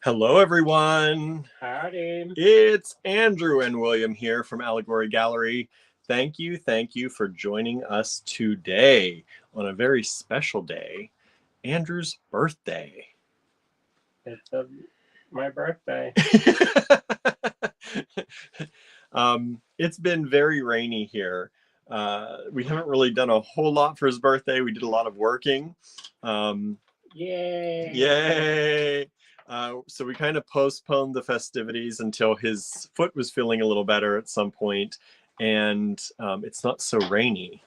Hello, everyone. Howdy. It's Andrew and William here from Allegory Gallery. Thank you for joining us today on a very special day, Andrew's birthday. It's my birthday. It's been very rainy here. We haven't really done a whole lot for his birthday. We did a lot of working. Yay! Yay! So we kind of postponed the festivities until his foot was feeling a little better at some point, and it's not so rainy.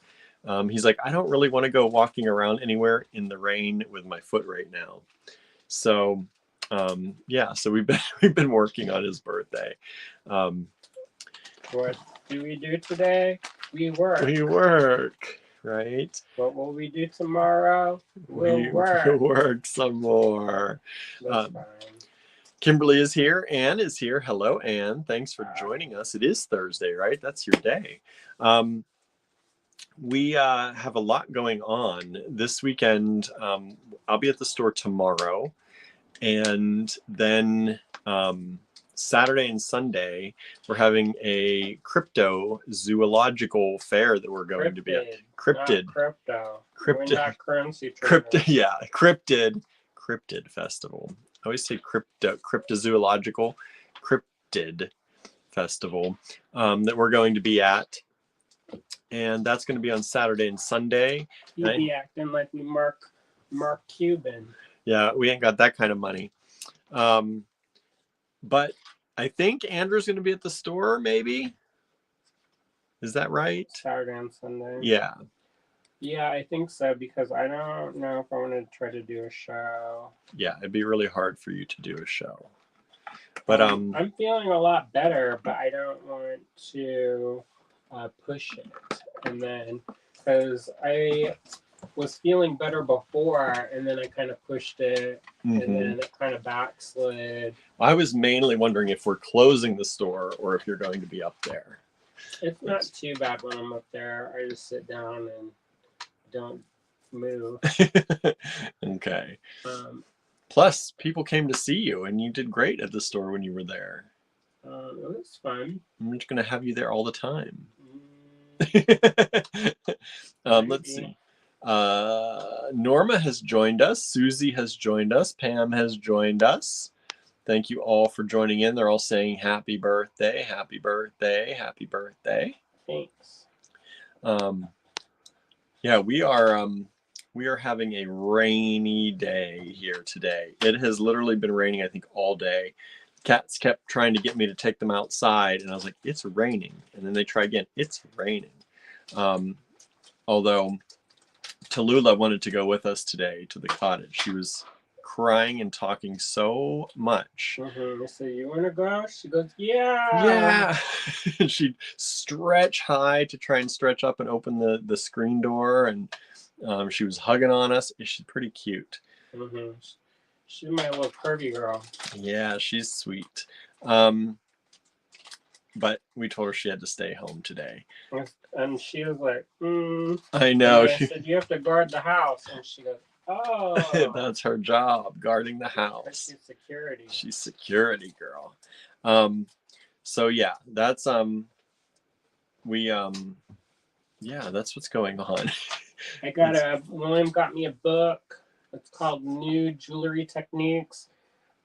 He's like, I don't really want to go walking around anywhere in the rain with my foot right now. So yeah, so we've been working on his birthday. What do we do today? We work. We work, right? What will we do tomorrow? We'll work. We'll work some more. That's fine. Kimberly is here. Anne is here. Hello, Anne. Thanks for joining us. It is Thursday, right? That's your day. We have a lot going on this weekend. I'll be at the store tomorrow, and then Saturday and Sunday we're having a cryptozoological fair that we're going to be at. Cryptid. We're not currency traders. Cryptid festival. I always say cryptozoological, cryptid festival that we're going to be at. And that's going to be on Saturday and Sunday. You'd be acting like we Mark Cuban. Yeah, we ain't got that kind of money. But I think Andrew's going to be at the store, maybe. Is that right? Saturday and Sunday. Yeah. Yeah, I think so, because I don't know if I want to try to do a show. Yeah, it'd be really hard for you to do a show. But I'm feeling a lot better, but I don't want to push it. And then, because I was feeling better before, and then I kind of pushed it, and then it kind of backslid. I was mainly wondering if we're closing the store or if you're going to be up there. It's not too bad when I'm up there. I just sit down and don't move. Okay. Plus, people came to see you, and you did great at the store when you were there. It was fun. I'm just going to have you there all the time. Let's see. Norma has joined us. Susie has joined us. Pam has joined us. Thank you all for joining in. They're all saying happy birthday, happy birthday, happy birthday. Thanks. Yeah, we are having a rainy day here today. It has literally been raining, I think, all day. Cats kept trying to get me to take them outside, and I was like, it's raining. And then they try again, it's raining. Although Tallulah wanted to go with us today to the cottage. She was crying and talking so much. I said, you want to go? She goes, yeah. Yeah. She'd stretch high to try and stretch up and open the screen door, and she was hugging on us. She's pretty cute. She's my little curvy girl. Yeah, she's sweet. But we told her she had to stay home today. And she was like, I know. I said, you have to guard the house. And she goes, oh. That's her job, guarding the house. She's security. She's security girl. So yeah, that's yeah, that's what's going on. William got me a book. It's called New Jewelry Techniques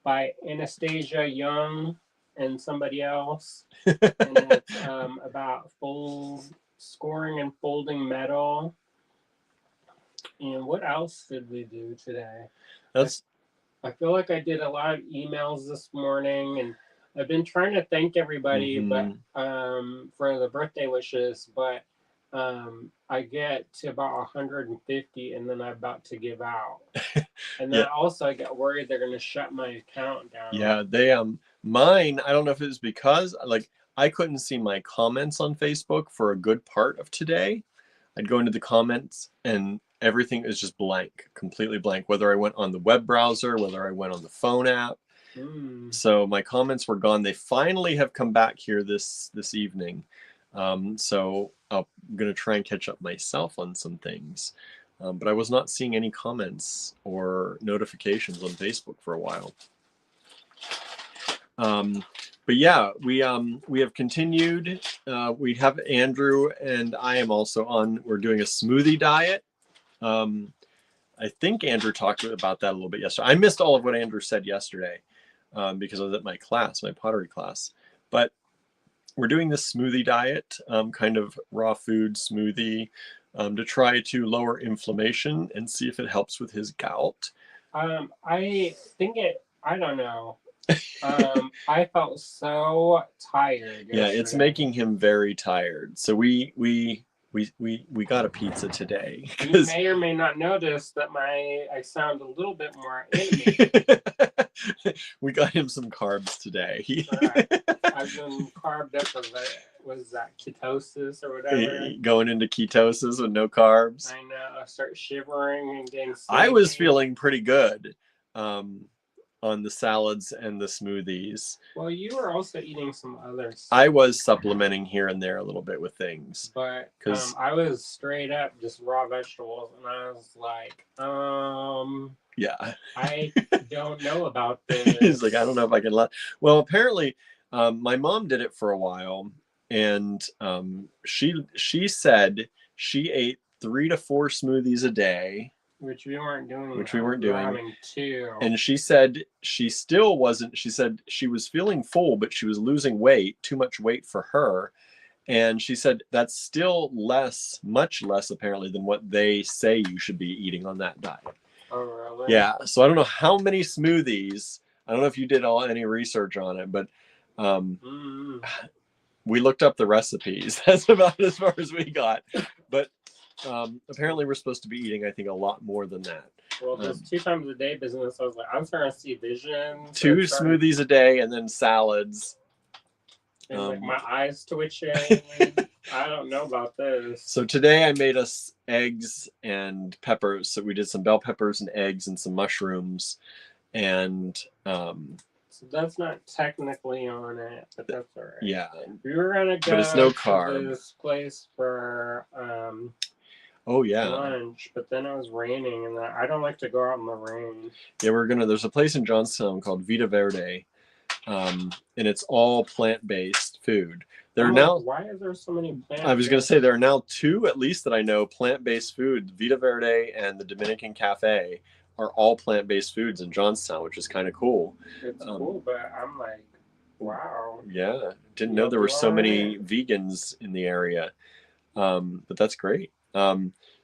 by Anastasia Young and somebody else. And it's about scoring and folding metal. And what else did we do today? I feel like I did a lot of emails this morning, and I've been trying to thank everybody but for the birthday wishes, but I get to about 150 and then I'm about to give out. And then also I get worried they're going to shut my account down. Yeah, they mine, I don't know if it was because I couldn't see my comments on Facebook for a good part of today. I'd go into the comments and everything is just blank, completely blank, whether I went on the web browser, whether I went on the phone app. So my comments were gone. They finally have come back here this evening. So I'm going to try and catch up myself on some things. But I was not seeing any comments or notifications on Facebook for a while. But yeah, we have continued. We have Andrew and I am also on. We're doing a smoothie diet. I think Andrew talked about that a little bit yesterday. I missed all of what Andrew said yesterday because I was at my class, my pottery class. But we're doing this smoothie diet, kind of raw food smoothie, to try to lower inflammation and see if it helps with his gout. I think I don't know. I felt so tired yesterday. Yeah, it's making him very tired. So we got a pizza today. You may or may not notice that I sound a little bit more animated. We got him some carbs today. I've been carved up of was that ketosis or whatever? Going into ketosis with no carbs. I know. I start shivering and getting sleepy. I was feeling pretty good on the salads and the smoothies. Well, you were also eating some other stuff. I was supplementing here and there a little bit with things. But I was straight up just raw vegetables, and I was like, yeah. I don't know about this. He's like, I don't know if I can let. Well, apparently, my mom did it for a while, and she said she ate 3 to 4 smoothies a day. Which we weren't doing. Having 2. And she said she still wasn't. She said she was feeling full, but she was losing weight, too much weight for her. And she said that's still less, much less apparently than what they say you should be eating on that diet. Oh, really? Yeah. So I don't know how many smoothies. I don't know if you did any research on it, but we looked up the recipes. That's about as far as we got. But apparently we're supposed to be eating, I think, a lot more than that. Well, this 2 times a day business, I was like, I'm starting to see visions. 2 smoothies a day and then salads. And like my eyes twitching. I don't know about this. So today I made us eggs and peppers. So we did some bell peppers and eggs and some mushrooms. And so that's not technically on it, but that's all right. Yeah. We were gonna go but it's no carb. to this place for oh yeah, lunch, but then it was raining, and I don't like to go out in the rain. Yeah, there's a place in Johnstown called Vita Verde, and it's all plant-based food. Why is there so many plant? I was going to say there are now 2 at least that I know plant-based food. Vita Verde and the Dominican Cafe are all plant-based foods in Johnstown, which is kind of cool. It's cool, but I'm like, wow. Yeah, didn't know there were so many vegans in the area, but that's great.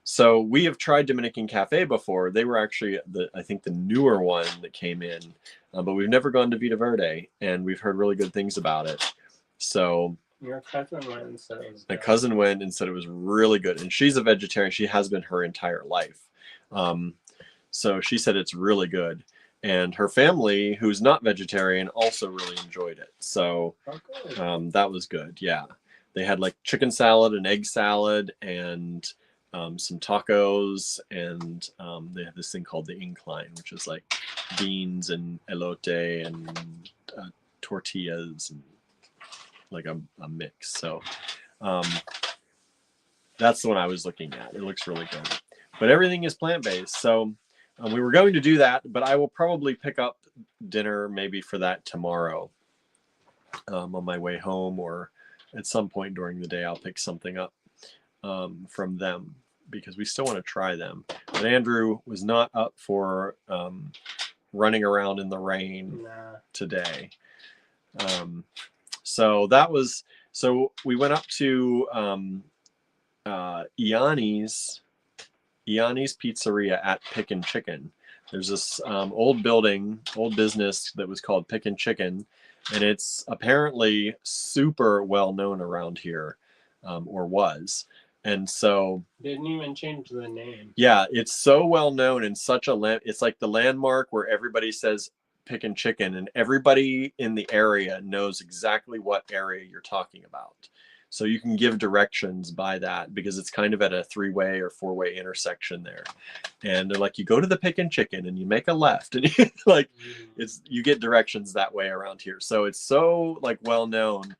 So we have tried Dominican Cafe before. They were actually I think the newer one that came in, but we've never gone to Vita Verde, and we've heard really good things about it. So your cousin went and said it was good. My cousin went and said it was really good, and she's a vegetarian. She has been her entire life. So she said it's really good, and her family, who's not vegetarian, also really enjoyed it. So that was good. Yeah, they had like chicken salad and egg salad and some tacos, and they have this thing called the incline, which is like beans and elote and tortillas and like a mix. So that's the one I was looking at. It looks really good, but everything is plant-based. So we were going to do that, but I will probably pick up dinner maybe for that tomorrow on my way home, or at some point during the day I'll pick something up from them, because we still want to try them. But Andrew was not up for running around in the rain today. So we went up to Iani's Pizzeria at Pick and Chicken. There's this old business that was called Pick and Chicken, and it's apparently super well known around here, or was. And so didn't even change the name. Yeah, it's so well known and such it's like the landmark where everybody says Pick and Chicken, and everybody in the area knows exactly what area you're talking about. So you can give directions by that, because it's kind of at a 3-way or 4-way intersection there. And they're like, you go to the Pick and Chicken and you make a left, and you get directions that way around here. So it's so like well known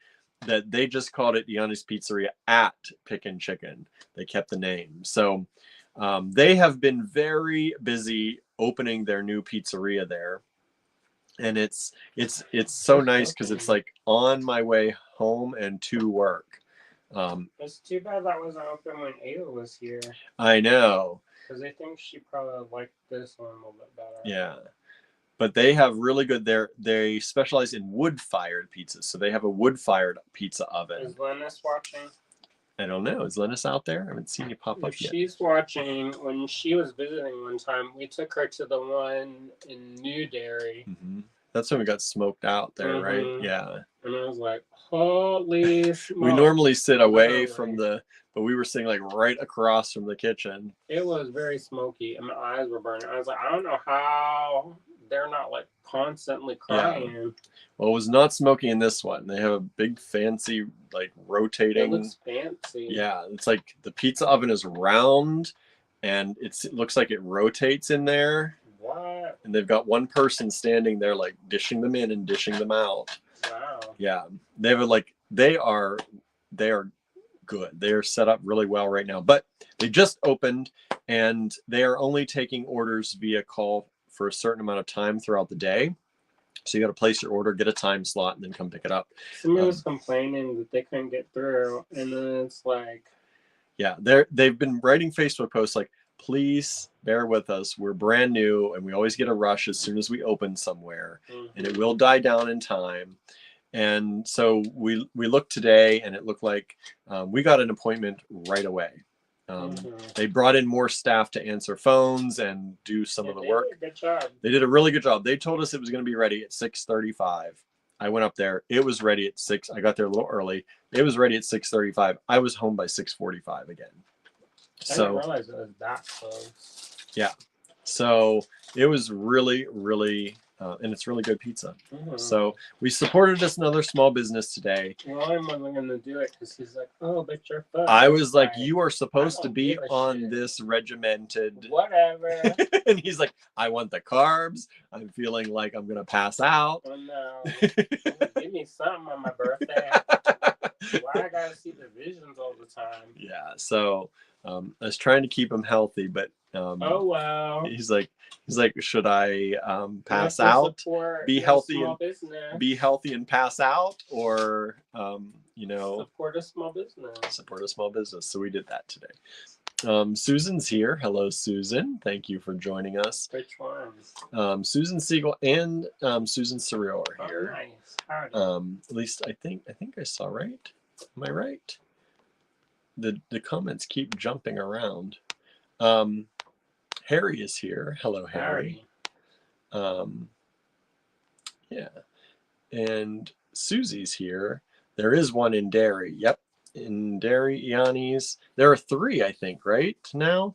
that they just called it Iani's Pizzeria at Pick and Chicken. They kept the name. So they have been very busy opening their new pizzeria there. and it's so nice because it's like on my way home and to work. It's too bad that wasn't open when Ava was here. I know. Because I think she probably liked this one a little bit better. Yeah. But they have really good, they specialize in wood-fired pizzas. So they have a wood-fired pizza oven. Is Lennis watching? I don't know. Is Lennis out there? I haven't seen you pop up yet. She's watching. When she was visiting one time, we took her to the one in New Dairy. Mm-hmm. That's when we got smoked out there, right? Yeah. And I was like, holy smokes. We normally sit away from but we were sitting like right across from the kitchen. It was very smoky and my eyes were burning. I was like, I don't know how they're not like constantly crying. Yeah. Well, it was not smoky in this one. They have a big fancy like rotating. It looks fancy. Yeah, it's like the pizza oven is round and it looks like it rotates in there. What? And they've got one person standing there like dishing them in and dishing them out. Wow. Yeah. They have they are good. They are set up really well right now. But they just opened and they are only taking orders via call for a certain amount of time throughout the day. So you got to place your order, get a time slot, and then come pick it up. Somebody was complaining that they couldn't get through, and then it's like, yeah, they've been writing Facebook posts like, please bear with us. We're brand new, and we always get a rush as soon as we open somewhere, and it will die down in time. And so we looked today, and it looked like we got an appointment right away. They brought in more staff to answer phones and do some of the work. Did a good job. They did a really good job. They told us it was going to be ready at 6:35. I went up there. It was ready at 6. I got there a little early. It was ready at 6:35. I was home by 6:45 again. I didn't realize it was that close. Yeah. So it was really, really, and it's really good pizza. So we supported another small business today. William wasn't going to do it because he's like, oh, but you're fucked. I was like, you are supposed to be on this regimented. Whatever. And he's like, I want the carbs. I'm feeling like I'm going to pass out. Oh, no. Give me something on my birthday. Why I got to see the visions all the time? Yeah. So I was trying to keep him healthy, but oh wow. He's like, should I pass out, be healthy and pass out, or support a small business. So we did that today. Susan's here. Hello, Susan. Thank you for joining us. Which one? Susan Siegel and Susan Surreal are here. Oh, nice. Howdy. At least I think I saw right. Am I right? The comments keep jumping around. Harry is here. Hello, Harry. Yeah. And Susie's here. There is one in Derry. Yep. In Derry, Yanni's. There are 3, I think, right now?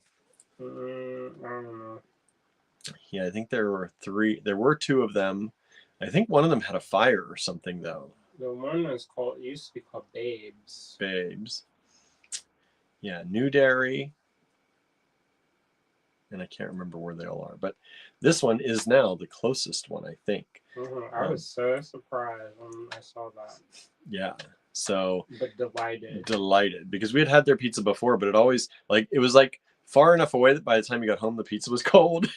I don't know. Yeah, I think there were 3. There were 2 of them. I think one of them had a fire or something, though. The one used to be called Babes. Babes. Yeah, New Derry. And I can't remember where they all are, but this one is now the closest one, I think. I was so surprised when I saw that. Yeah. So. But delighted. Delighted because we had their pizza before, but it always it was like far enough away that by the time you got home, the pizza was cold.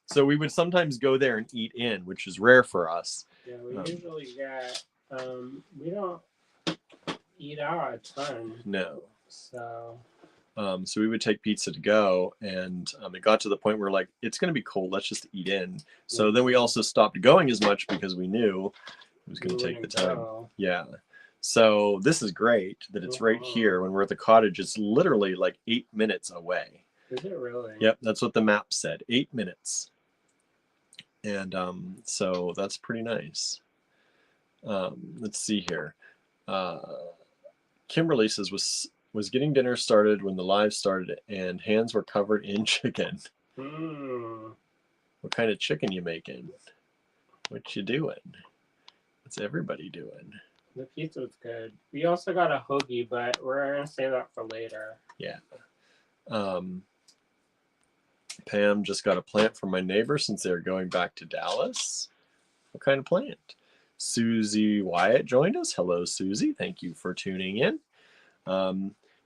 So we would sometimes go there and eat in, which is rare for us. Yeah, we usually get. We don't eat out a ton. No. So we would take pizza to go, and it got to the point where like it's going to be cold. Let's just eat in. So then we also stopped going as much because we knew it was going to take the time. Yeah. So this is great that it's right here. When we're at the cottage, it's literally like 8 minutes away. Is it really? Yep, that's what the map said. 8 minutes. And so that's pretty nice. Let's see here. Kimberly says was getting dinner started when the live started and hands were covered in chicken. What kind of chicken you making? What you doing? What's everybody doing? The pizza was good. We also got a hoagie, but we're going to save that for later. Yeah. Pam just got a plant from my neighbor since they're going back to Dallas. What kind of plant? Susie Wyatt joined us. Hello, Susie. Thank you for tuning in.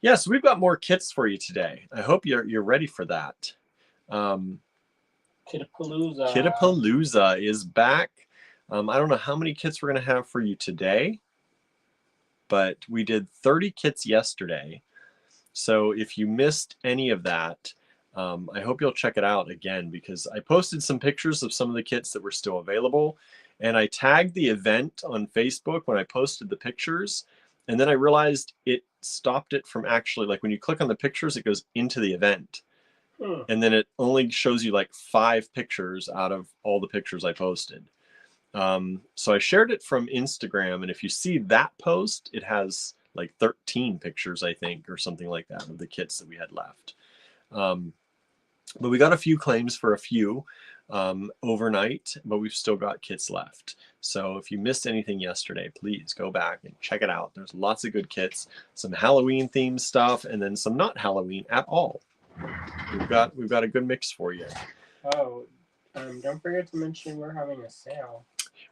Yeah, so we've got more kits for you today. I hope you're ready for that. Kit-a-Palooza. Kit-a-Palooza is back. I don't know how many kits we're going to have for you today, but we did 30 kits yesterday. So if you missed any of that, I hope you'll check it out again, because I posted some pictures of some of the kits that were still available, and I tagged the event on Facebook when I posted the pictures, and then I realized it stopped it from actually, like when you click on the pictures, it goes into the event. And then it only shows you like 5 pictures out of all the pictures I posted. So I shared it from Instagram, and if you see that post, it has like 13 pictures, I think, or something like that, of the kits that we had left. But we got a few claims for a few overnight, but we've still got kits left. So if you missed anything yesterday, please go back and check it out. There's lots of good kits, some Halloween themed stuff, and then some not Halloween at all. We've got a good mix for you. Oh, don't forget to mention we're having a sale.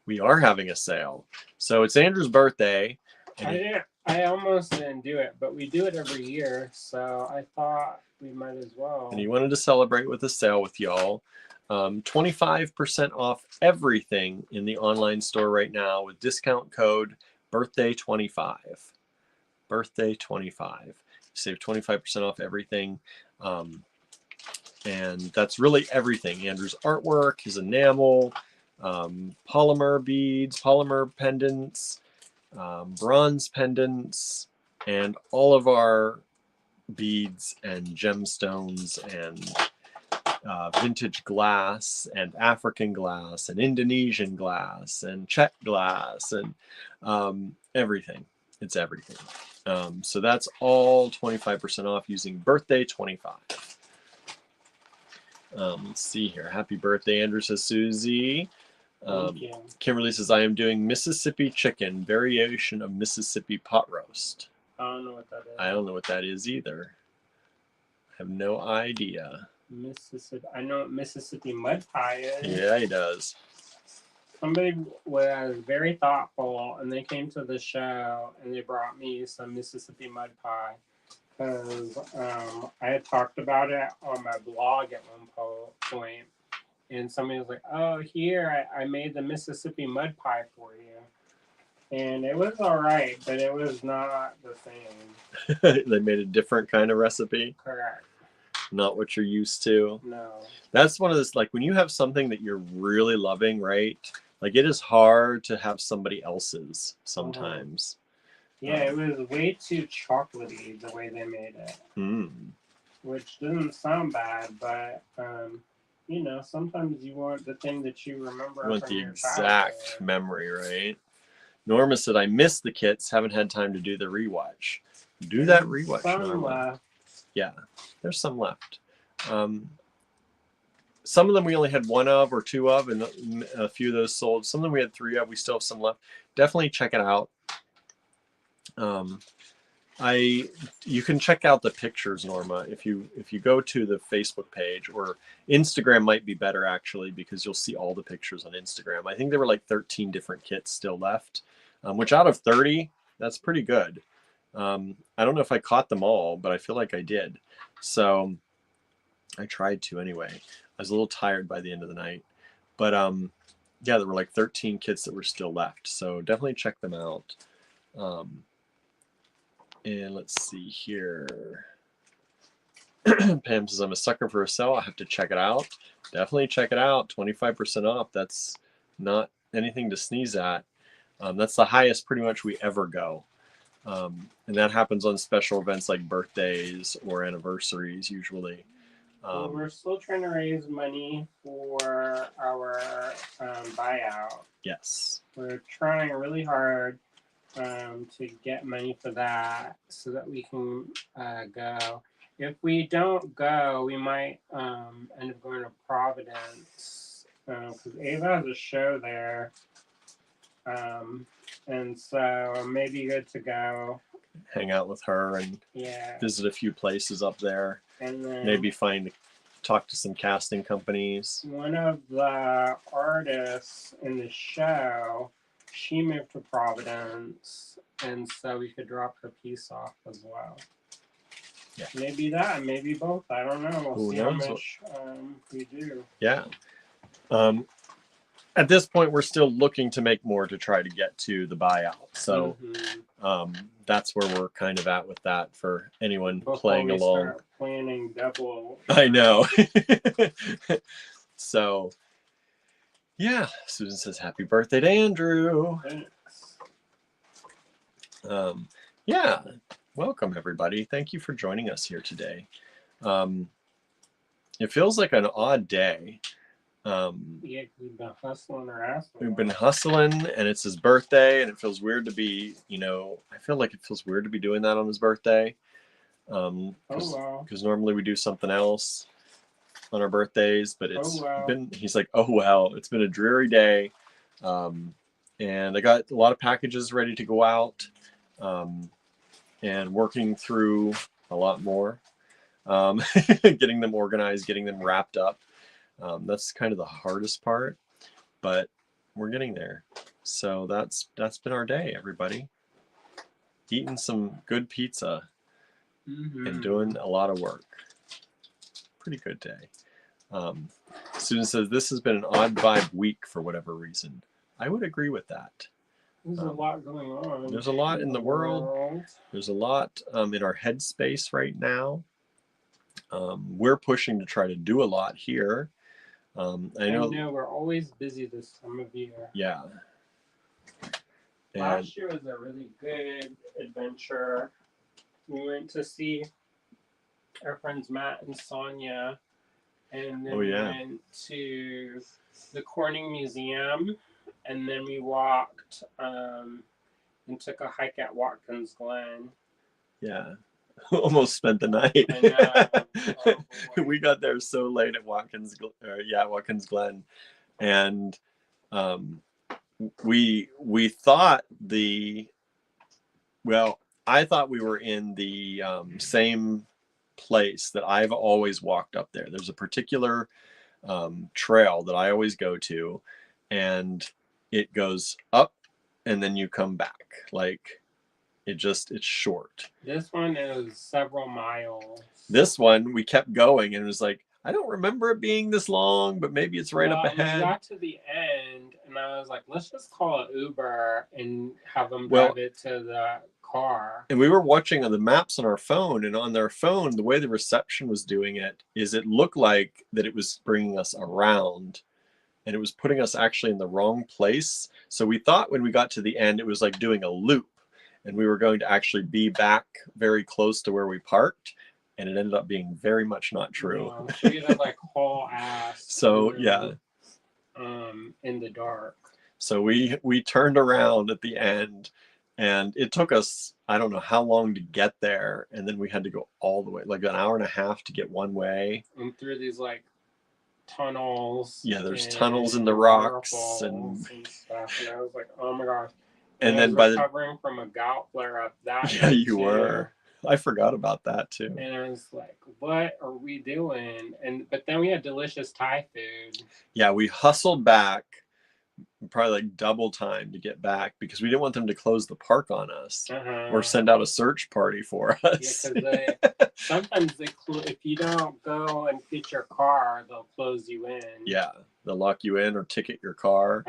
We are having a sale. So it's Andrew's birthday. I almost didn't do it, but we do it every year, so I thought we might as well. And he wanted to celebrate with a sale with y'all. 25% off everything in the online store right now with discount code birthday25. Birthday25. Save 25% off everything. And that's really everything. Andrew's artwork, his enamel, polymer beads, polymer pendants, bronze pendants, and all of our beads and gemstones and vintage glass and African glass and Indonesian glass and Czech glass and everything. It's everything. So that's all 25% off using birthday25. Let's see here. Happy birthday, Andrew, says Susie. Kimberly says, I am doing Mississippi chicken, variation of Mississippi pot roast. I don't know what that is. I don't know what that is either. I have no idea. Mississippi. I know what Mississippi mud pie is. Yeah, he does. Somebody was very thoughtful, and they came to the show, and they brought me some Mississippi mud pie. Because I had talked about it on my blog at one point, and somebody was like, oh, here, I made the Mississippi mud pie for you. And it was all right, but it was not the same. They made a different kind of recipe? Correct. Not what you're used to? No. That's one of those, like when you have something that you're really loving, right? Like it is hard to have somebody else's sometimes. Yeah, it was way too chocolatey the way they made it. Which doesn't sound bad, but you know, sometimes you want the thing that you remember. You want the exact memory, right? Norma said, I missed the kits, haven't had time to do the rewatch. Do that rewatch, Norma. Yeah, there's some left. Some of them we only had 1 of or 2 of, and a few of those sold. Some of them we had 3 of. We still have some left. Definitely check it out. You can check out the pictures, Norma, if you go to the Facebook page, or Instagram might be better actually, because you'll see all the pictures on Instagram. I think there were like 13 different kits still left, which out of 30, that's pretty good. I don't know if I caught them all, but I feel like I did. So I tried to anyway. I was a little tired by the end of the night, but yeah, there were like 13 kits that were still left. So definitely check them out. And let's see here. Pam says, I'm a sucker for a sale. I'll have to check it out. Definitely check it out. 25% off. That's not anything to sneeze at. That's the highest pretty much we ever go. And that happens on special events like birthdays or anniversaries usually. Well, we're still trying to raise money for our buyout. Yes. We're trying really hard to get money for that so that we can go. If we don't go, we might end up going to Providence because Ava has a show there. And so it may be good to go. Hang out with her and visit a few places up there. And then maybe talk to some casting companies. One of the artists in the show, she moved to Providence, and so we could drop her piece off as well. Yeah. Maybe that, maybe both. I don't know. We'll Who see how knows much we do. Yeah. At this point, we're still looking to make more to try to get to the buyout. So that's where we're kind of at with that for anyone Before playing we along. Start planning double. I know. So, yeah, Susan says, happy birthday to Andrew. Thanks. Yeah, welcome everybody. Thank you for joining us here today. It feels like an odd day. Yeah, we've been hustling our ass off. We've been hustling, and it's his birthday, and it feels weird to be, I feel like it feels weird to be doing that on his birthday. Because normally we do something else on our birthdays, but it's been, he's like, oh wow, it's been a dreary day. And I got a lot of packages ready to go out, and working through a lot more, getting them organized, getting them wrapped up. That's kind of the hardest part, but we're getting there. So that's been our day, everybody. Eating some good pizza and doing a lot of work. Pretty good day. Susan says, this has been an odd vibe week for whatever reason. I would agree with that. There's a lot going on. There's a lot in the world. There's a lot in our headspace right now. We're pushing to try to do a lot here. I know we're always busy this time of year. Yeah. Last year was a really good adventure. We went to see our friends Matt and Sonia, and then we went to the Corning Museum, and then we walked and took a hike at Watkins Glen. Yeah. Almost spent the night. I know. Oh, we got there so late at Watkins Glen, and we thought I thought we were in the same place that I've always walked up there. There's a particular trail that I always go to, and it goes up and then you come back. Like it's short. This one is several miles. This one we kept going, and it was like, I don't remember it being this long, but maybe it's right up ahead. We got to the end, and I was like, let's just call an Uber and have them drive it to the car. And we were watching on the maps on our phone, and on their phone, the way the reception was doing it is it looked like that it was bringing us around, and it was putting us actually in the wrong place. So we thought when we got to the end, it was like doing a loop, and we were going to actually be back very close to where we parked. And it ended up being very much not true. We had like haul ass. So in the dark. So we turned around at the end, and it took us, I don't know how long to get there, and then we had to go all the way, like an hour and a half to get one way. And through these like tunnels. Yeah, there's tunnels in the rocks and stuff. And I was like, oh my gosh. And then by recovering from a gout flare up that. Yeah, you were. I forgot about that too. And I was like, what are we doing? But then we had delicious Thai food. Yeah, we hustled back probably like double time to get back because we didn't want them to close the park on us or send out a search party for us. Yeah, because sometimes if you don't go and get your car, they'll close you in. Yeah, they'll lock you in or ticket your car.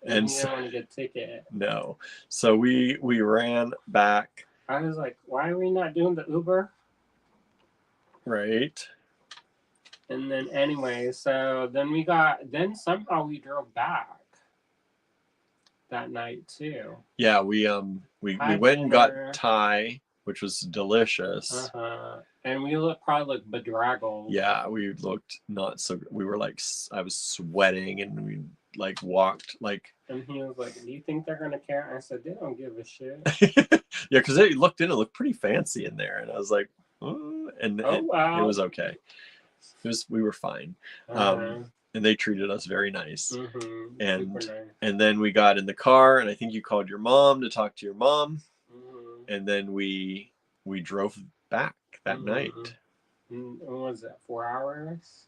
And you don't want to get a ticket. No. So we ran back. I was like, why are we not doing the Uber? Right. And then anyway, so then somehow we drove back that night too. Yeah, we went and got Thai, which was delicious. And we probably looked bedraggled. Yeah, we looked not so. We were like, I was sweating, and we like walked like. And he was like, "Do you think they're gonna care?" I said, "They don't give a shit." Yeah, because they looked in, it looked pretty fancy in there, and I was like, oh, and wow. It was okay. We were fine. And they treated us very nice. And nice. And then we got in the car, and I think you called your mom to talk to your mom. And then we drove back that night. What was that, 4 hours?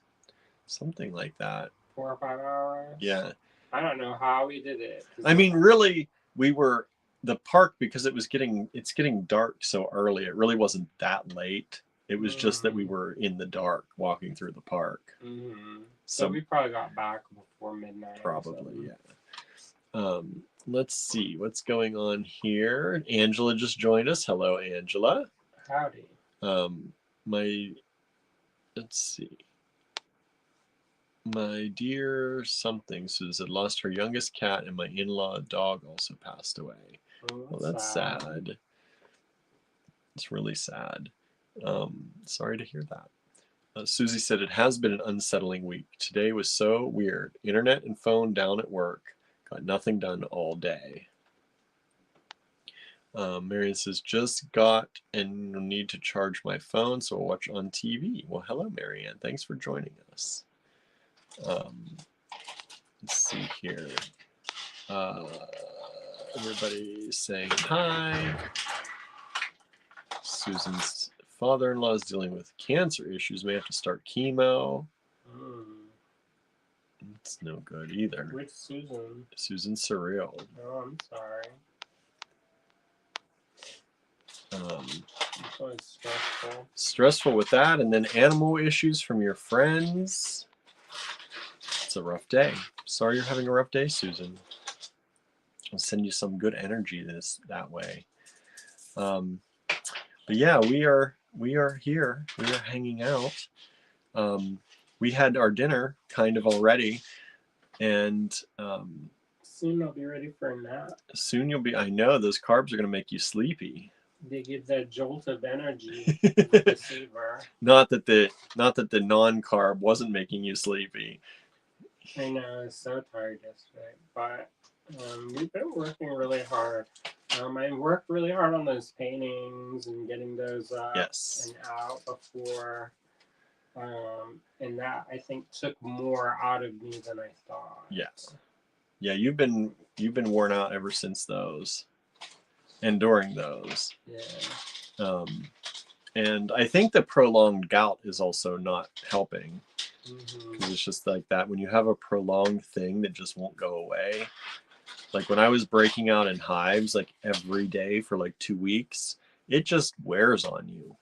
Something like that. 4 or 5 hours? Yeah. I don't know how we did it. I mean, really, we were the park, because it's getting dark so early. It really wasn't that late. It was just that we were in the dark walking through the park. So we probably got back before midnight. Probably, yeah. Let's see what's going on here. Angela just joined us. Hello, Angela. Howdy. Let's see. My dear something Susan lost her youngest cat, and my in-law dog also passed away. Oh, that's sad. It's really sad. Sorry to hear that. Susie said it has been an unsettling week. Today was so weird. Internet and phone down at work. Got nothing done all day. Marion says, just got and need to charge my phone, so I'll watch on TV. Well, hello, Marianne. Thanks for joining us. Let's see here. Everybody's saying hi. Susan's father-in-law is dealing with cancer issues. May have to start chemo. It's no good either. Which Susan? Susan Surreal. Oh, I'm sorry. It's always stressful. Stressful with that, and then animal issues from your friends. It's a rough day. Sorry you're having a rough day, Susan. I'll send you some good energy that way. But yeah, we are here. We are hanging out. We had our dinner kind of already, and soon I'll be ready for a nap. Soon you'll be. I know those carbs are going to make you sleepy. They give that jolt of energy. Receiver. Not that the non-carb wasn't making you sleepy. I know, I was so tired yesterday, but we've been working really hard. I worked really hard on those paintings and getting those up and out before, and that I think took more out of me than I thought. Yes, yeah, you've been worn out ever since those, and during those. Yeah. And I think the prolonged gout is also not helping. Because it's just like that when you have a prolonged thing that just won't go away. Like when I was breaking out in hives like every day for like 2 weeks, it just wears on you.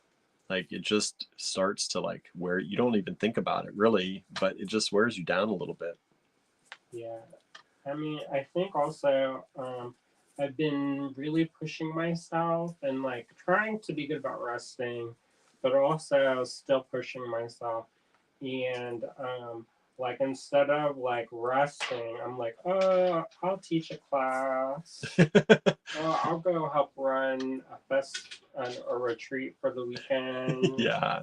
Like it just starts to like where you don't even think about it really, but it just wears you down a little bit. Yeah. I mean, I think also I've been really pushing myself and like trying to be good about resting, but also still pushing myself. And like instead of like resting, I'm like, oh, I'll teach a class. I'll go help run a retreat for the weekend. Yeah.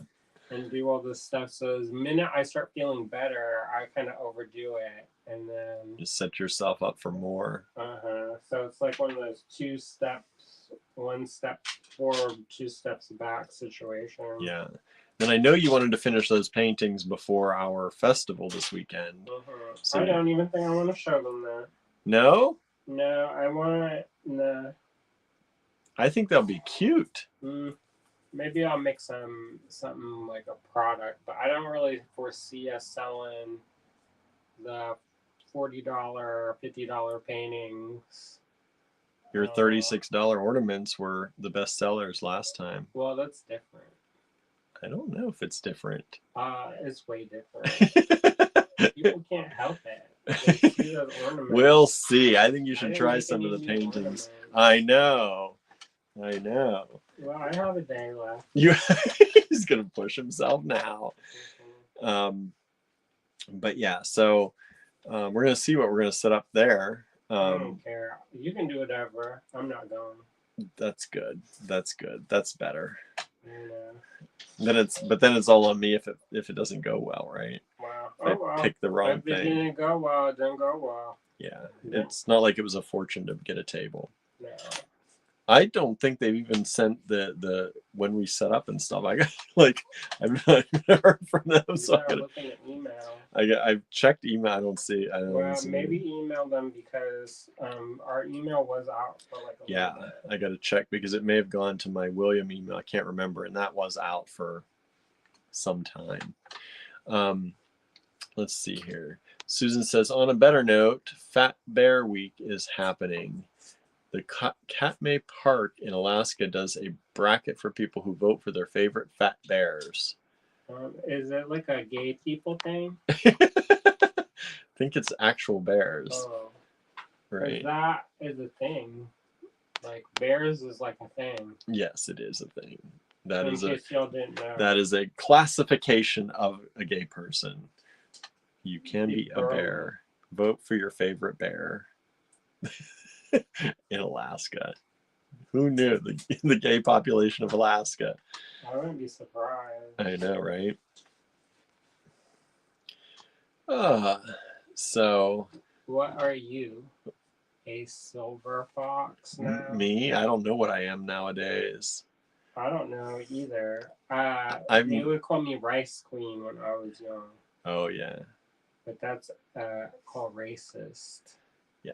And do all this stuff. So the minute I start feeling better, I kind of overdo it, and then just set yourself up for more. So it's like one of those 2 steps, 1 step forward, 2 steps back situation. Yeah. Then I know you wanted to finish those paintings before our festival this weekend. So I don't even think I want to show them that. No? No, I want no. I think they'll be cute. Maybe I'll make something like a product, but I don't really foresee us selling the $40, $50 paintings. Your $36 ornaments were the best sellers last time. Well, that's different. I don't know if it's different. It's way different. People can't help it. They see those ornaments. We'll see. I think you should try some of the paintings. I know. Well, I have a day left. He's gonna push himself now. But yeah, so we're gonna see what we're gonna set up there. I don't care. You can do whatever. I'm not going. That's good. That's better. Yeah. Then it's all on me if it doesn't go well, right? Wow. I picked the wrong thing. If it didn't go well, it didn't go well. Yeah. It's not like it was a fortune to get a table. No. I don't think they've even sent the when we set up and stuff. I got like I've not heard from them. So looking at email. I've checked email. I don't see. Maybe email them because our email was out for like a little bit. I got to check because it may have gone to my William email. I can't remember, and that was out for some time. Let's see here. Susan says, on a better note, Fat Bear Week is happening. The Katmai Park in Alaska does a bracket for people who vote for their favorite fat bears. Is it like a gay people thing? I think it's actual bears. Oh, right. That is a thing. Like bears is like a thing. Yes, it is a thing. In case y'all didn't know. That is a classification of a gay person. You can be a bear. Vote for your favorite bear. In Alaska. Who knew the gay population of Alaska? I wouldn't be surprised. I know, right? So. What are you? A silver fox now? Me? I don't know what I am nowadays. I don't know either. They would call me Rice Queen when I was young. Oh, yeah. But that's called racist. Yeah.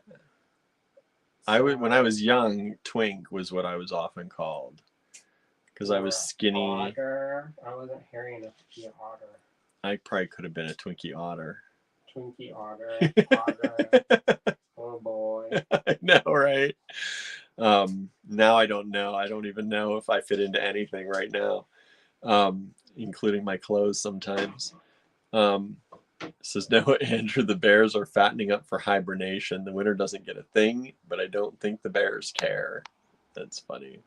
When I was young, Twink was what I was often called. Because I was skinny. Otter. I wasn't hairy enough to be an otter. I probably could have been a Twinkie Otter. Twinkie Otter. Otter. Oh boy. I know, right? Now I don't know. I don't even know if I fit into anything right now, including my clothes sometimes. Says, no, Andrew, the bears are fattening up for hibernation. The winter doesn't get a thing, but I don't think the bears care. That's funny.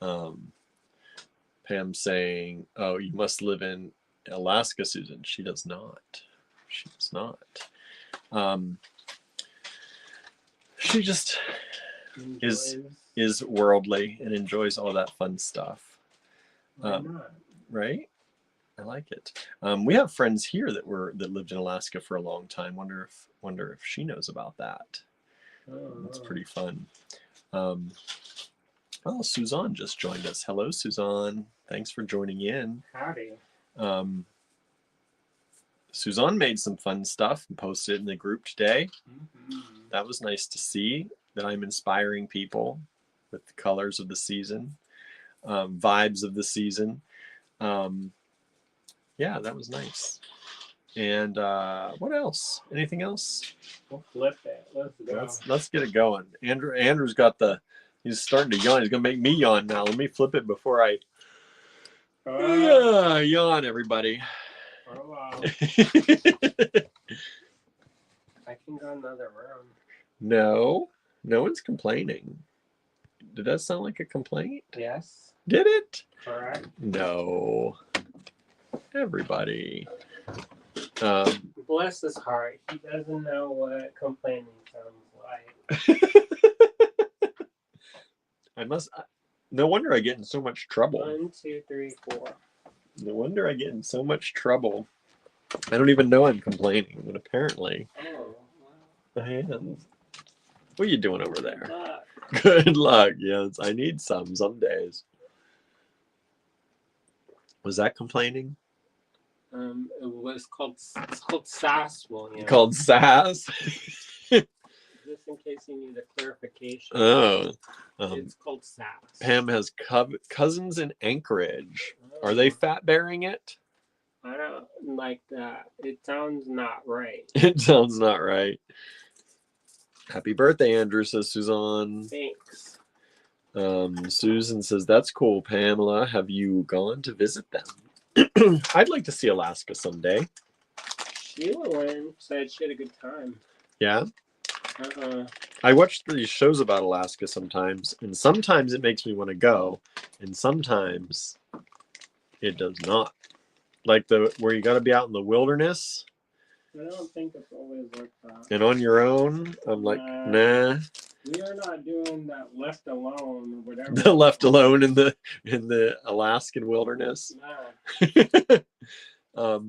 Pam saying, oh, you must live in Alaska, Susan. She does not. She does not. She just is worldly and enjoys all that fun stuff. Why not? Right? I like it. We have friends here that lived in Alaska for a long time. Wonder if she knows about that. It's pretty fun. Well, Suzanne just joined us. Hello, Suzanne. Thanks for joining in. Howdy. Suzanne made some fun stuff and posted it in the group today. Mm-hmm. That was nice to see that I'm inspiring people with the colors of the season, vibes of the season. Yeah, that was nice. And what else? Anything else? We'll flip it. Let's go. Let's get it going. Andrew's got he's starting to yawn. He's gonna make me yawn now. Let me flip it before I yawn, everybody. Oh, wow. I can go another round. No one's complaining. Did that sound like a complaint? Yes. Did it? Correct. No. Everybody. Bless his heart. He doesn't know what complaining sounds like. No wonder I get in so much trouble. 1, 2, 3, 4. No wonder I get in so much trouble. I don't even know I'm complaining, but apparently. Oh, wow. I am. What are you doing over there? Good luck. Good luck. Yes, I need some days. Was that complaining? It's called sass, William. Called sass? Just in case you need a clarification. Oh. It's called sass. Pam has cousins in Anchorage. Are they fat bearing it? I don't like that. It sounds not right. It sounds not right. Happy birthday, Andrew, says Suzanne. Thanks. Susan says, that's cool, Pamela. Have you gone to visit them? I'd like to see Alaska someday. Sheila went, said she had a good time. Yeah? I watch these shows about Alaska sometimes, and sometimes it makes me want to go, and sometimes it does not. Like where you got to be out in the wilderness. I don't think it's always like that. And on your own, I'm like, nah. We are not doing that left alone or whatever. The left alone in the Alaskan wilderness. No.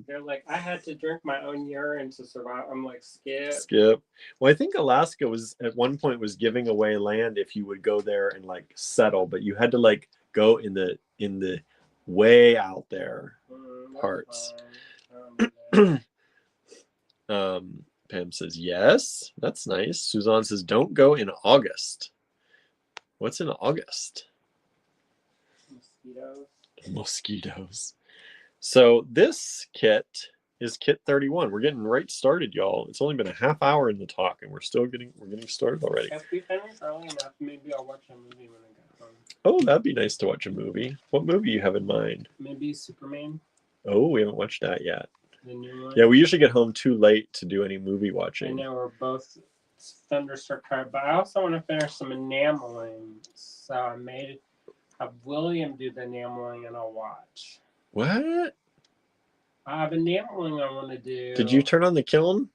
They're like, I had to drink my own urine to survive. I'm like, skip. Well, I think Alaska was at one point was giving away land if you would go there and like settle, but you had to like go in the way out there parts. Pam says, yes, that's nice. Suzanne says, don't go in August. What's in August? Mosquitoes. So this kit is Kit 31. We're getting right started, y'all. It's only been a half hour in the talk, and we're getting started already. If we finish early enough, maybe I'll watch a movie when I get home. Oh, that'd be nice to watch a movie. What movie you have in mind? Maybe Superman. Oh, we haven't watched that yet. The new one. Yeah, we usually get home too late to do any movie I watching. know we're both thunderstruck tired, but I also want to finish some enameling. So I made have William do the enameling, and I'll watch. What? I have enameling I want to do. Did you turn on the kiln?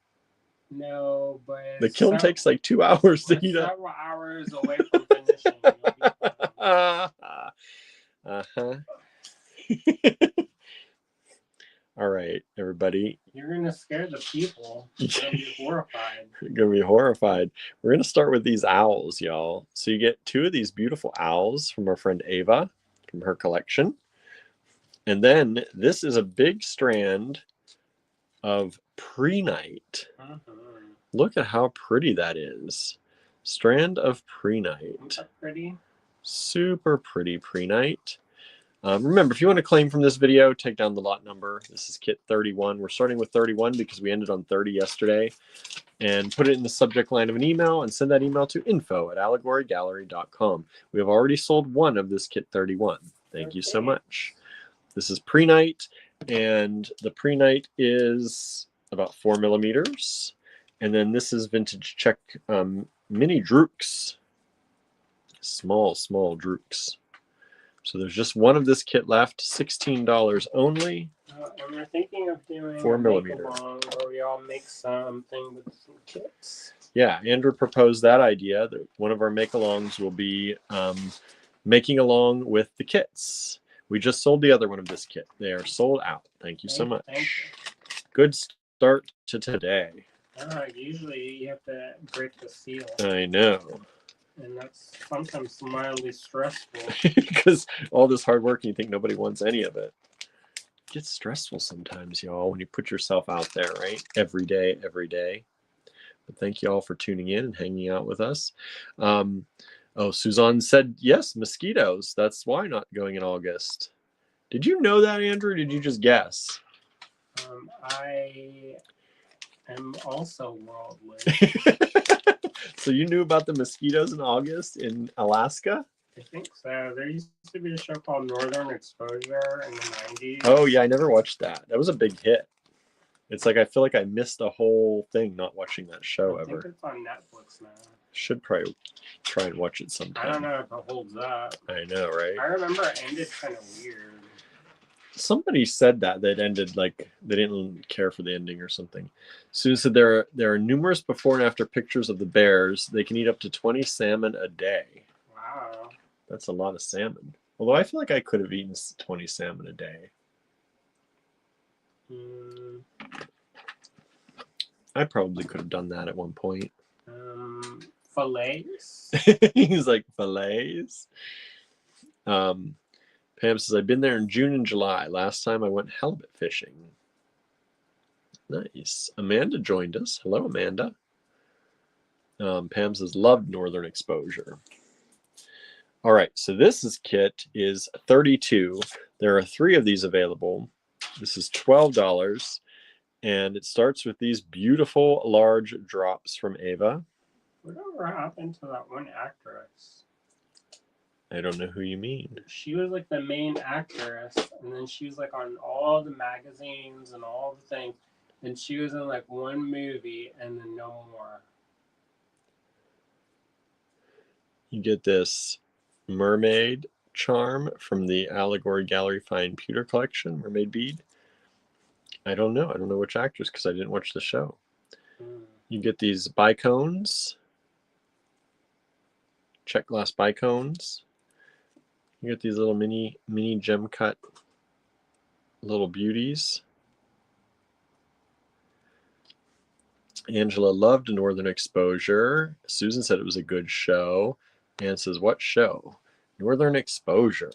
No, but The kiln takes like 2 hours to heat up. Several hours away from finishing. Uh-huh. All right, everybody. You're going to scare the people. They're going to be horrified. You're going to be horrified. We're going to start with these owls, y'all. So you get 2 of these beautiful owls from our friend Ava, from her collection. And then this is a big strand of pre-night. Look at how pretty that is. Strand of pre-night. Isn't that pretty? Super pretty pre-night. Remember, if you want to claim from this video, take down the lot number. This is Kit 31. We're starting with 31 because we ended on 30 yesterday. And put it in the subject line of an email and send that email to info@allegorygallery.com. We have already sold 1 of this Kit 31. Thank you so much. This is pre-night, and the pre-night is about 4 millimeters. And then this is vintage Czech mini drooks. Small drooks. So there's just 1 of this kit left, $16 only. And we're thinking of doing 4 a millimeter. make-along where we all make something with some kits. Yeah, Andrew proposed that idea that one of our make-alongs will be making along with the kits. We just sold the other one of this kit. They are sold out. Thank you so much. Thank you. Good start to today. Usually you have to break the seal. I know. And that's sometimes mildly stressful. Because all this hard work and you think nobody wants any of it. It gets stressful sometimes, y'all, when you put yourself out there, right? Every day. But thank you all for tuning in and hanging out with us. Oh, Suzanne said, yes, mosquitoes. That's why not going in August. Did you know that, Andrew? Or did you just guess? I am also worldly. So you knew about the mosquitoes in August in Alaska? I think so. There used to be a show called Northern Exposure in the 90s. Oh, yeah, I never watched that. That was a big hit. It's like I feel like I missed a whole thing not watching that show ever. I think it's on Netflix now. Should probably try and watch it sometime. I don't know if it holds up. I know, right? I remember it ended kind of weird. Somebody said that it ended like they didn't care for the ending or something. Sue said there are numerous before and after pictures of the bears. They can eat up to 20 salmon a day. Wow. That's a lot of salmon. Although I feel like I could have eaten 20 salmon a day. I probably could have done that at one point. Fillets. He's like, fillets. Pam says, I've been there in June and July. Last time I went halibut fishing. Nice. Amanda joined us. Hello, Amanda. Pam says, loved Northern Exposure. All right, so this kit is 32. There are 3 of these available. This is $12, and it starts with these beautiful large drops from Ava. Whatever happened to that one actress? I don't know who you mean. She was like the main actress, and then she was like on all the magazines and all the things, and she was in like one movie and then no more. You get this mermaid charm from the Allegory Gallery Fine Pewter Collection, mermaid bead. I don't know which actress because I didn't watch the show. You get these bicones, check glass bicones. You get these little mini gem cut little beauties. Angela loved Northern Exposure. Susan said it was a good show. Anne says, what show? Northern Exposure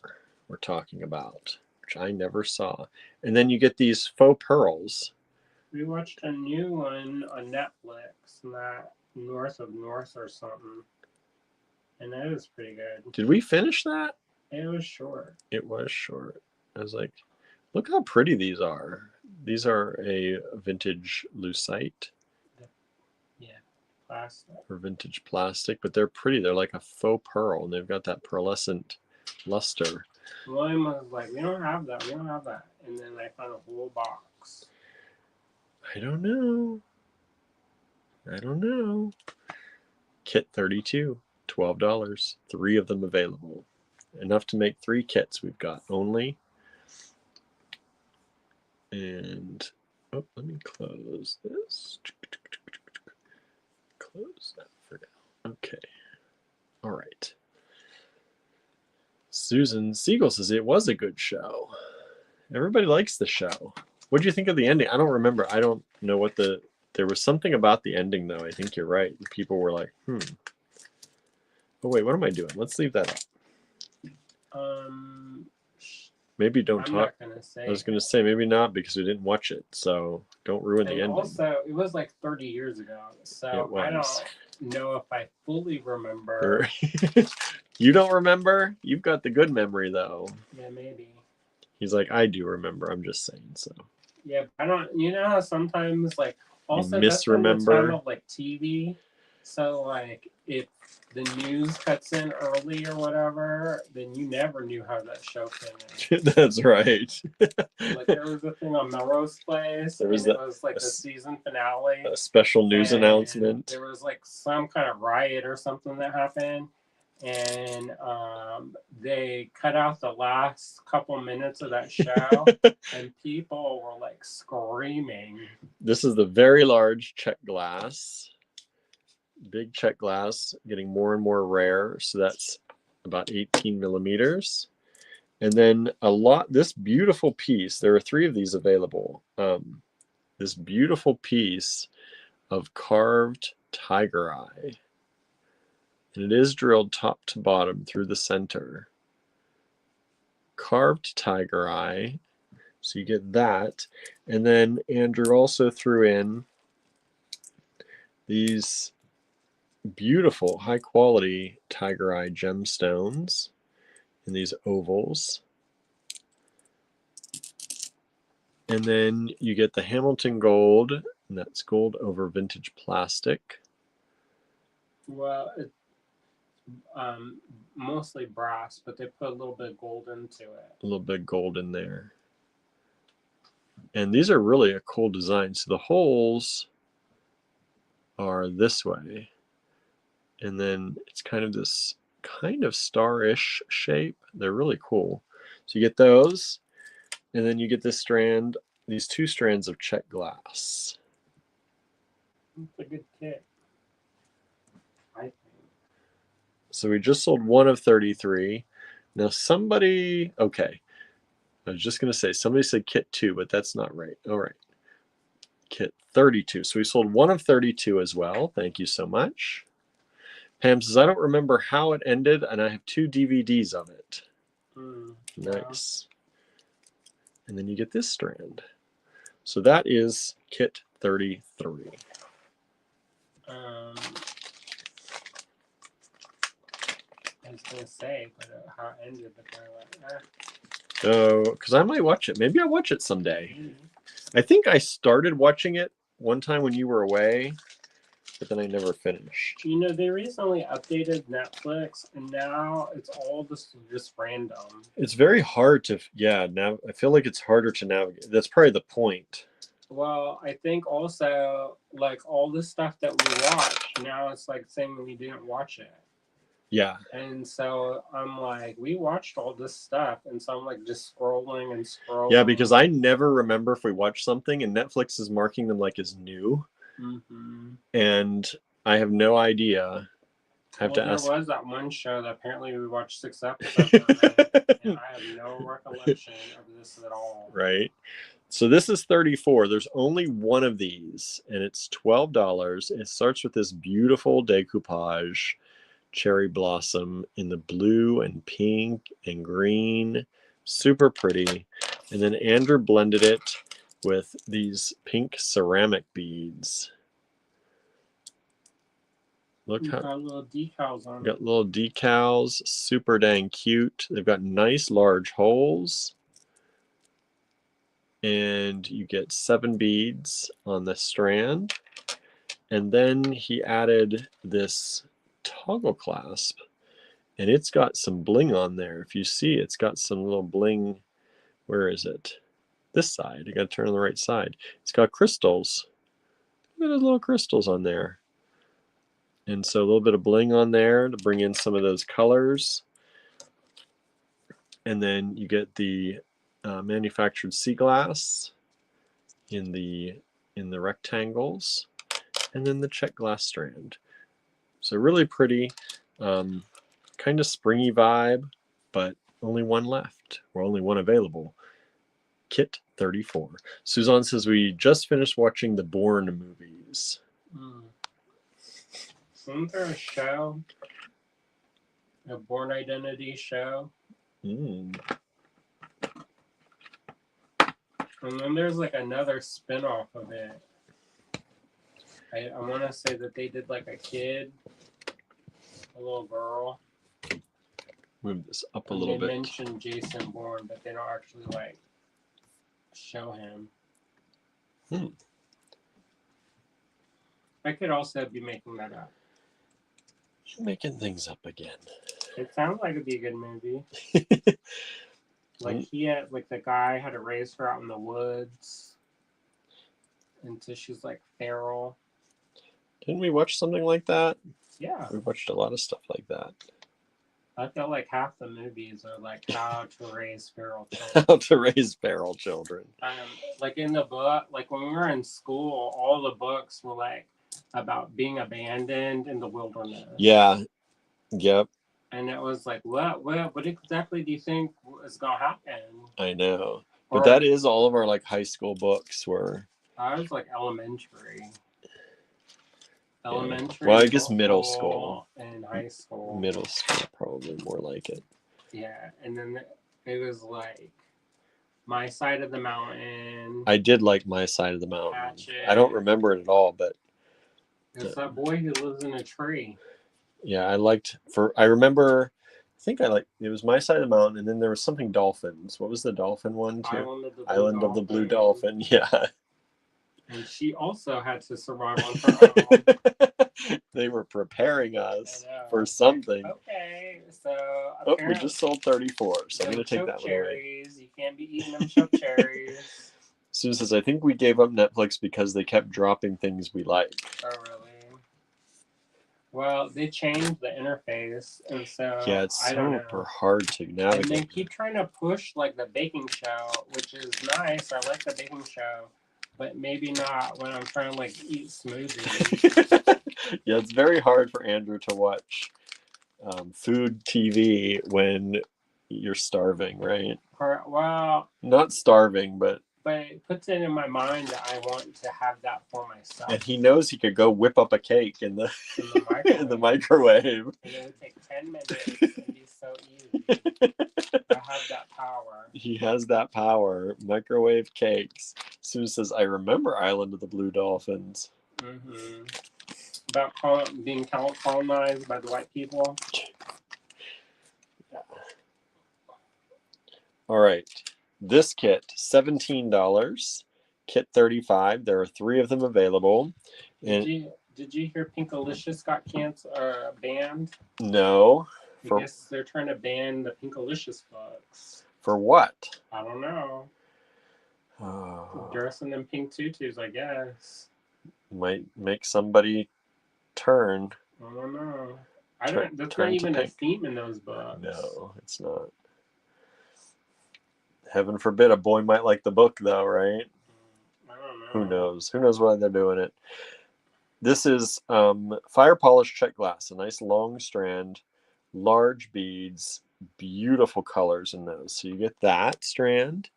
we're talking about, which I never saw. And then you get these faux pearls. We watched a new one on Netflix, that North of North or something. And that was pretty good. Did we finish that? It was short. It was short. I was like, look how pretty these are. These are a vintage lucite. Yeah, plastic. Or vintage plastic, but they're pretty. They're like a faux pearl, and they've got that pearlescent luster. William was like, we don't have that. We don't have that. And then I found a whole box. I don't know. I don't know. Kit 32, $12. 3 of them available. Enough to make 3 kits we've got only. And, oh, let me close this. Close that for now. Okay. All right. Susan Siegel says it was a good show. Everybody likes the show. What do you think of the ending? I don't remember. I don't know what the... There was something about the ending, though. I think you're right. People were like, Oh, wait, what am I doing? Let's leave that up. Maybe don't I'm talk. not gonna say. I was going to say maybe not because we didn't watch it. So don't ruin the ending. Also, it was like 30 years ago. So I don't know if I fully remember. You don't remember? You've got the good memory, though. Yeah, maybe. He's like, I do remember. I'm just saying so. Yeah, I don't. You know how sometimes like also you misremember. That's the time of like TV. So like if the news cuts in early or whatever, then you never knew how that show came in. That's right. Like there was a thing on Melrose Place. It was like the season finale. A special news announcement. There was like some kind of riot or something that happened. And they cut out the last couple minutes of that show, and people were like screaming. This is the very large Czech glass. Big Czech glass, getting more and more rare. So that's about 18 millimeters. And then this beautiful piece, there are 3 of these available. This beautiful piece of carved tiger eye. And it is drilled top to bottom through the center. Carved tiger eye. So you get that. And then Andrew also threw in these beautiful, high quality tiger eye gemstones in these ovals. And then you get the Hamilton gold, and that's gold over vintage plastic. Well, it's mostly brass, but they put a little bit of gold into it. A little bit of gold in there. And these are really a cool design. So the holes are this way. And then it's kind of this kind of star-ish shape. They're really cool. So you get those, and then you get this strand, these 2 strands of Czech glass. It's a good kit, I think. So we just sold 1 of 33. Now somebody, okay. I was just going to say, somebody said kit 2, but that's not right. All right. Kit 32. So we sold 1 of 32 as well. Thank you so much. Pam says, I don't remember how it ended, and I have 2 DVDs of it. Nice. And then you get this strand. So that is kit 33. I was going to say, but how it ended, but they're like, Oh, because I might watch it. Maybe I'll watch it someday. I think I started watching it one time when you were away, but then I never finished. You know, they recently updated Netflix, and now it's all just random. It's very hard to, I feel like it's harder to navigate. That's probably the point. Well, I think also, like, all the stuff that we watch, now it's like saying we didn't watch it. Yeah. And so I'm like, we watched all this stuff. And so I'm like just scrolling and scrolling. Yeah, because I never remember if we watched something, and Netflix is marking them like as new. Mm-hmm. And I have no idea. I have to ask. There was that one show that apparently we watched 6 episodes of it, and I have no recollection of this at all. Right. So this is 34. There's only 1 of these, and it's $12. It starts with this beautiful decoupage cherry blossom in the blue and pink and green. Super pretty. And then Andrew blended it with these pink ceramic beads. Look how got little decals on it. Got little decals, super dang cute. They've got nice large holes. and you get 7 beads on the strand. And then he added this toggle clasp, and it's got some bling on there. If you see, it's got some little bling. Where is it? This side. You got to turn on the right side. It's got crystals. Look at those little crystals on there. And so a little bit of bling on there to bring in some of those colors. And then you get the manufactured sea glass in the rectangles, and then the check glass strand. So really pretty, kind of springy vibe, but only one left, or only one available. Kit 34. Suzanne says we just finished watching the Bourne movies. Isn't there a show? A Bourne Identity show? And then there's like another spin-off of it. I want to say that they did like a kid, a little girl. Move this up a little bit. They mentioned Jason Bourne, but they don't actually like show him. I could also be making that up. You're making things up again. It sounds like it'd be a good movie. Like he had, like the guy had to raise her out in the woods until she's like feral. Didn't we watch something like that? Yeah. We watched a lot of stuff like that. I feel like half the movies are like how to raise feral children. How to raise feral children. Like in the book, like when we were in school, all the books were like about being abandoned in the wilderness. Yeah. Yep. And it was like, what exactly do you think is gonna happen? I know. But that is all of our like high school books were. I was like elementary. Yeah. Well, I guess middle school and high school. Middle school, probably more like it. Yeah, and then it was like My Side of the Mountain. I did like My Side of the Mountain. Hatchet. I don't remember it at all, but it's that boy who lives in a tree. Yeah, I remember. I think it was My Side of the Mountain, and then there was something dolphins. What was the dolphin one too? Island of the Blue Dolphin. Yeah. And she also had to survive on her own. They were preparing us for something. Okay, so we just sold 34, so I'm going to take that one away. You can't be eating them choke cherries. Susan says, I think we gave up Netflix because they kept dropping things we like. Oh, really? Well, they changed the interface, and so yeah, it's super hard to navigate. And they keep trying to push like the baking show, which is nice. I like the baking show. But maybe not when I'm trying to like eat smoothies. Yeah, it's very hard for Andrew to watch food TV when you're starving, right? Well, not starving, but it puts it in my mind that I want to have that for myself. And he knows he could go whip up a cake in the microwave. In the microwave. And it would take 10 minutes and be so easy. I have that power. He has that power. Microwave cakes. Sue says, I remember Island of the Blue Dolphins. Mm-hmm. About being colonized by the white people. Yeah. All right. This kit, $17. Kit 35. There are 3 of them available. Did you hear Pinkalicious got banned? No. I guess they're trying to ban the Pinkalicious books. For what? I don't know. Dressing in pink tutus, I guess. Might make somebody turn. I don't know. There's not even a theme in those books. No, it's not. Heaven forbid a boy might like the book, though, right? I don't know. Who knows? Who knows why they're doing it? This is fire polished check glass, a nice long strand, large beads, beautiful colors in those. So you get that strand,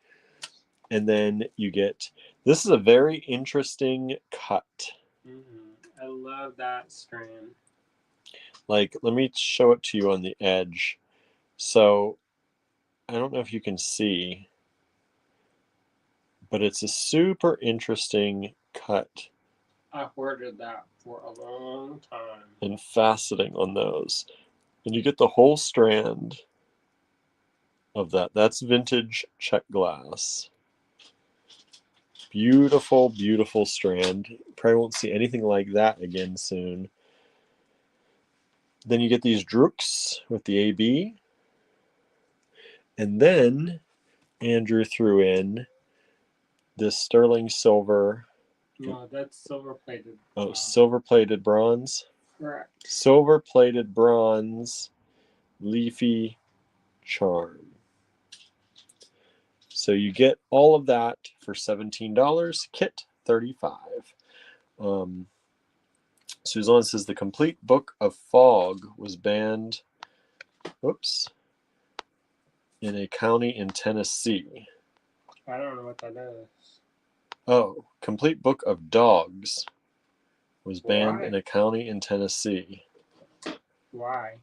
and then you get, this is a very interesting cut. I love that strand. Like, let me show it to you on the edge. So I don't know if you can see, but it's a super interesting cut. I've ordered that for a long time. And faceting on those. And you get the whole strand of that. That's vintage check glass. Beautiful, beautiful strand. Probably won't see anything like that again soon. Then you get these drooks with the AB. And then Andrew threw in this sterling silver. No, that's silver-plated. Oh, silver-plated bronze. Correct. Silver-plated bronze leafy charm. So you get all of that for $17. Kit $35. Suzanne says the complete book of fog was banned. Oops. In a county in Tennessee. I don't know what that is. Oh, complete book of dogs was banned Why? in a county in Tennessee. Why?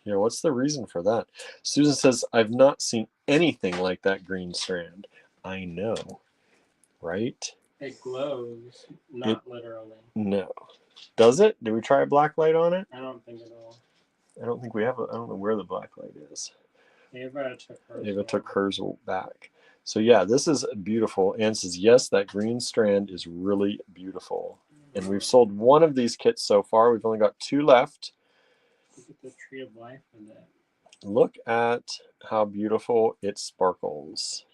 Yeah, what's the reason for that? Susan says, I've not seen anything like that green strand. I know, right? It glows, not literally. No. Does it? Did we try a black light on it? I don't think at all. I don't think we have. I don't know where the black light is. Ava took hers. Ava took hers back. So yeah, this is beautiful. Anne says, yes, that green strand is really beautiful. And we've sold one of these kits so far. We've only got 2 left. Look at the tree of life in it. Look at how beautiful it sparkles.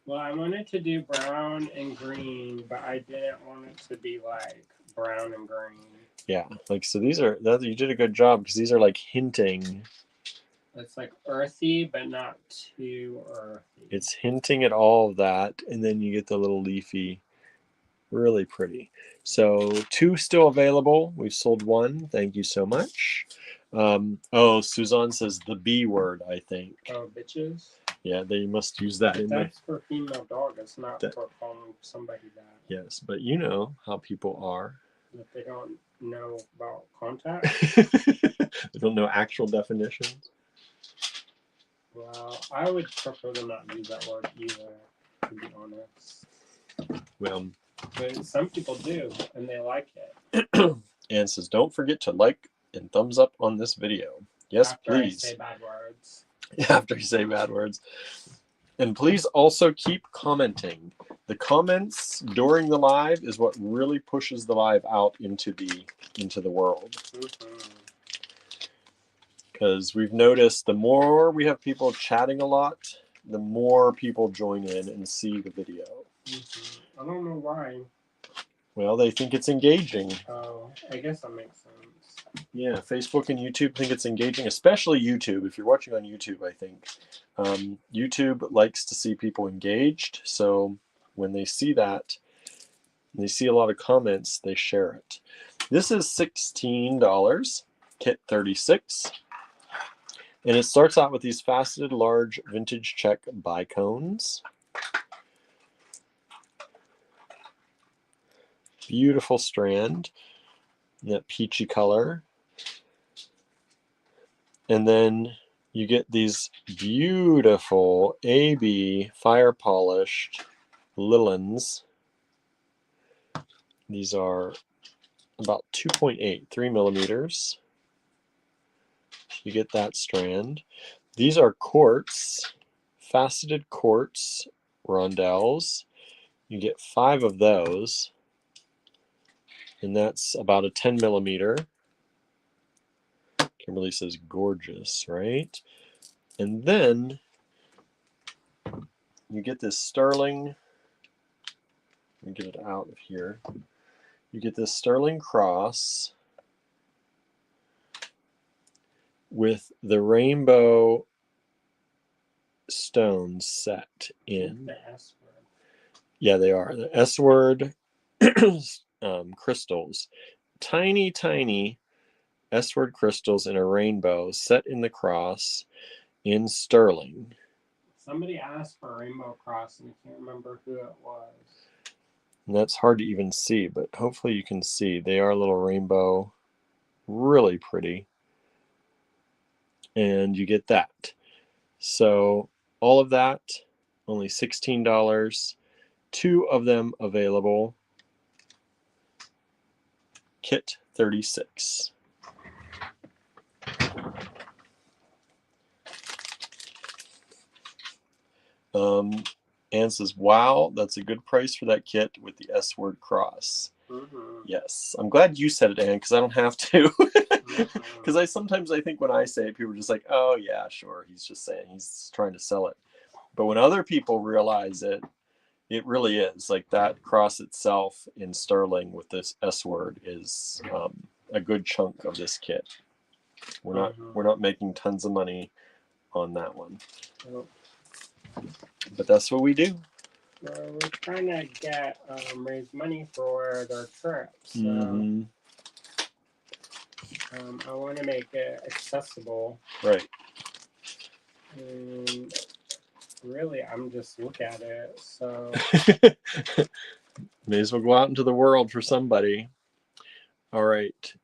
Well, I wanted to do brown and green, but I didn't want it to be like brown and green. Yeah, like so these are, you did a good job because these are like hinting. It's like earthy, but not too earthy. It's hinting at all of that, and then you get the little leafy, really pretty. So 2 still available. We've sold 1. Thank you so much. Oh, Suzanne says the B word, I think. Oh, bitches. Yeah, they must use that in there. That's for female dog. It's not for calling somebody that. Yes, but you know how people are. If they don't know about contact. They don't know actual definitions. Well, I would prefer to not use that word either, to be honest. Well, but some people do, and they like it. Anne says, don't forget to like and thumbs up on this video. Yes, after please. I say bad words. After you say bad words. And please also keep commenting. The comments during the live is what really pushes the live out into the world. Because we've noticed the more we have people chatting a lot, the more people join in and see the video. I don't know why. Well, they think it's engaging. Oh, I guess that makes sense. Yeah, Facebook and YouTube think it's engaging, especially YouTube. If you're watching on YouTube, I think. YouTube likes to see people engaged, so when they see that, they see a lot of comments, they share it. This is $16, kit 36. And it starts out with these faceted large vintage check bicones. Beautiful strand, that peachy color. And then you get these beautiful AB fire polished lilins. These are about 2.8, 3 millimeters. You get that strand. These are quartz, faceted quartz rondelles. You get 5 of those, and that's about a 10 millimeter. Kimberly says gorgeous, right? And then you get this sterling, let me get it out of here. You get this sterling cross with the rainbow stones set in. The S word. Yeah, they are. The S word crystals. Tiny, tiny S word crystals in a rainbow set in the cross in sterling. Somebody asked for a rainbow cross, and I can't remember who it was. And that's hard to even see, but hopefully you can see. They are a little rainbow. Really pretty. And you get that. So all of that, only $16. 2 of them available. Kit 36. Anne says, wow, that's a good price for that kit with the S word cross. Mm-hmm. Yes. I'm glad you said it, Anne, because I don't have to. Mm-hmm. Because sometimes I think when I say it, people are just like, oh, yeah, sure. He's just saying he's trying to sell it. But when other people realize it, it really is. Like that cross itself in sterling with this S word is a good chunk of this kit. We're not making tons of money on that one. Nope. But that's what we do. We're trying to get raise money for their trip. So Mm-hmm. I want to make it accessible. Right. And really, I'm just look at it. So May as well go out into the world for somebody. All right.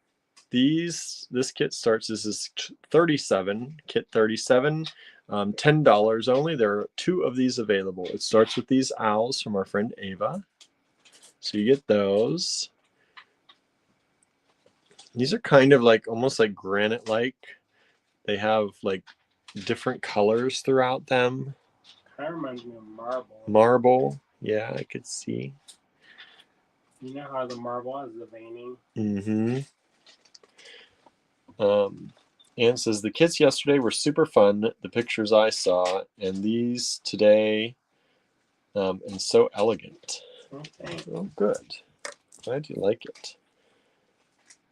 This kit starts, this is 37, kit 37, $10 only. There are 2 of these available. It starts with these owls from our friend Ava. So you get those. These are kind of like, almost like granite-like. They have like different colors throughout them. kind of reminds me of marble. Marble, yeah, I could see. You know how the marble has the veining? Mm-hmm. Anne says, the kits yesterday were super fun, the pictures I saw, and these today, and so elegant. Okay. Oh, good. Glad you like it.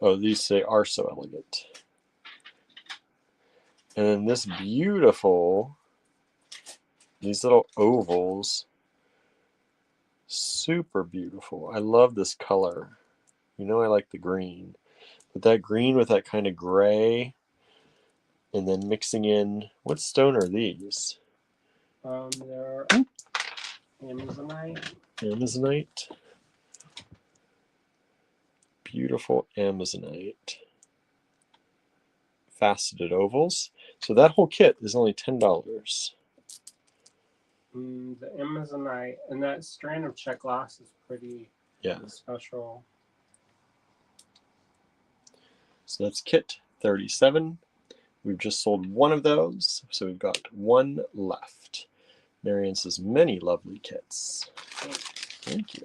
Oh, these say are so elegant. And then this beautiful, these little ovals, super beautiful. I love this color. You know I like the green. But that green with that kind of gray, and then mixing in, what stone are these? They're Amazonite. Amazonite. Beautiful Amazonite. Faceted ovals. So that whole kit is only $10. The Amazonite and that strand of check glass is pretty special. So that's kit 37. We've just sold 1 of those, so we've got 1 left. Marianne says, many lovely kits. Thank you.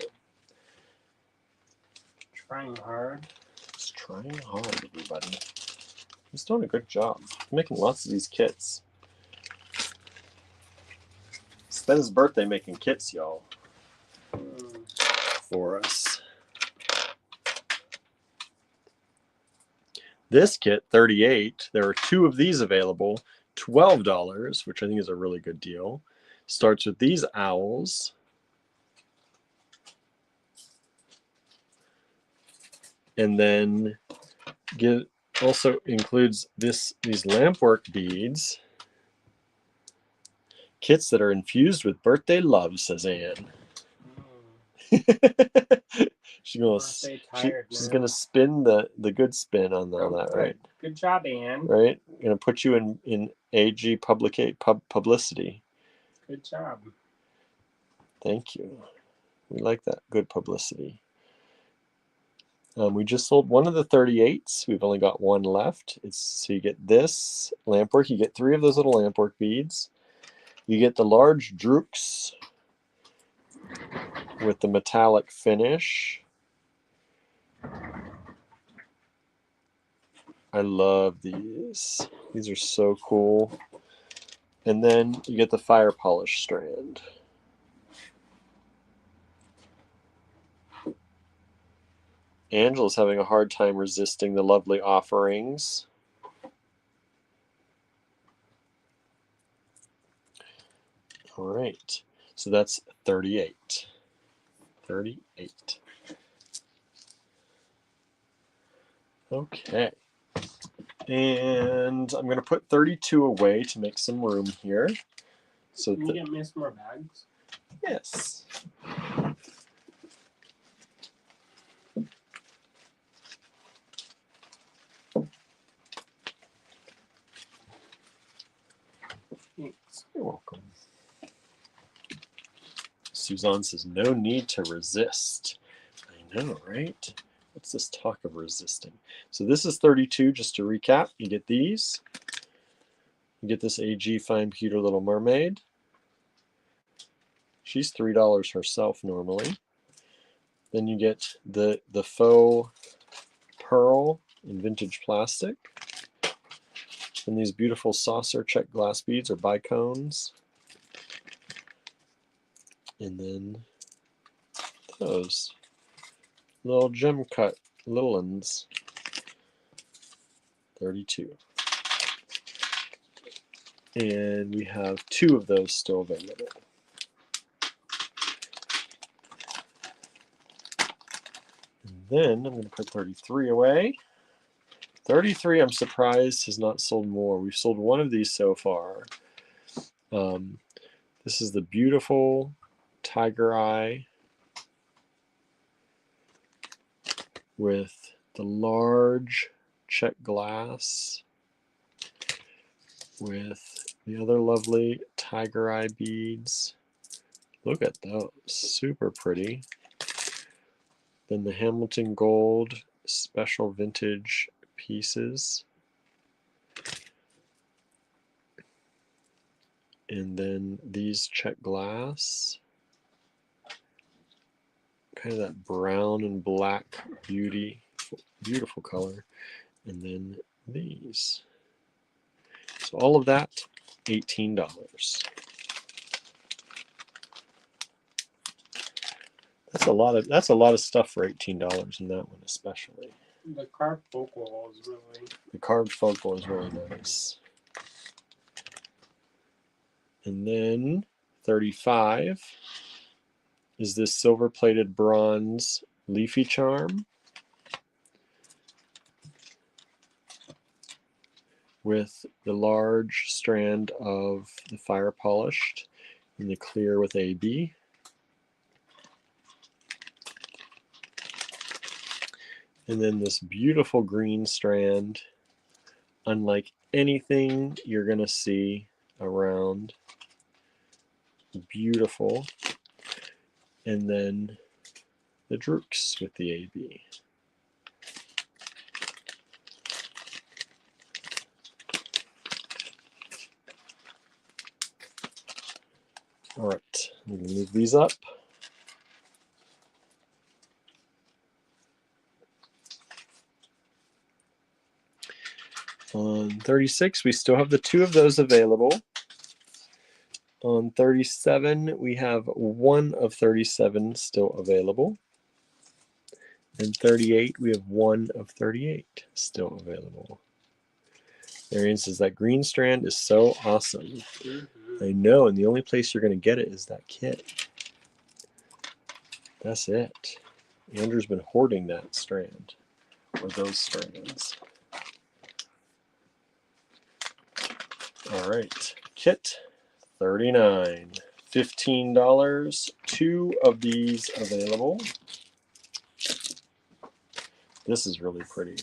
Trying hard. Just trying hard, everybody. He's doing a good job. He's making lots of these kits. Spent his birthday making kits, y'all, for us. This kit, 38, there are 2 of these available, $12, which I think is a really good deal. Starts with these owls. And then also includes these lampwork beads. Kits that are infused with birthday love, says Anne. She's gonna spin the good spin on all that, good. right? Good job, Anne. Right? Gonna put you in AG publicity. Good job. Thank you. We like that. Good publicity. We just sold 1 of the 38s. We've only got 1 left. So you get this lampwork. You get 3 of those little lampwork beads. You get the large drooks with the metallic finish. I love these. These are so cool. And then you get the fire polish strand. Angela's having a hard time resisting the lovely offerings. All right. So that's 38. 38. Okay. And I'm going to put 32 away to make some room here. So Can you get me some more bags? Yes. Thanks. You're welcome. Suzanne says, no need to resist. I know, right? What's this talk of resisting? So this is 32, just to recap. You get these. You get this AG Fine Pewter Little Mermaid. She's $3 herself normally. Then you get the faux pearl in vintage plastic. And these beautiful saucer check glass beads or bicones. And then those little gem cut little ones. 32. And we have 2 of those still available. And then I'm going to put 33 away. 33, I'm surprised, has not sold more. We've sold 1 of these so far. This is the beautiful tiger eye with the large check glass with the other lovely tiger eye beads. Look at those, super pretty. Then the Hamilton Gold special vintage pieces. And then these check glass. Kind of that brown and black beautiful color. And then these. So all of that, $18. That's a lot of stuff for $18 in that one especially. The carved focal is really. The carved focal is really nice. And then 35 is this silver-plated bronze leafy charm with the large strand of the fire polished and the clear with AB. And then this beautiful green strand, unlike anything you're going to see around. Beautiful. And then the drooks with the AB. All right, I'm going to move these up. On 36, we still have the 2 of those available. On 37, we have 1 of 37 still available. And 38, we have 1 of 38 still available. Marion says that green strand is so awesome. Mm-hmm. I know, and the only place you're going to get it is that kit. That's it. Andrew's been hoarding that strand, or those strands. All right, kit 39, $15, 2 of these available. This is really pretty.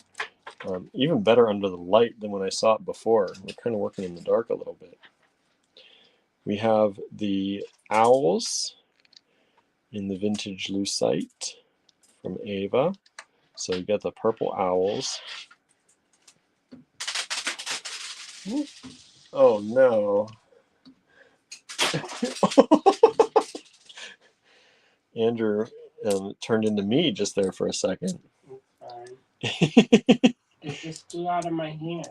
Even better under the light than when I saw it before. We're kind of working in the dark a little bit. We have the owls in the vintage lucite from Ava. So you got the purple owls. Oh no. Andrew turned into me just there for a second. It just flew out of my hand.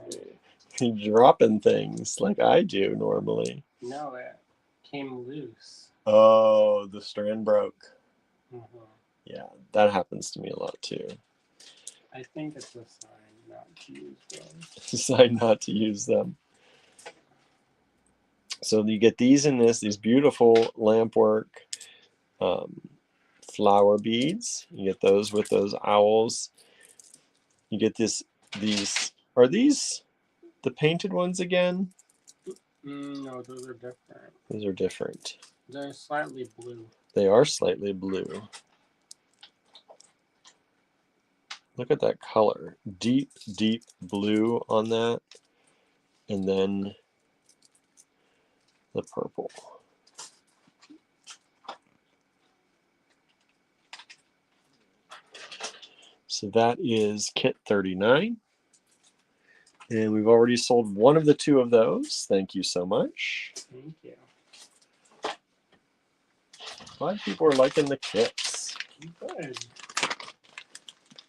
You're dropping things like I do normally. No, it came loose. Oh, the strand broke. Mm-hmm. Yeah, that happens to me a lot too. I think it's a sign not to use those. It's a sign not to use them. So you get these in these beautiful lampwork flower beads. You get those with those owls. You get these. Are these the painted ones again? No, those are different. Those are different. They're slightly blue. They are slightly blue. Look at that color. Deep, deep blue on that. And then the purple. So that is kit 39. And we've already sold 1 of the 2 of those. Thank you so much. Thank you. Glad people are liking the kits. Good.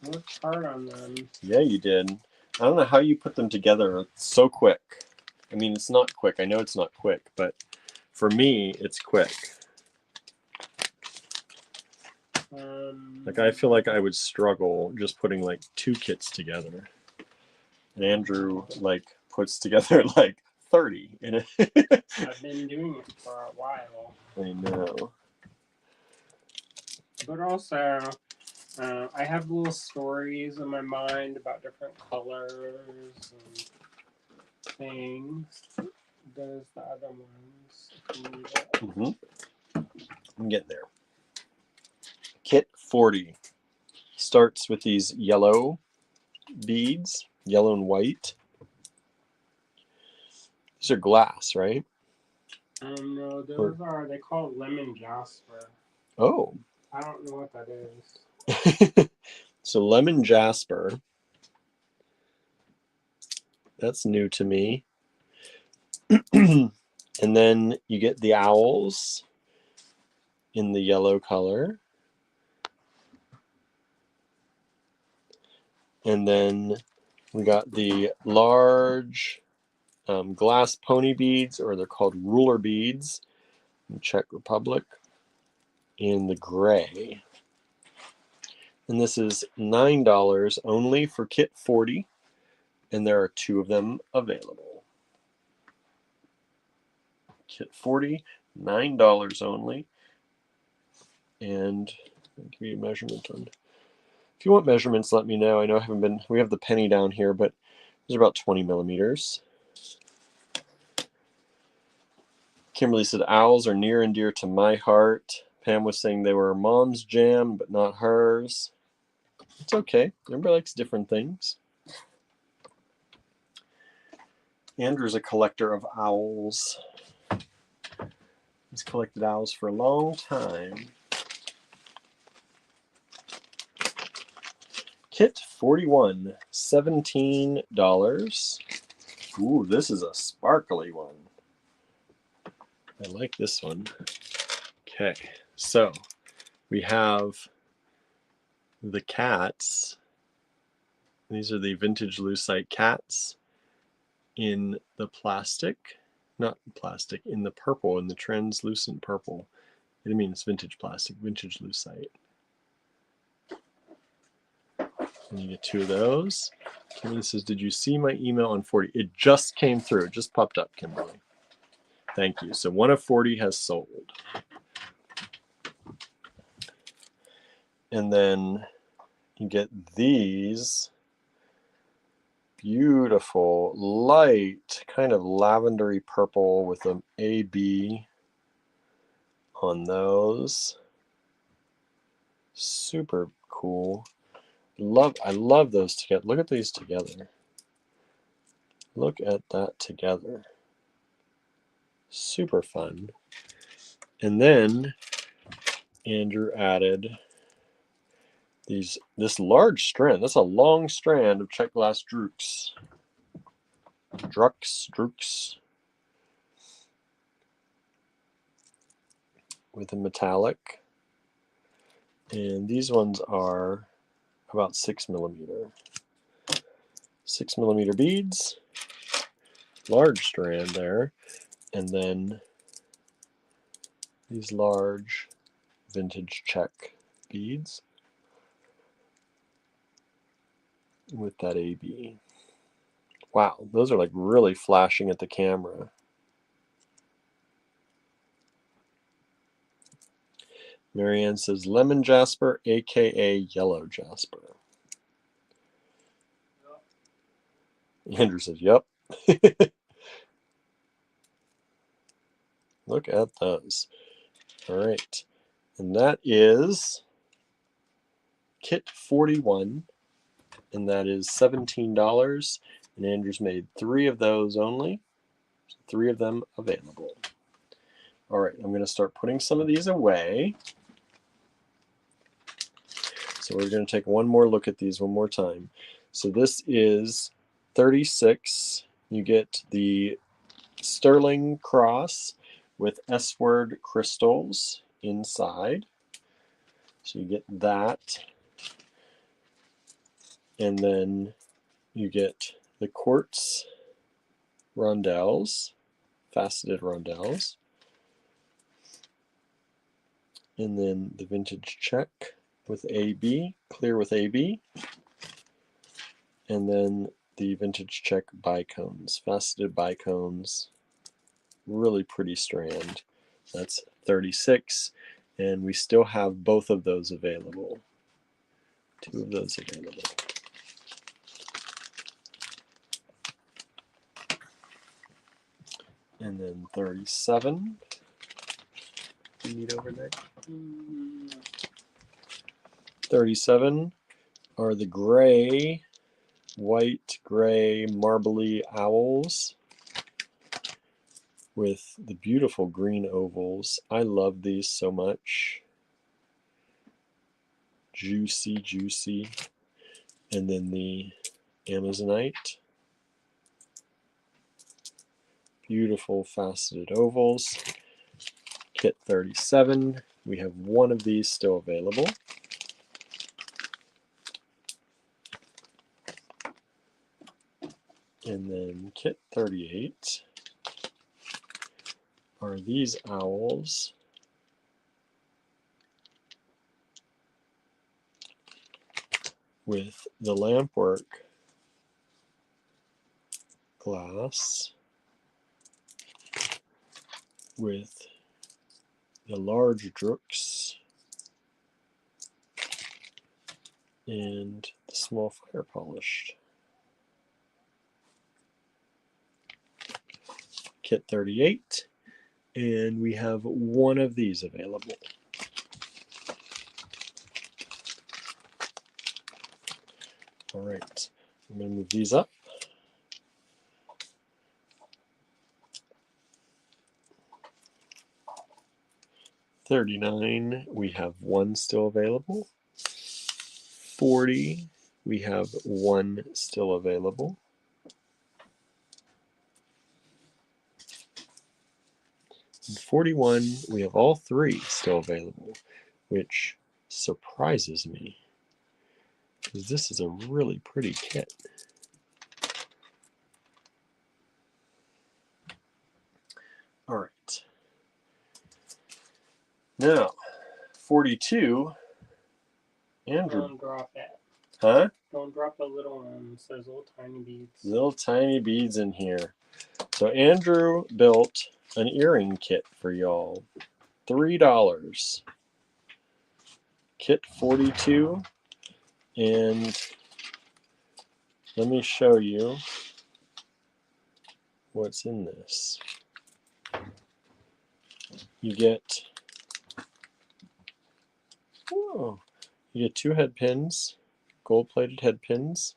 I worked hard on them. Yeah, you did. I don't know how you put them together. It's so quick. I mean, it's not quick. I know it's not quick, but for me, it's quick. Like, I feel like I would struggle just putting like 2 kits together. And Andrew like puts together like 30 in it. I've been doing it for a while. I know. But also, I have little stories in my mind about different colors and things. There's the other ones. I'm getting there. Kit 40 starts with these yellow beads, yellow and white. These are glass, right? No, those are, they call it lemon jasper. Oh. I don't know what that is. So lemon jasper. That's new to me. And then you get the owls in the yellow color. And then we got the large glass pony beads, or they're called ruler beads in Czech Republic, in the gray. And this is $9 only for kit 40, and there are 2 of them available. Kit 40, $9 only. And I'll give you a measurement on. If you want measurements, let me know. I know I haven't been. We have the penny down here, but these are about 20 millimeters. Kimberly said, owls are near and dear to my heart. Pam was saying they were mom's jam, but not hers. It's okay. Everybody likes different things. Andrew's a collector of owls. He's collected owls for a long time. Kit 41, $17. Ooh, this is a sparkly one. I like this one. Okay, so we have the cats. These are the vintage lucite cats in the plastic, not plastic, in the purple, in the translucent purple. I mean, it's vintage plastic, vintage lucite. And you get 2 of those. Kimberly says, did you see my email on 40? It just came through. It just popped up, Kimberly. Thank you. So 1 of 40 has sold. And then you get these beautiful, light, kind of lavendery purple with an AB on those. Super cool. I love those together. Look at these together. Look at that together. Super fun. And then Andrew added this large strand. That's a long strand of Czech glass drux. Drux. With a metallic. And these ones are about 6 millimeter. 6 millimeter beads. Large strand there. And then these large vintage Czech beads with that AB. Wow, those are like really flashing at the camera. Marianne says lemon jasper, aka yellow jasper. Andrew says, yep. Look at those. All right. And that is kit 41. And that is $17. And Andrew's made 3 of those only. 3 of them available. All right. I'm going to start putting some of these away. So we're going to take one more look at these one more time. So this is 36. You get the sterling cross with S-word crystals. inside. So you get that. And then you get the quartz rondelles, faceted rondelles. And then the vintage check with AB, clear with AB. And then the vintage check bicones, faceted bicones. Really pretty strand. That's 36. And we still have both of those available. 2 of those available. And then 37. You need over there? 37 are the gray, white, gray, marbly owls with the beautiful green ovals. I love these so much. Juicy, juicy. And then the Amazonite. Beautiful faceted ovals. Kit 37. We have 1 of these still available. And then kit 38 are these owls. With the lampwork glass, with the large drooks, and the small fire polished. Kit 38, and we have 1 of these available. All right, I'm going to move these up. $39, we have 1 still available. $40, we have 1 still available. And $41, we have all 3 still available, which surprises me, because this is a really pretty kit. All right. Now, 42, Andrew. Don't drop it. Huh? Don't drop the little ones. There's little tiny beads. Little tiny beads in here. So Andrew built an earring kit for y'all. $3. Kit 42. And let me show you what's in this. You get, oh, you get 2 head pins, gold-plated head pins,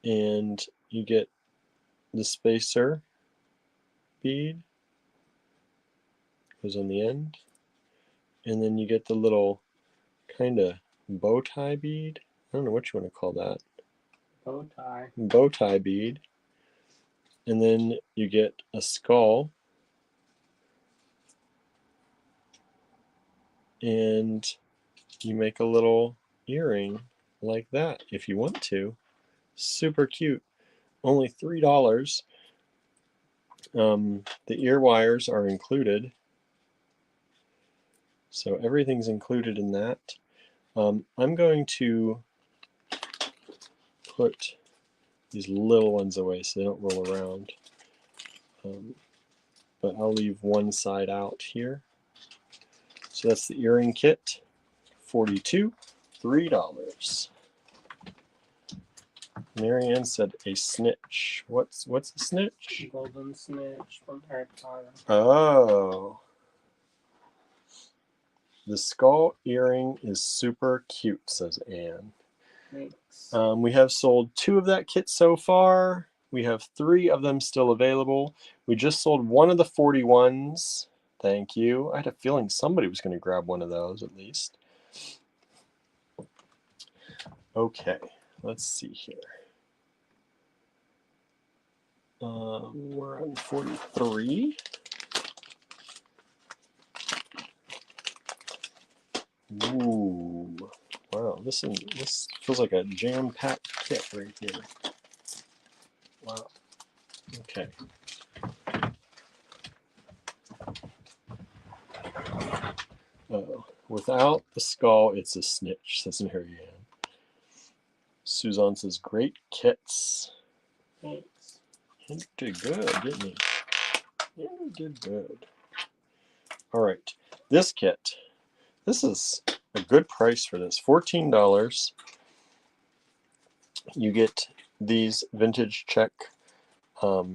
and you get the spacer bead, goes on the end, and then you get the little kind of bow tie bead. I don't know what you want to call that. Bow tie. Bow tie bead, and then you get a skull, and you make a little earring like that if you want to. Super cute. Only $3. The ear wires are included, so everything's included in that. I'm going to put these little ones away so they don't roll around, but I'll leave one side out here. So that's the earring kit, 42, $3. Marianne said a snitch. What's a snitch? Golden snitch from Harry Potter. Oh. The skull earring is super cute, says Anne. Thanks. We have sold 2 of that kit so far. We have 3 of them still available. We just sold 1 of the 41s. Thank you. I had a feeling somebody was going to grab one of those at least. Okay, let's see here. We're on 43. Ooh, wow! This feels like a jam-packed kit right here. Wow. Okay. Without the skull, it's a snitch, says Marianne. Suzanne says, great kits. Thanks. He did good, didn't he? He did good. All right. This kit. This is a good price for this. $14. You get these vintage Czech, what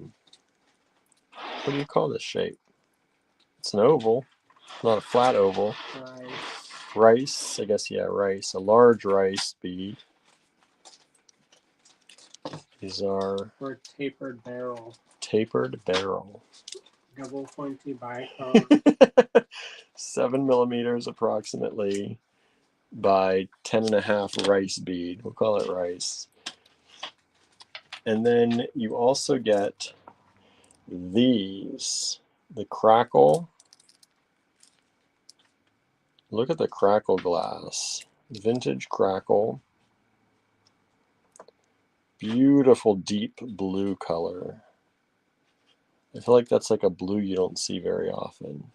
do you call this shape? It's an oval, not a flat oval. Rice, I guess, yeah, rice. A large rice bead. These are... For tapered barrel. Tapered barrel. Double pointy bicone. 7 millimeters approximately by 10.5 rice bead. We'll call it rice. And then you also get these. The crackle. Look at the crackle glass. Vintage crackle. Beautiful deep blue color. I feel like that's like a blue you don't see very often.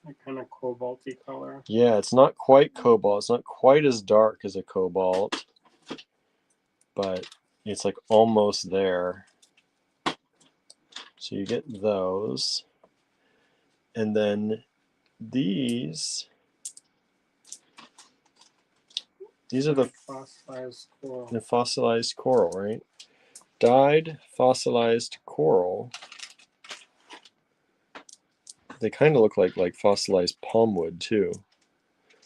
That kind of cobalty color. Yeah, it's not quite cobalt. It's not quite as dark as a cobalt, but it's like almost there. So you get those. And then these are the fossilized coral, right? Dyed fossilized coral. They kind of look like fossilized palm wood too.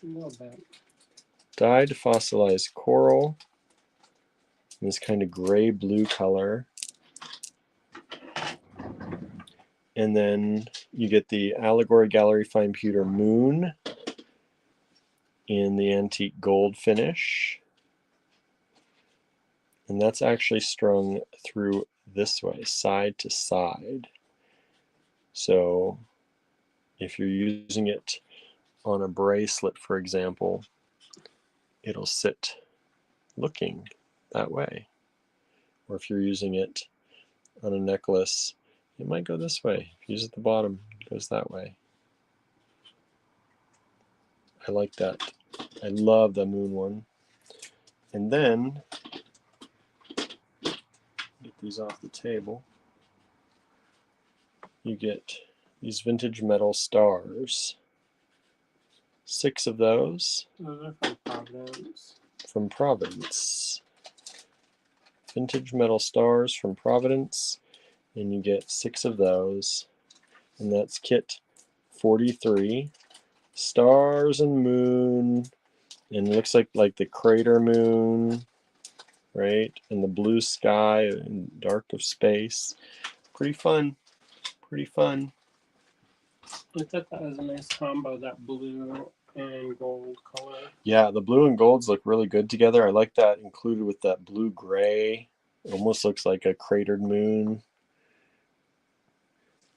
A little bit. Dyed fossilized coral. This kind of gray blue color. And then you get the Allegory Gallery Fine Pewter Moon in the antique gold finish. And that's actually strung through this way, side to side. So if you're using it on a bracelet, for example, it'll sit looking that way. Or if you're using it on a necklace, it might go this way. If you use it at the bottom, it goes that way. I like that. I love the moon one. And then, get these off the table, you get these vintage metal stars. 6 of those. Those are from Providence. From Providence. Vintage metal stars from Providence. And you get 6 of those. And that's kit 43. Stars and moon. And it looks like the crater moon, right? And the blue sky and dark of space. Pretty fun. Pretty fun. I thought that was a nice combo, that blue and gold color. Yeah, the blue and golds look really good together. I like that included with that blue gray. It almost looks like a cratered moon.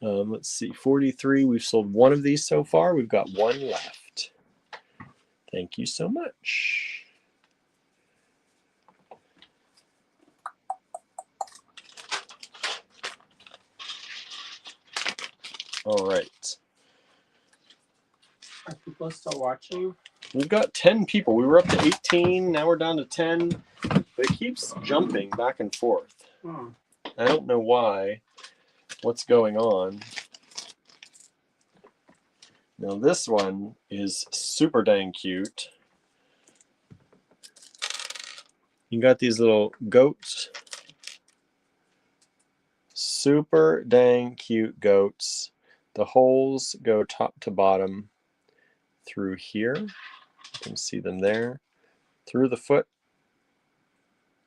Let's see, 43. We've sold 1 of these so far. We've got 1 left. Thank you so much. All right. Are people still watching? We've got 10 people. We were up to 18. Now we're down to 10. But it keeps jumping back and forth. I don't know why. What's going on? Now this one is super dang cute. You got these little goats. Super dang cute goats. The holes go top to bottom through here. You can see them there. Through the foot.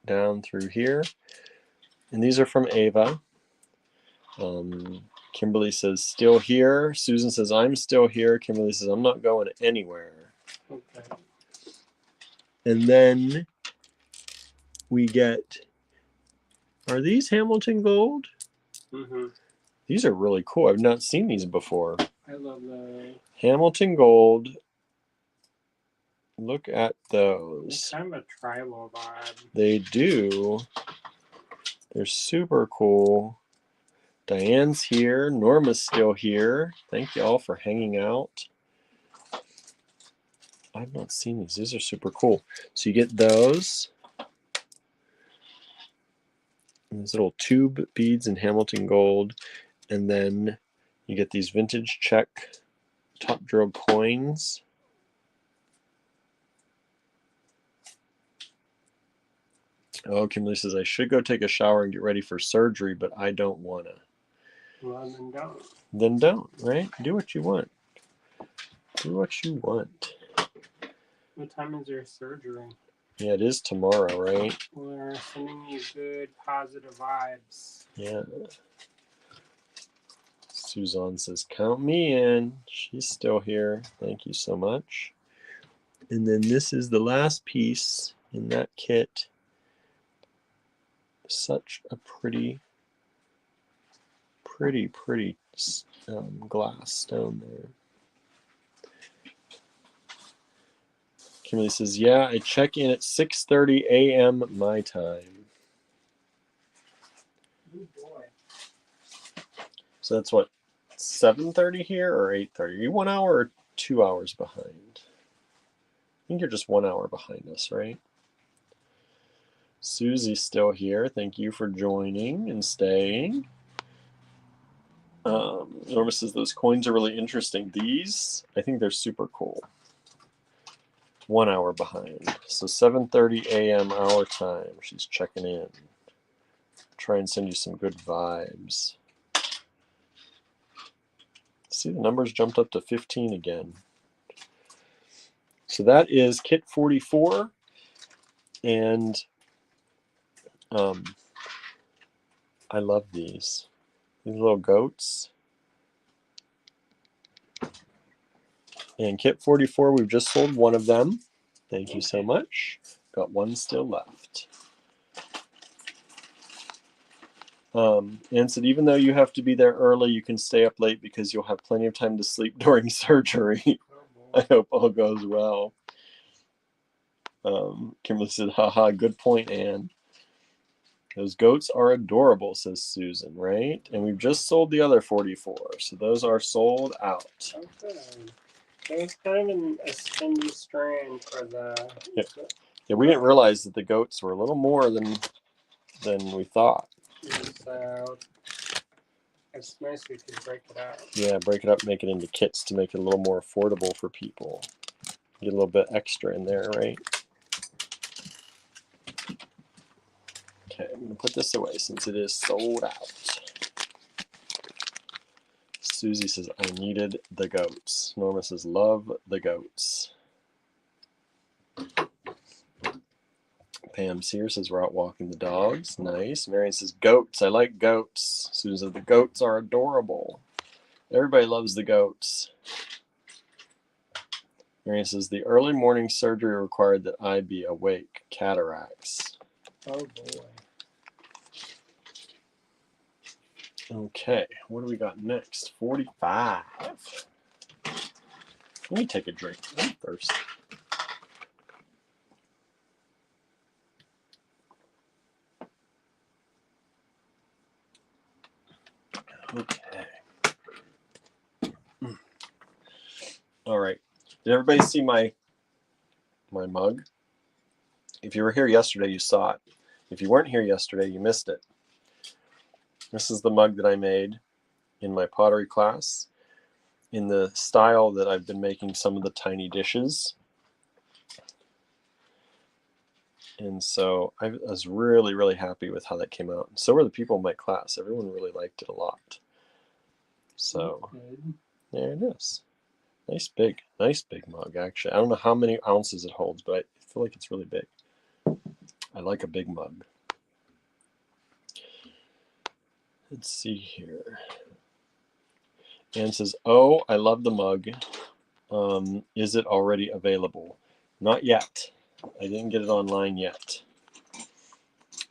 Down through here. And these are from Ava. Kimberly says, still here. Susan says, I'm still here. Kimberly says, I'm not going anywhere. Okay. And then we get, are these Hamilton Gold? Mm-hmm. These are really cool. I've not seen these before. I love the Hamilton Gold Look at It's those. kind of a tribal vibe. They do. They're super cool. Diane's here. Norma's still here. Thank you all for hanging out. I've not seen these. These are super cool. So you get those. And these little tube beads in Hamilton gold. And then you get these vintage check top drill coins. Oh, Kimberly says, I should go take a shower and get ready for surgery, but I don't want to. Well, then don't. Then don't, right? Do what you want. Do what you want. What time is your surgery? Yeah, it is tomorrow, right? We're sending you good, positive vibes. Yeah. Suzanne says, count me in. She's still here. Thank you so much. And then this is the last piece in that kit. Such a pretty glass stone there. Kimberly says, yeah, I check in at 6:30 a.m. my time. Oh boy. So that's what, 7:30 here or 8:30? Are you 1 hour or 2 hours behind? I think you're just 1 hour behind us, right? Susie's still here. Thank you for joining and staying. Norma says those coins are really interesting. These, I think they're super cool. 1 hour behind. So 7:30 a.m. our time. She's checking in. Try and send you some good vibes. See, the numbers jumped up to 15 again. So that is kit 44. And I love these. These little goats. And kit 44, we've just sold one of them. Thank you so much. Got one still left. Ann said, even though you have to be there early, you can stay up late because you'll have plenty of time to sleep during surgery. I hope all goes well. Kimberly said, haha, good point, Ann. Those goats are adorable, says Susan, right? And we've just sold the other 44, so those are sold out. Okay. It was kind of a spendy strand for the... Yeah, we didn't realize that the goats were a little more than we thought. So it's nice we could break it up. Yeah, break it up, make it into kits to make it a little more affordable for people. Get a little bit extra in there, right? Okay, I'm going to put this away since it is sold out. Susie says, I needed the goats. Norma says, love the goats. Pam Sear says, we're out walking the dogs. Nice. Marion says, goats. I like goats. Susan says, the goats are adorable. Everybody loves the goats. Marion says, the early morning surgery required that I be awake. Cataracts. Oh boy. Okay, what do we got next? 45. Let me take a drink. I'm thirsty. Okay. All right. Did everybody see my mug? If you were here yesterday, you saw it. If you weren't here yesterday, you missed it. This is the mug that I made in my pottery class in the style that I've been making some of the tiny dishes. And so I was really, really happy with how that came out. And so were the people in my class. Everyone really liked it a lot. So there it is. Nice big mug, actually. I don't know how many ounces it holds, but I feel like it's really big. I like a big mug. Let's see here. Anne says, oh, I love the mug. Is it already available? Not yet. I didn't get it online yet.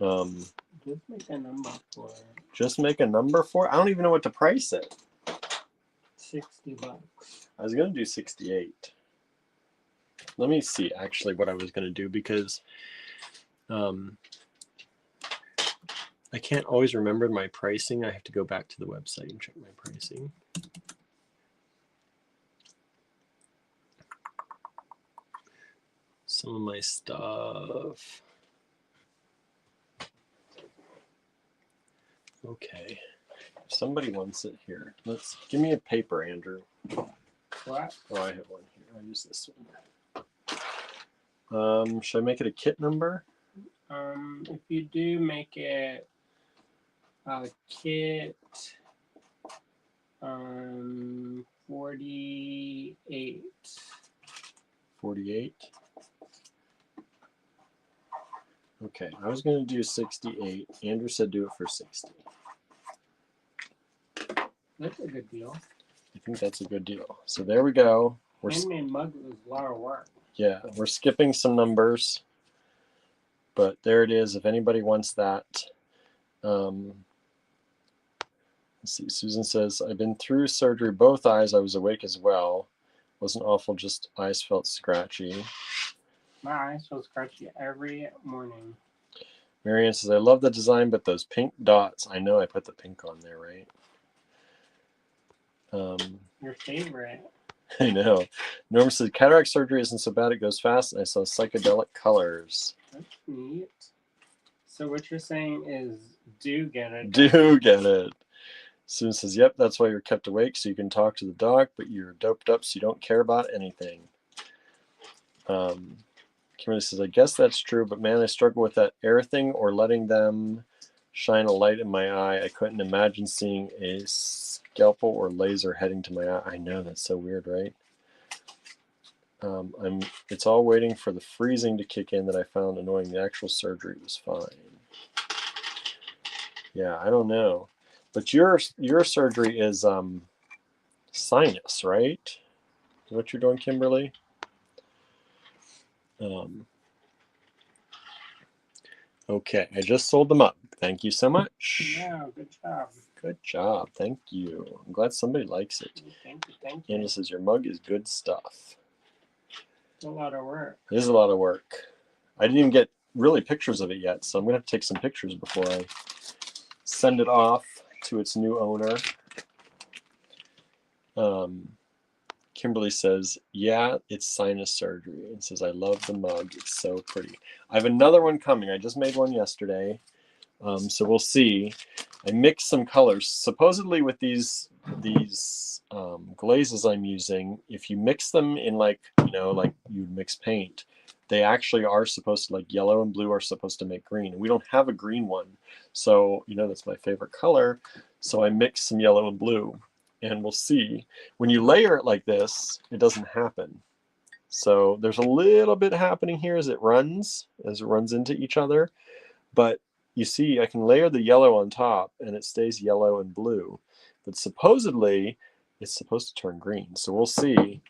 Just make a number for it. Just make a number for it? I don't even know what to price it. $60. I was going to do 68. let me see actually what I was going to do, because I can't always remember my pricing. I have to go back to the website and check my pricing. Some of my stuff. Okay. If somebody wants it here. Let's give me a paper, Andrew. What? Oh, I have one here. I'll use this one. Should I make it a kit number? If you do make it a kit 48. 48. Okay, I was going to do 68. Andrew said do it for 60. That's a good deal. I think that's a good deal. So there we go. Handmade mug was a lot of work. Yeah, we're skipping some numbers, but there it is. If anybody wants that. Let's see. Susan says, I've been through surgery, both eyes. I was awake as well. Wasn't awful, just eyes felt scratchy. My eyes feel scratchy every morning. Marianne says, I love the design, but those pink dots. I know I put the pink on there, right? Your favorite. I know. Norma said, cataract surgery isn't so bad. It goes fast. And I saw psychedelic colors. That's neat. So what you're saying is do get it. Do get it. Susan says, yep, that's why you're kept awake, so you can talk to the doc, but you're doped up so you don't care about anything. Kimberly says, I guess that's true, but man, I struggle with that air thing or letting them shine a light in my eye. I couldn't imagine seeing a scalpel or laser heading to my eye. I know, that's so weird, right? It's all waiting for the freezing to kick in that I found annoying. The actual surgery was fine. Yeah, I don't know. But your surgery is sinus, right? Is what you're doing, Kimberly? Okay, I just sold them up. Thank you so much. Yeah, good job. Good job. Thank you. I'm glad somebody likes it. Thank you. Thank you. Anna says, your mug is good stuff. It's a lot of work. It is a lot of work. I didn't even get really pictures of it yet, so I'm going to have to take some pictures before I send it off to its new owner. Kimberly says, yeah, it's sinus surgery. And says, I love the mug. It's so pretty. I have another one coming. I just made one yesterday. So we'll see. I mixed some colors. Supposedly with these glazes I'm using, if you mix them in like you'd mix paint, they actually are supposed to, like yellow and blue are supposed to make green. We don't have a green one. So, that's my favorite color. So I mixed some yellow and blue. And we'll see. When you layer it like this, it doesn't happen. So there's a little bit happening here as it runs into each other. But you see, I can layer the yellow on top and it stays yellow and blue. But supposedly, it's supposed to turn green. So we'll see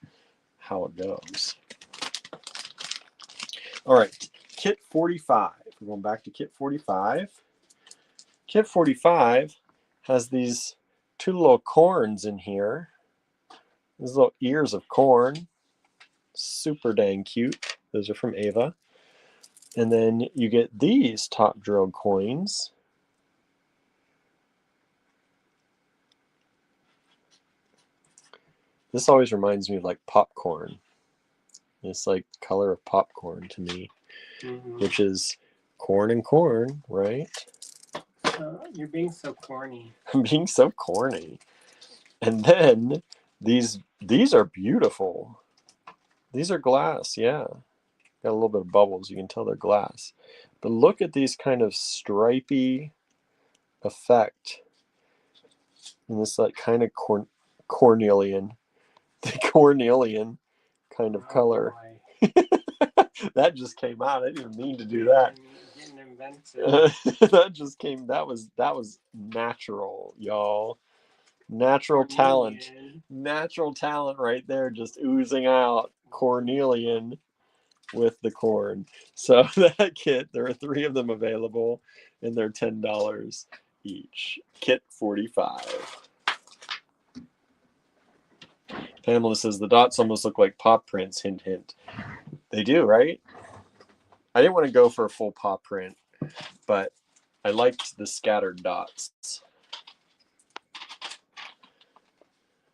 how it goes. All right, kit 45. We're going back to kit 45. Kit 45 has these two little corns in here. These little ears of corn. Super dang cute. Those are from Ava. And then you get these top drilled coins. This always reminds me of like popcorn. It's like the color of popcorn to me, which is corn and corn, right? You're being so corny. I'm being so corny. And then these are beautiful. These are glass, yeah. Got a little bit of bubbles. You can tell they're glass. But look at these kind of stripy effect. And this like kind of cornelian. The cornelian kind of color. That just came out. I didn't mean to do that. Getting inventive. That just came. That was natural, y'all. Natural talent. Natural talent right there, just oozing out. Cornelian with the corn. So that kit, there are 3 of them available, and they're $10 each. Kit 45. Pamela says the dots almost look like paw prints. Hint, hint. They do, right? I didn't want to go for a full paw print, but I liked the scattered dots.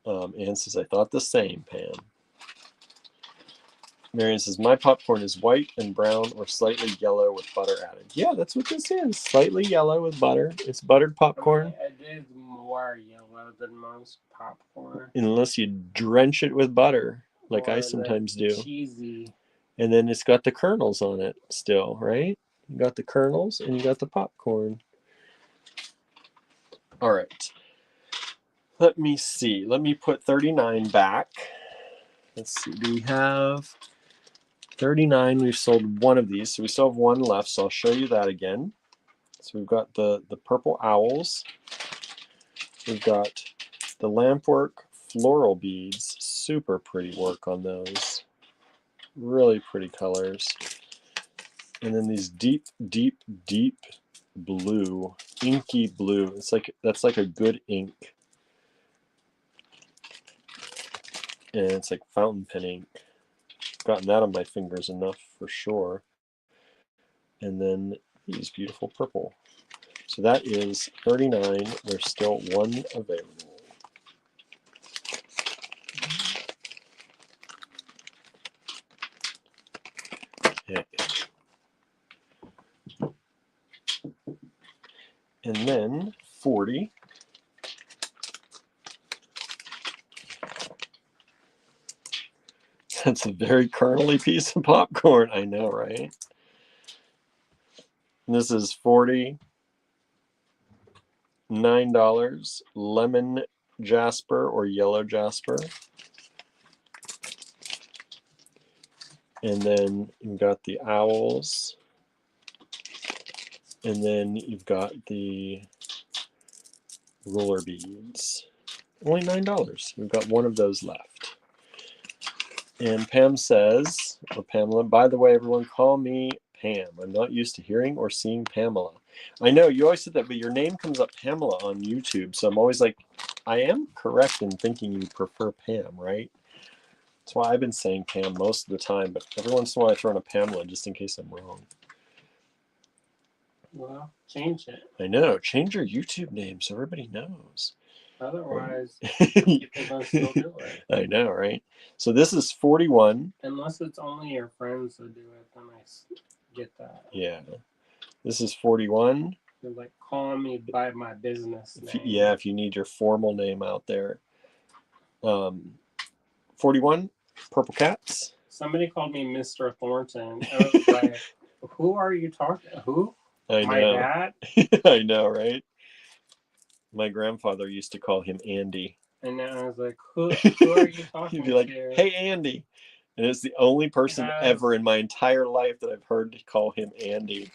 Anne says, I thought the same, Pam. Marion says, my popcorn is white and brown or slightly yellow with butter added. Yeah, that's what this is. Slightly yellow with butter. It's buttered popcorn. It is more yellow than most popcorn. Unless you drench it with butter, like I sometimes do. Cheesy. And then it's got the kernels on it still, right? You got the kernels and you got the popcorn. All right. Let me see. Let me put 39 back. Let's see. Do we have 39? We've sold one of these, so we still have one left. So I'll show you that again. So we've got the purple owls. We've got the lampwork floral beads. Super pretty work on those. Really pretty colors. And then these deep, deep, deep blue, inky blue. It's like that's like a good ink. And it's like fountain pen ink. Gotten that on my fingers enough for sure. And then these beautiful purple. So that is 39. There's still one available. Okay. And then 40. That's a very kernely piece of popcorn. I know, right? And this is $49. Lemon jasper or yellow jasper. And then you've got the owls. And then you've got the roller beads. Only $9. We've got one of those left. And Pam says, or Pamela, by the way, everyone call me Pam. I'm not used to hearing or seeing Pamela. I know, you always said that, but your name comes up Pamela on YouTube. So I'm always like, I am correct in thinking you prefer Pam, right? That's why I've been saying Pam most of the time, but every once in a while I throw in a Pamela just in case I'm wrong. Well, change it. I know. Change your YouTube name so everybody knows. Otherwise, people don't still do it. I know, right? So this is 41. Unless it's only your friends that do it, then I get that. Yeah. This is 41. They're like, call me by my business name. Yeah, if you need your formal name out there. 41, Purple Cats. Somebody called me Mr. Thornton. I was like, who are you talking to? Who? I know. My dad? I know, right? My grandfather used to call him Andy. And then I was like, who are you talking He'd be like, to? hey, Andy. And it's the only person ever in my entire life that I've heard call him Andy.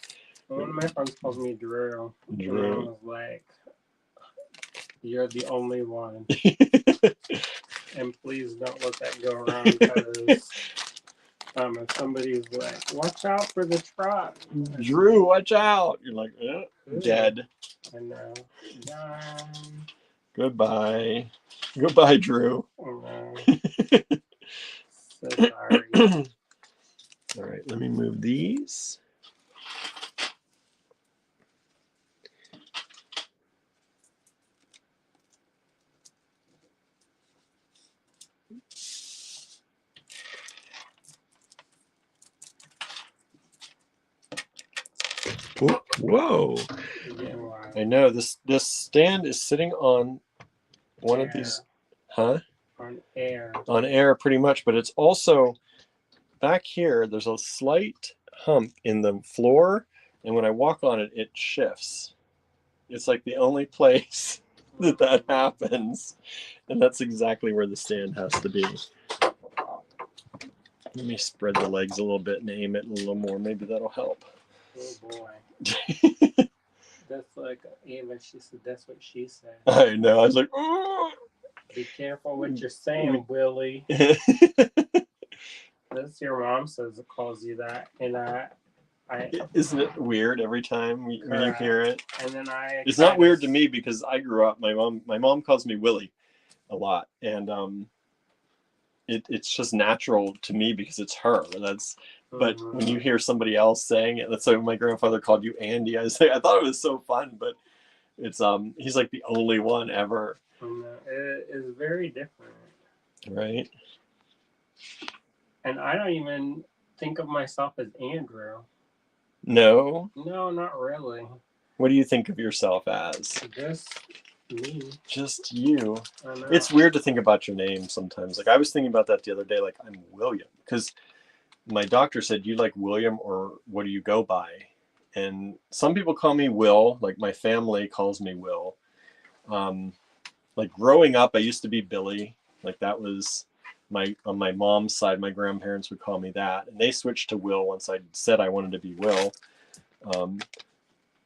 One of my friends calls me Drew. And I was like, you're the only one. And please don't let that go around because if somebody's like, watch out for the truck. Drew, watch out. You're like, dead. I know. Goodbye. Goodbye, Drew. So sorry. All right, let me move these. Whoa. I know this stand is sitting on one of these, huh? On air. On air pretty much, but it's also back here. There's a slight hump in the floor, and when I walk on it, it shifts. It's like the only place that happens, and that's exactly where the stand has to be. Let me spread the legs a little bit and aim it a little more. Maybe that'll help. Oh boy. That's like Ava. She said that's what she said. I know. I was like, oh! Be careful what you're saying, Willie. That's your mom says it calls you that, and I isn't it weird every time when you hear it? And then it's not weird to me because I grew up. My mom calls me Willie a lot, and it's just natural to me because it's her. But when you Mhm. hear somebody else saying it, let's say my grandfather called you Andy, I thought it was so fun, but it's he's like the only one ever, And, it is very different. right? And I don't even think of myself as Andrew. No, No, not really. what do you think of yourself as? Just me. Just you. I know. It's weird to think about your name sometimes. Like I was thinking about that the other day. Like I'm William because my doctor said, "You like William or what do you go by?" And some people call me Will. Like my family calls me Will. Um, like growing up, I used to be Billy. Like that was on my mom's side. My grandparents would call me that, and they switched to Will once I said I wanted to be Will. Um,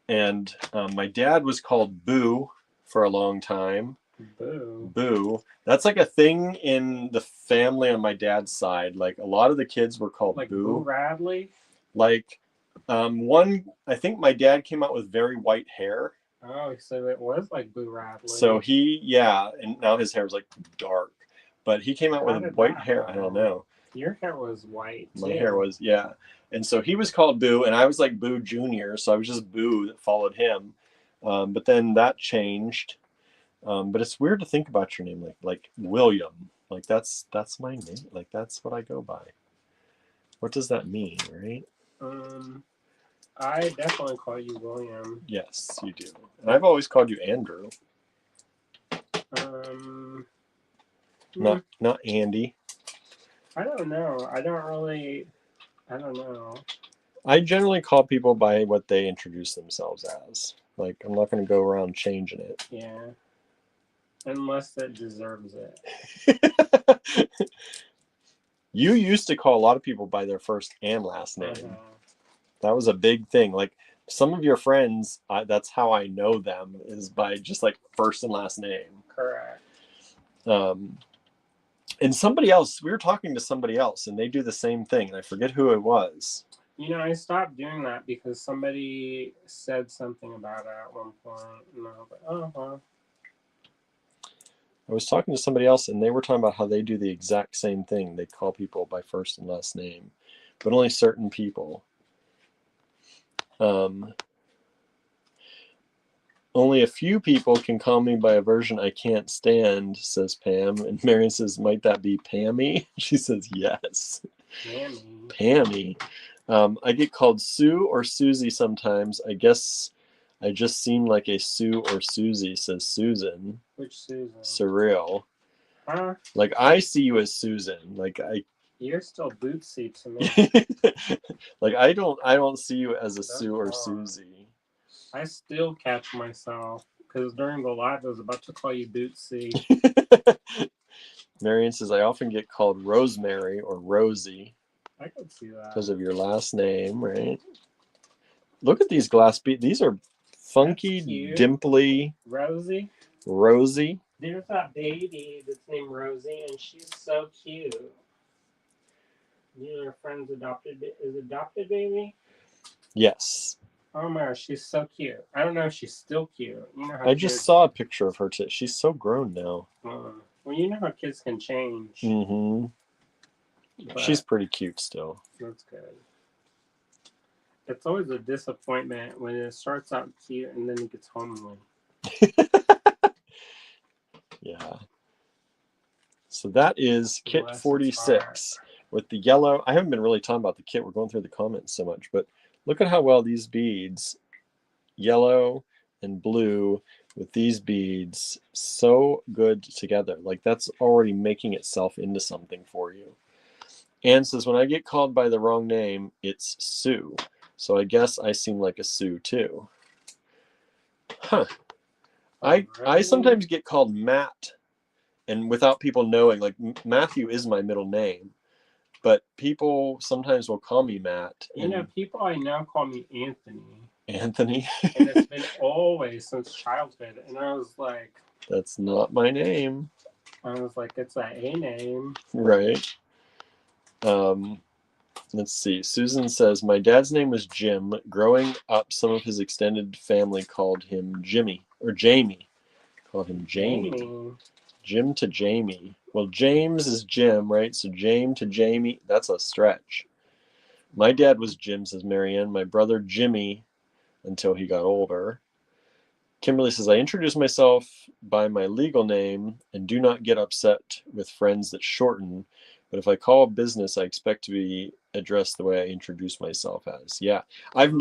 and my dad was called Boo for a long time. Boo. Boo. That's like a thing in the family on my dad's side. Like a lot of the kids were called Like Boo. Boo Radley? Like one, I think my dad came out with very white hair. Oh, so it was like Boo Radley. So and now his hair is like dark. But he came out How with did white that hair. I don't know. Your hair was white. My too. hair was, yeah. And so he was called Boo, and I was like Boo Junior. So I was just Boo that followed him. But then that changed. But it's weird to think about your name like William. Like that's my name. Like that's what I go by. What does that mean, right? I definitely call you William. Yes, you do. And I've always called you Andrew. Not Andy. I don't know. I don't know. I generally call people by what they introduce themselves as. Like I'm not going to go around changing it. Yeah. Unless it deserves it. You used to call a lot of people by their first and last name. That was a big thing. Like some of your friends, that's how I know them is by just like first and last name. Correct. And somebody else, we were talking to somebody else, and they do the same thing. And I forget who it was. You know, I stopped doing that because somebody said something about it at one point, and I was like, oh well. I was talking to somebody else, and they were talking about how they do the exact same thing. They call people by first and last name, but only certain people. Only a few people can call me by a version I can't stand, says Pam. And Marion says, might that be Pammy? She says, yes. Pammy. I get called Sue or Susie sometimes. I guess I just seem like a Sue or Susie, says Susan. Which Susan? Surreal. Huh? Like I see you as Susan. You're still Bootsy to me. Like I don't see you as a Sue or Susie. I still catch myself because during the live I was about to call you Bootsy. Marion says I often get called Rosemary or Rosie. I could see that because of your last name, right? Look at these glass beads. These are funky, dimply. Rosie. There's that baby that's named Rosie, and she's so cute. You know, her friend's adopted baby. Yes. Oh my gosh, she's so cute. I don't know if she's still cute. You know how I just saw a picture of her. She's so grown now. Well, you know how kids can change. Mm-hmm. But she's pretty cute still. That's good. It's always a disappointment when it starts out cute and then it gets homely. Yeah. So that is kit 46 with the yellow. I haven't been really talking about the kit. We're going through the comments so much, but look at how well these beads, yellow and blue with these beads, so good together. Like that's already making itself into something for you. Anne says, when I get called by the wrong name, it's Sue. So I guess I seem like a Sue too. Huh. I sometimes get called Matt, and without people knowing, like Matthew is my middle name, but people sometimes will call me Matt. You know, people I know call me Anthony. Anthony. And it's been always since childhood. And I was like, that's not my name. I was like, it's a name. Right. Let's see. Susan says, my dad's name was Jim. Growing up, some of his extended family called him Jimmy or Jamie. Called him Jamie. Jim to Jamie. Well, James is Jim, right? So James to Jamie, that's a stretch. My dad was Jim, says Marianne. My brother Jimmy until he got older. Kimberly says, I introduce myself by my legal name and do not get upset with friends that shorten. But if I call a business, I expect to be addressed the way I introduce myself as. Yeah. I've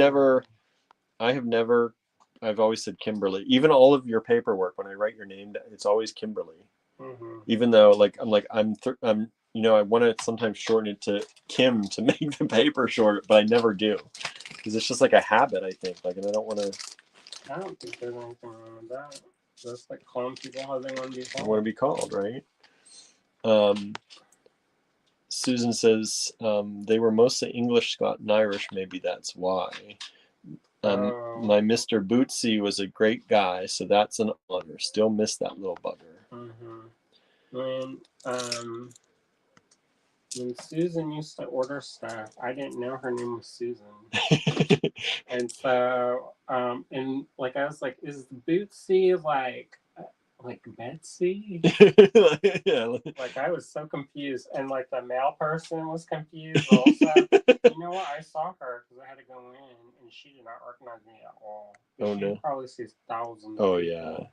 always said Kimberly. Even all of your paperwork, when I write your name, it's always Kimberly. Mm-hmm. Even though I'm I want to sometimes shorten it to Kim to make the paper short, but I never do. Because it's just like a habit, I think. And I don't want to. I don't think there's anything wrong with that. Just like calling people how they want to be I called. want to be called, right? Susan says they were mostly English, Scot, and Irish. Maybe that's why. My Mr. Bootsy was a great guy, so that's an honor. Still miss that little bugger. Mm-hmm. When Susan used to order stuff, I didn't know her name was Susan. And so, and like I was like, is Bootsy like Betsy? Yeah. Like I was so confused, and like the mail person was confused also. You know what? I saw her because I had to go in, and she did not recognize me at all. Oh, she no. probably sees thousands. Oh, of yeah. people.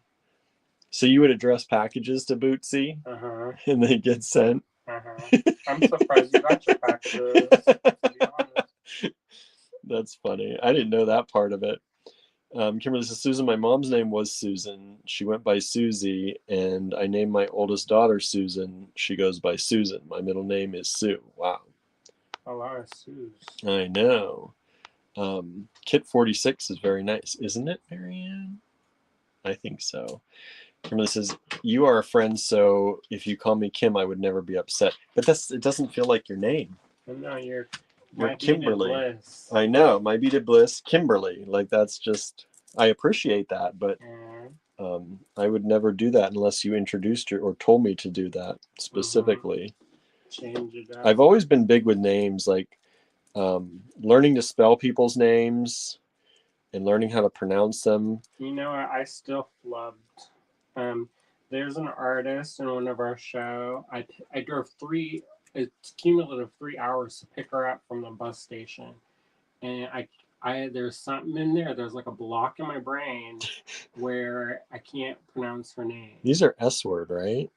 So you would address packages to Bootsy, and they get sent. I'm surprised you got your packages. To be honest. That's funny. I didn't know that part of it. Kimberly says, Susan, my mom's name was Susan. She went by Susie, and I named my oldest daughter Susan. She goes by Susan. My middle name is Sue. Wow. A lot of Sues. I know. Kit 46 is very nice, isn't it, Marianne? I think so. Kimberly says, you are a friend, so if you call me Kim, I would never be upset. But it doesn't feel like your name. No, you're Kimberly. Bliss. I know, my beaded bliss, Kimberly. That's just, I appreciate that, but I would never do that unless you introduced or told me to do that specifically. Change it up. I've always been big with names, learning to spell people's names and learning how to pronounce them. You know, I still flubbed. There's an artist in one of our show. I drove it's cumulative 3 hours to pick her up from the bus station, and there's something in there. There's like a block in my brain where I can't pronounce her name. These are S word, right?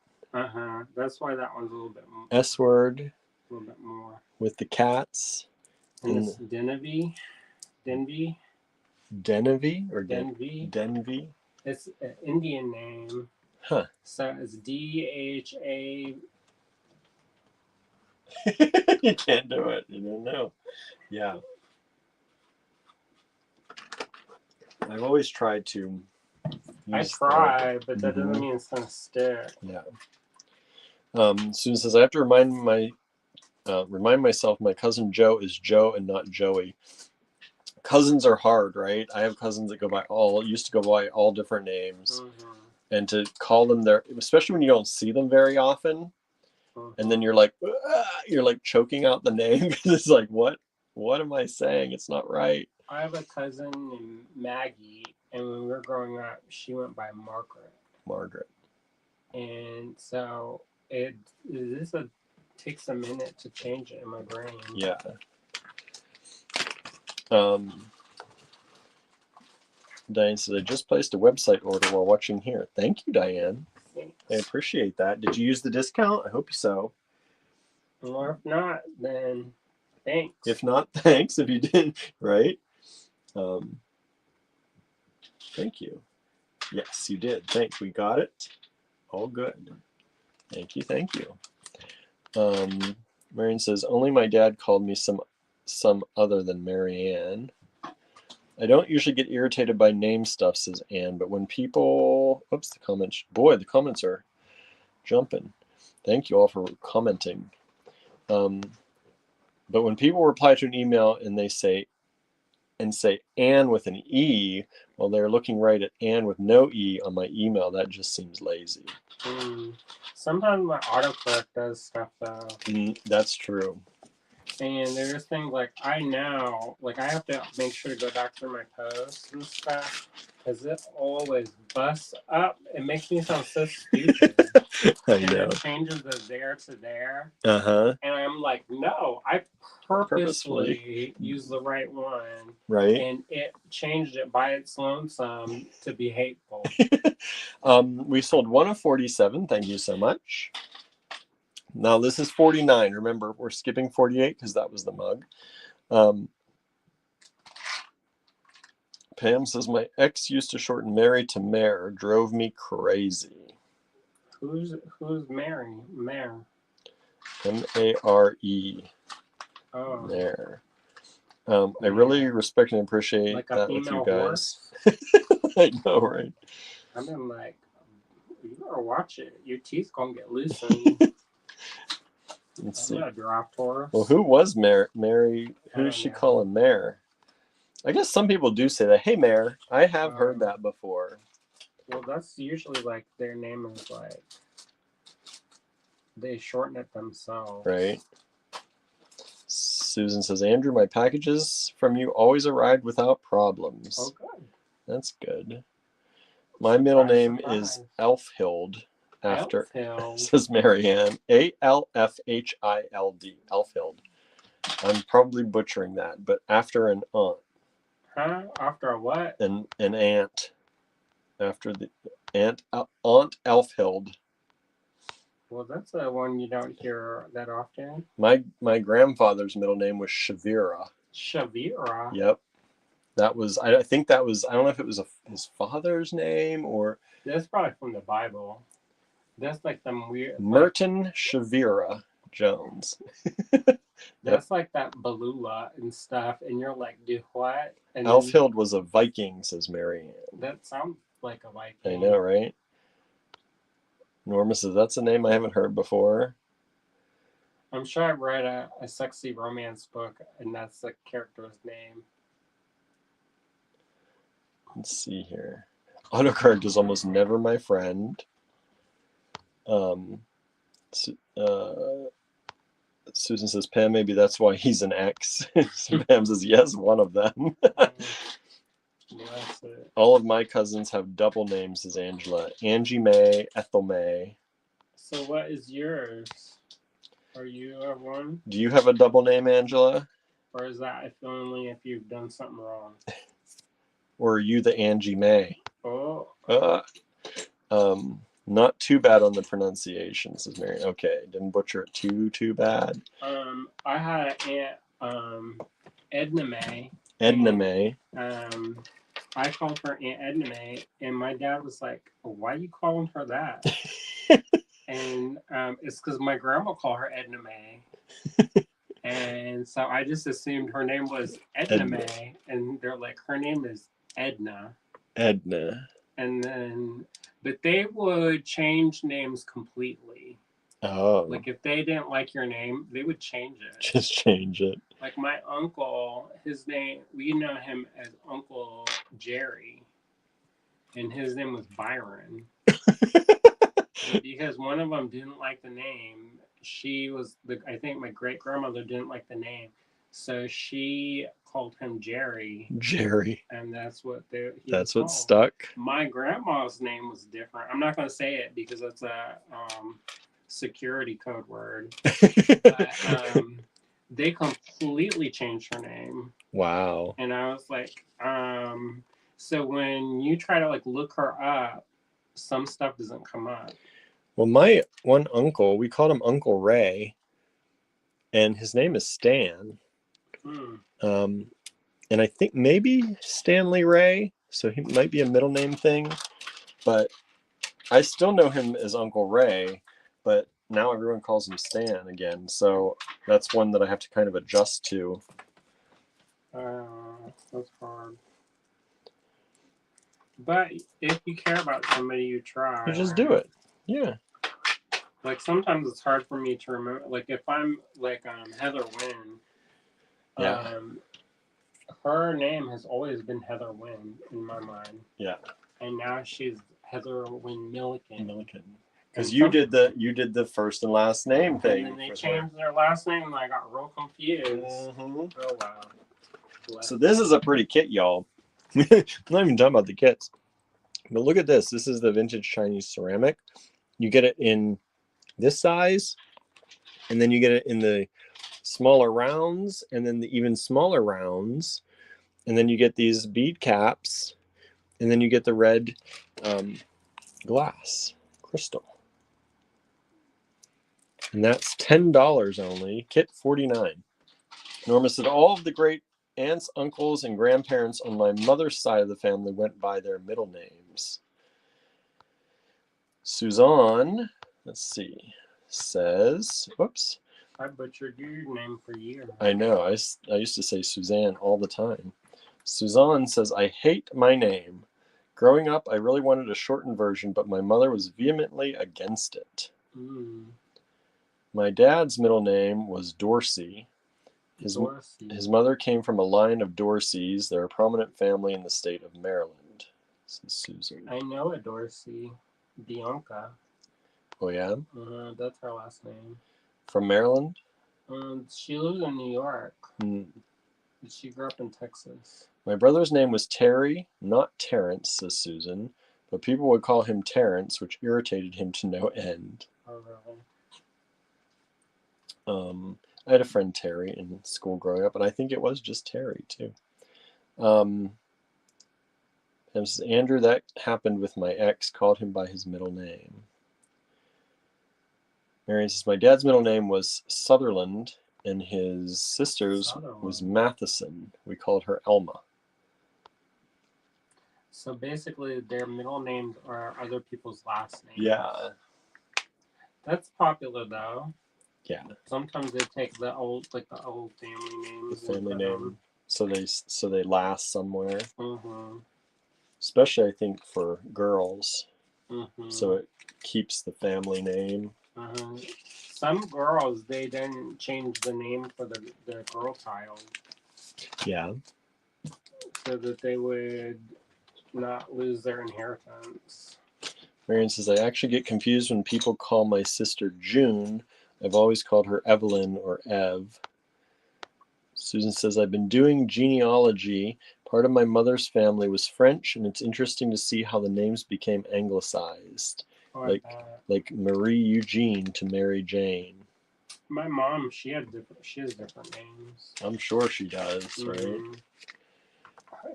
That's why that one's a little bit more. S word. A little bit more. With the cats. And it's Denvy. Denvy or Denvy. Denvy. It's an Indian name. Huh. So it's DHA. You can't do it. You don't know. Yeah. I've always tried to. I try, but that doesn't mean it's gonna stick. Yeah. Susan says I have to remind myself my cousin Joe is Joe and not Joey. Cousins are hard, right? I have cousins that used to go by all different names, and to call them especially when you don't see them very often, and then you're like choking out the name because it's like, what am I saying? It's not right. I have a cousin named Maggie, and when we were growing up, she went by Margaret. And so this takes a minute to change it in my brain. Yeah. Diane says, I just placed a website order while watching here. Thank you, Diane. Thanks. I appreciate that. Did you use the discount? I hope so. Or if not, then thanks. If not, thanks. If you didn't, right? Thank you. Yes, you did. Thanks. We got it. All good. Thank you. Marion says, only my dad called me some other than Marianne. I don't usually get irritated by name stuff, says Anne, but when people... Oops, the comments are jumping. Thank you all for commenting. But when people reply to an email and they say Anne with an E while they're looking right at Anne with no E on my email, that just seems lazy. Sometimes my autocorrect does stuff though. That's true. And there's things like I have to make sure to go back through my posts and stuff because it always busts up. It makes me sound so stupid. I and know. it changes the there to there. Uh-huh. And I'm like, no, I purposely used the right one. Right. And it changed it by its lonesome to be hateful. We sold one of 47. Thank you so much. Now this is 49. Remember, we're skipping 48 because that was the mug. Pam says, my ex used to shorten Mary to Mare. Drove me crazy. Who's Mary? Mare. M-A-R-E. Oh. Mare. I really respect and appreciate like a that with you guys. I know, right? I've been like, you better watch it. Your teeth gonna get loosened. Let's see. I'm gonna drop Taurus. Well, who was Mary? Who's she calling Mare? I guess some people do say that. Hey, Mare. I have heard that before. Well, that's usually like their name is like they shorten it themselves. Right. Susan says, Andrew, my packages from you always arrived without problems. Oh, good. That's good. My middle name is Elfhild. After says Marianne. A-L-F-H-I-L-D. Elfhild. I'm probably butchering that, but after an aunt. Huh? After a what? An aunt. After the aunt Elfhild. Well, that's a one you don't hear that often. My grandfather's middle name was Shavira. Shavira? Yep. That was, I think that was, I don't know if it was his father's name or... That's probably from the Bible. That's like them weird... Merton Shavira Jones. That's like that Balula and stuff, and you're like, dude, what? And Elfhild was a Viking, says Marianne. That sounds like a Viking. I know, right? Norma says, that's a name I haven't heard before. I'm sure I've read a sexy romance book, and that's the character's name. Let's see here. Autocorrect is almost never my friend. Susan says, Pam, maybe that's why he's an ex. Pam says, yes, one of them. That's it. All of my cousins have double names, says Angela. Angie May, Ethel May. So what is yours? Are you one? Do you have a double name, Angela? Or is that if only if you've done something wrong? Or are you the Angie May? Oh. Not too bad on the pronunciation, says Mary. Okay, didn't butcher it too bad. I had an aunt, Edna May. Edna May. I called her Aunt Edna May, and my dad was like, why are you calling her that? And it's because my grandma called her Edna May. And so I just assumed her name was Edna May, and they're like, her name is Edna. Edna. And then, but they would change names completely. Oh. Like if they didn't like your name, they would change it. Just change it. Like my uncle, his name, we know him as Uncle Jerry. And his name was Byron. Because one of them didn't like the name. I think my great grandmother didn't like the name. So she called him Jerry. Jerry. And that's what that's what stuck. My grandma's name was different. I'm not going to say it because it's a security code word. But they completely changed her name. Wow. And I was like, so when you try to like look her up, some stuff doesn't come up. Well, my one uncle, we called him Uncle Ray, and his name is Stan. And I think maybe Stanley Ray, so he might be a middle name thing, but I still know him as Uncle Ray, but now everyone calls him Stan again, so that's one that I have to kind of adjust to. That's hard. But if you care about somebody, you try. You just do it. Yeah. Like sometimes it's hard for me to remember. Like if I'm like Heather Wynn. Yeah. Her name has always been Heather Wynn in my mind. Yeah. And now she's Heather Wynn Milliken. Because you did the first and last name thing. And then they changed their last name, and I got real confused. Mm-hmm. Oh wow. So this is a pretty kit, y'all. I'm not even talking about the kits. But look at this. This is the vintage Chinese ceramic. you get it in this size, and then you get it in the smaller rounds, and then the even smaller rounds, and then you get these bead caps, and then you get the red glass crystal. And that's $10 only. Kit 49. Norma said, all of the great aunts, uncles, and grandparents on my mother's side of the family went by their middle names. Suzanne, let's see, says, whoops. I butchered your name for years. I know. I used to say Suzanne all the time. Suzanne says, I hate my name. Growing up, I really wanted a shortened version, but my mother was vehemently against it. My dad's middle name was Dorsey. His mother came from a line of Dorseys. They're a prominent family in the state of Maryland. This is Susan. I know a Dorsey. Bianca. Oh, yeah? That's her last name. From Maryland? She lives in New York. She grew up in Texas. My brother's name was Terry, not Terrence, says Susan, but people would call him Terrence, which irritated him to no end. Oh, really? I had a friend Terry in school growing up, and I think it was just Terry too. And says, Andrew, that happened with my ex, called him by his middle name. Marion says, my dad's middle name was Sutherland, and his sister's was Matheson. We called her Elma. So basically, their middle names are other people's last names. Yeah. That's popular, though. Yeah. Sometimes they take the old family names. The family name, so they last somewhere. Especially, I think, for girls. So it keeps the family name. Some girls, they then change the name for the girl child. Yeah. So that they would not lose their inheritance. Marion says, I actually get confused when people call my sister June. I've always called her Evelyn or Ev. Susan says, I've been doing genealogy. Part of my mother's family was French, and it's interesting to see how the names became anglicized. Like Marie Eugene to Mary Jane. My mom, she has different names. I'm sure she does, right?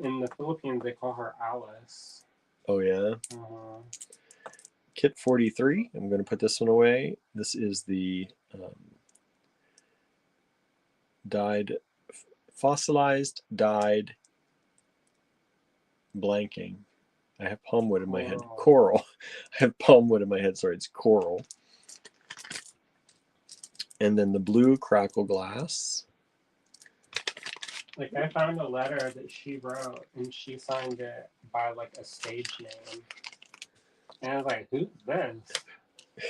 In the Philippines, they call her Alice. Oh, yeah? Kit 43. I'm going to put this one away. This is the fossilized dyed blanking. I have palmwood in my head. Coral. I have palmwood in my head. Sorry, it's coral. And then the blue crackle glass. Like, I found a letter that she wrote, and she signed it by, like, a stage name. And I was like, who's this?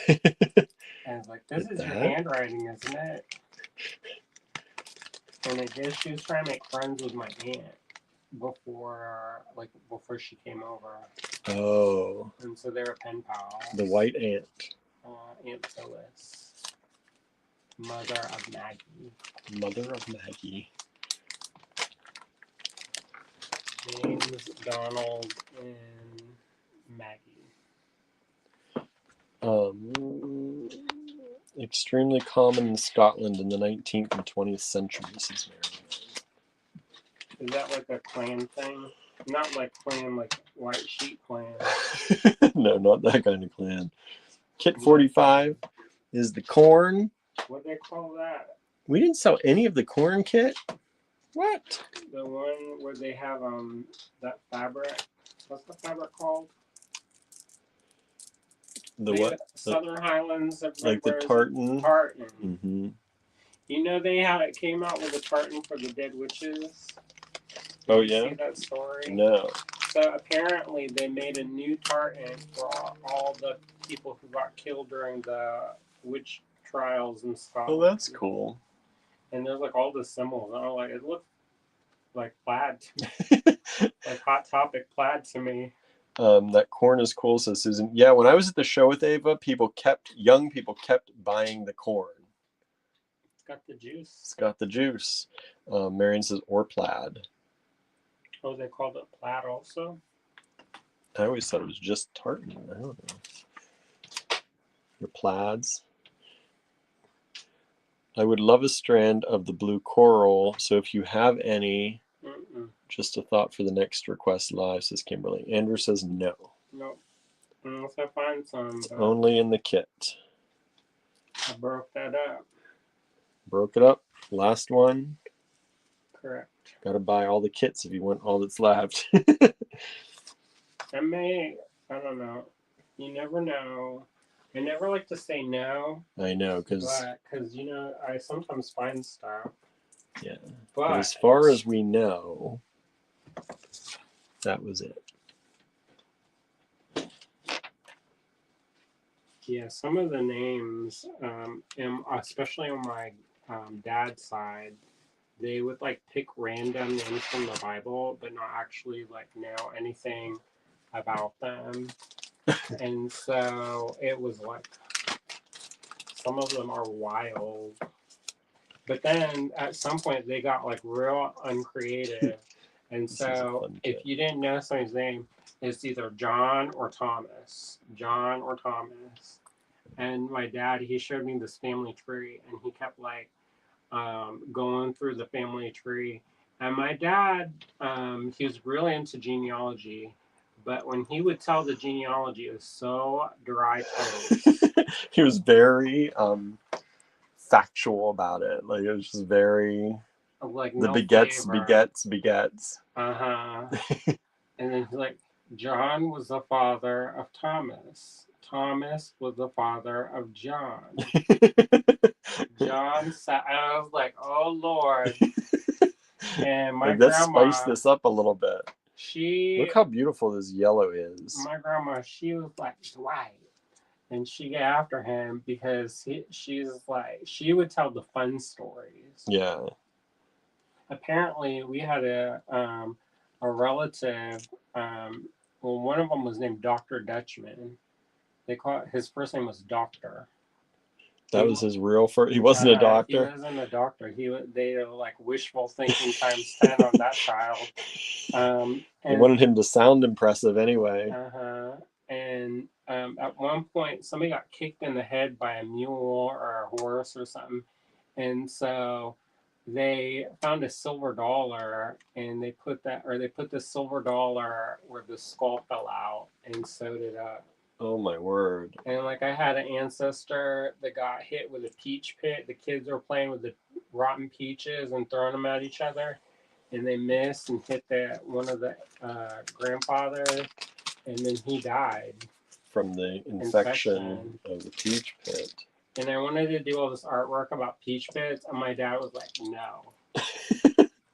And I was like, this is your handwriting, isn't it? And I guess she was trying to make friends with my aunt before she came over. Oh. And so they were pen pals. The white ant. Aunt Phyllis. Mother of Maggie. Mother of Maggie. James, Donald, and Maggie. Extremely common in Scotland in the 19th and 20th centuries. Is that like a clan thing? Not like clan, like white sheep clan. No, not that kind of clan. Kit 45 is the corn. What do they call that? We didn't sell any of the corn kit. What? The one where they have that fabric. What's the fabric called? The what? Southern Highlands. Like the tartan. Tartan. You know it came out with a tartan for the dead witches. Oh yeah. See that story? No. So apparently they made a new tartan for all the people who got killed during the witch trials in Scotland. Oh, that's cool. And there's like all the symbols. And I'm like, it looks like plaid to me. Like Hot Topic plaid to me. That corn is cool, says Susan. Yeah, when I was at the show with Ava, young people kept buying the corn. It's got the juice. It's got the juice. Marion says, or plaid. Oh, they called it plaid also? I always thought it was just tartan. I don't know. your plaids. I would love a strand of the blue coral. So if you have any, just a thought for the next request live, says Kimberly. Andrew says no. Nope. Unless I find some. It's only in the kit. I broke that up. Broke it up. Last one. Correct. Got to buy all the kits if you want all that's left. I don't know. You never know. I never like to say no. I know, because I sometimes find stuff. Yeah. But as far as we know, that was it. Yeah, some of the names, especially on my dad's side, they would like pick random names from the Bible, but not actually like know anything about them. And so it was like some of them are wild. But then at some point they got like real uncreative. And so if you didn't know somebody's name, it's either John or Thomas. John or Thomas. And my dad, he showed me this family tree, and he kept like going through the family tree. And my dad, he was really into genealogy, but when he would tell the genealogy, it was so dry tones. He was very factual about it. Like it was just very like the no begets, flavor. begets. And then he's like, John was the father of Thomas. Thomas was the father of John. John sat, and I was like, oh Lord. And my let's grandma, spice this up a little bit. Look how beautiful this yellow is. My grandma, she was like, Dwight. And she got after him because she's like, she would tell the fun stories. Yeah. Apparently, we had a relative. Well, one of them was named Dr. Dutchman. They call it, his first name was Doctor. That was his real first. He wasn't a doctor. He wasn't a doctor. They were like wishful thinking times 10 on that child. They wanted him to sound impressive anyway. And at one point, somebody got kicked in the head by a mule or a horse or something, and so they found a silver dollar, and they put the silver dollar where the skull fell out and sewed it up. Oh my word. And like I had an ancestor that got hit with a peach pit. The kids were playing with the rotten peaches and throwing them at each other, and they missed and hit one of the grandfathers, and then he died from the infection of the peach pit. And I wanted to do all this artwork about peach pits, and my dad was like, no.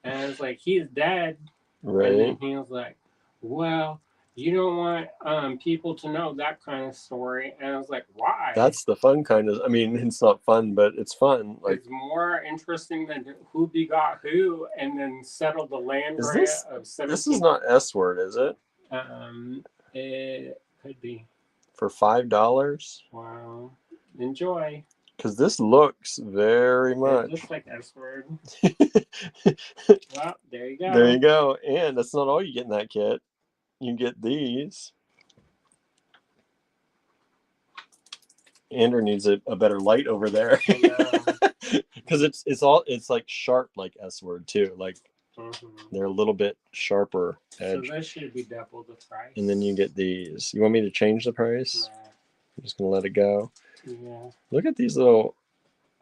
And I was like, he's dead. Right. And then he was like, well, you don't want people to know that kind of story. And I was like, why? That's the fun kind of, I mean, it's not fun, but it's fun. Like, it's more interesting than who begot who and then settled the land grant of 17. This is not S word, is it? It could be. For $5? Wow. Enjoy. Because this looks very much. It looks like S word. Well, there you go. There you go. And that's not all you get in that kit. You get these. Andrew needs a better light over there. Because it's like sharp like S word too. Like they're a little bit sharper edge. So this should be double the price. And then you get these. You want me to change the price? Nah. I'm just gonna let it go. Yeah. Look at these little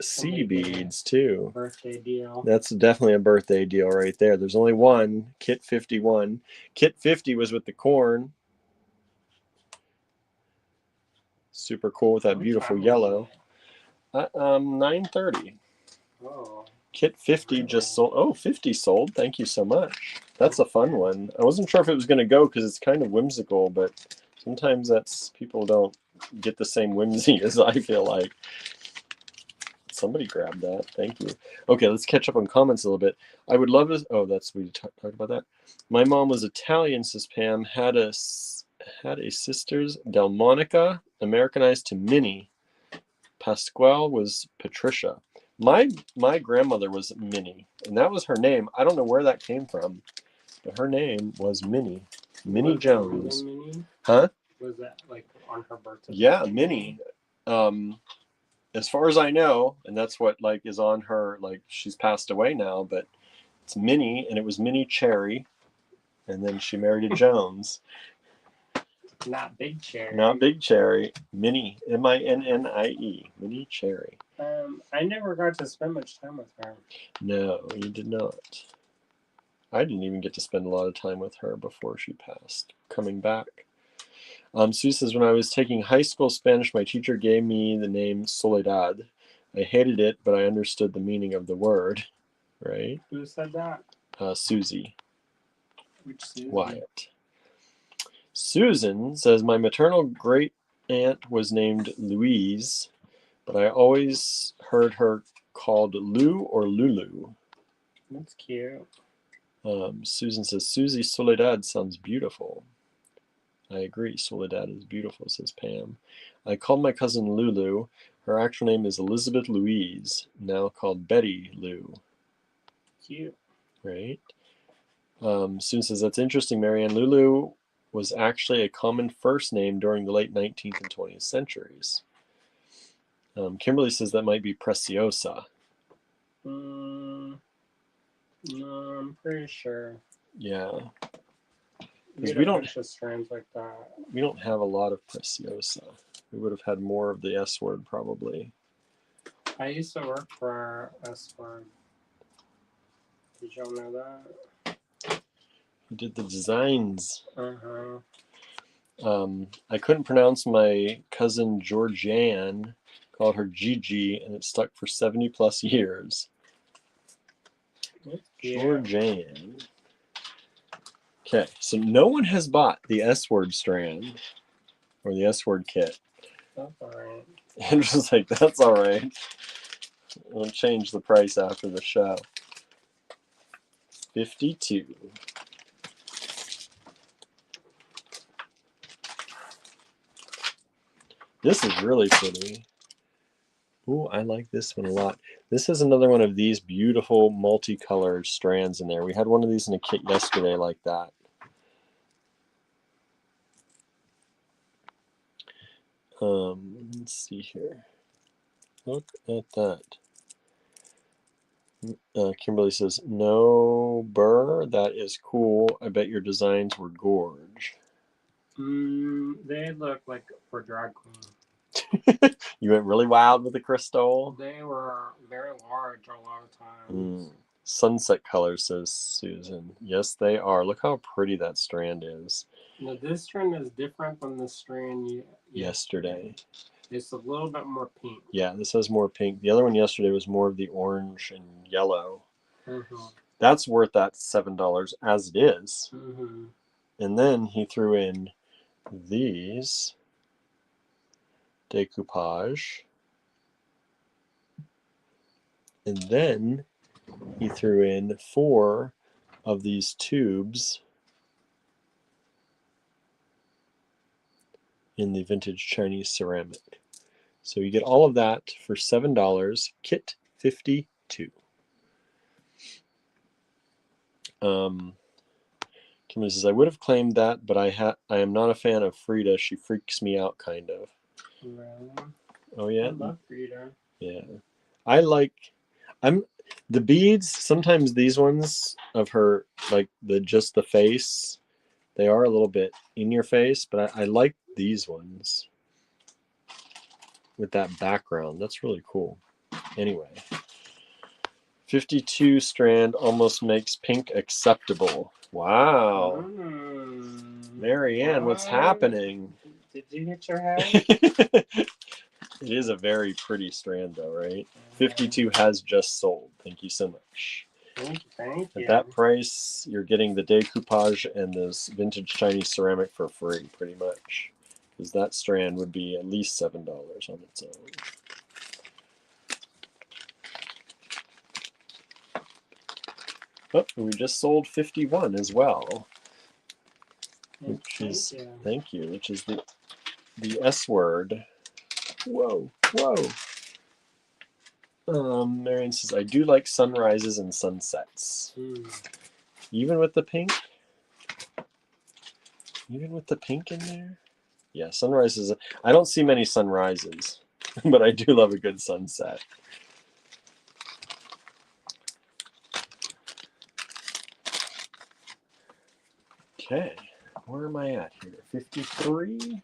sea beads too. Birthday deal. That's definitely a birthday deal right there. There's only one, Kit 51. Kit 50 was with the corn. Super cool with that beautiful yellow. 9:30. Oh. Kit 50 just sold. Oh, 50 sold. Thank you so much. That's a fun one. I wasn't sure if it was going to go because it's kind of whimsical, but sometimes people don't get the same whimsy as I feel like. Somebody grabbed that. Thank you. Okay, let's catch up on comments a little bit. I would love to. Oh, we talked about that. My mom was Italian, says Pam. Had a sisters Delmonica, Americanized to Minnie. Pasquale was Patricia. My grandmother was Minnie, and that was her name. I don't know where that came from, but her name was Minnie. Minnie Jones. Minnie? Huh? Was that like on her birthday? Yeah, Minnie. As far as I know, and that's what like is on her, like she's passed away now, but it's Minnie, and it was Minnie Cherry, and then she married a Jones. Not Big Cherry. Not Big Cherry. Minnie, Minnie, Minnie Cherry. I never got to spend much time with her. No, you did not. I didn't even get to spend a lot of time with her before she passed. Coming back. Sue says, when I was taking high school Spanish, my teacher gave me the name Soledad. I hated it, but I understood the meaning of the word. Right? Who said that? Susie. Which Susie? Wyatt. Susan says, my maternal great aunt was named Louise, but I always heard her called Lou or Lulu. That's cute. Susan says, Susie Soledad sounds beautiful. I agree, Soledad is beautiful, says Pam. I called my cousin Lulu. Her actual name is Elizabeth Louise, now called Betty Lou. Cute. Right? Susan says, that's interesting, Marianne. Lulu was actually a common first name during the late 19th and 20th centuries. Kimberly says that might be Preciosa. No, I'm pretty sure. Yeah. We we don't bunch of strands like that. We don't have a lot of Preciosa. We would have had more of the S word probably. I used to work for S word. Did y'all know that? We did the designs. Uh-huh. I couldn't pronounce my cousin Georgianne, called her Gigi, and it stuck for 70 plus years. Georgianne. Okay, so no one has bought the S word strand or the S word kit. That's alright. Andrew's like, that's alright. We'll change the price after the show. 52. This is really pretty. Ooh, I like this one a lot. This is another one of these beautiful multicolored strands in there. We had one of these in a kit yesterday like that. Let's see here. Look at that. Kimberly says, no burr, that is cool. I bet your designs were gorge. They look like for drag queen. You went really wild with the crystal? They were very large a lot of times. Sunset colors, says Susan. Yes, they are. Look how pretty that strand is. Now, this strand is different from the strand yesterday. It's a little bit more pink. Yeah, this has more pink. The other one yesterday was more of the orange and yellow. Mm-hmm. That's worth that $7 as it is. Mm-hmm. And then he threw in these decoupage. And then he threw in 4 of these tubes in the vintage Chinese ceramic. So you get all of that for $7, kit 52. Kim says, I would have claimed that, but I am not a fan of Frida. She freaks me out, kind of. Really? Oh, yeah? I love Frida. Yeah. The beads, sometimes these ones of her, like just the face, they are a little bit in your face, but I like these ones with that background. That's really cool. Anyway, 52 strand almost makes pink acceptable. Wow. Marianne, what's happening? Did you hit your head? It is a very pretty strand though, right? 52 has just sold. Thank you so much. Thank you. At that price, you're getting the decoupage and this vintage Chinese ceramic for free, pretty much. Because that strand would be at least $7 on its own. Oh, and we just sold 51 as well. Which is, thank you, which is the S word. Whoa. Marion says, I do like sunrises and sunsets. Even with the pink? Even with the pink in there? Yeah, sunrises. I don't see many sunrises. But I do love a good sunset. Okay, where am I at here? 53.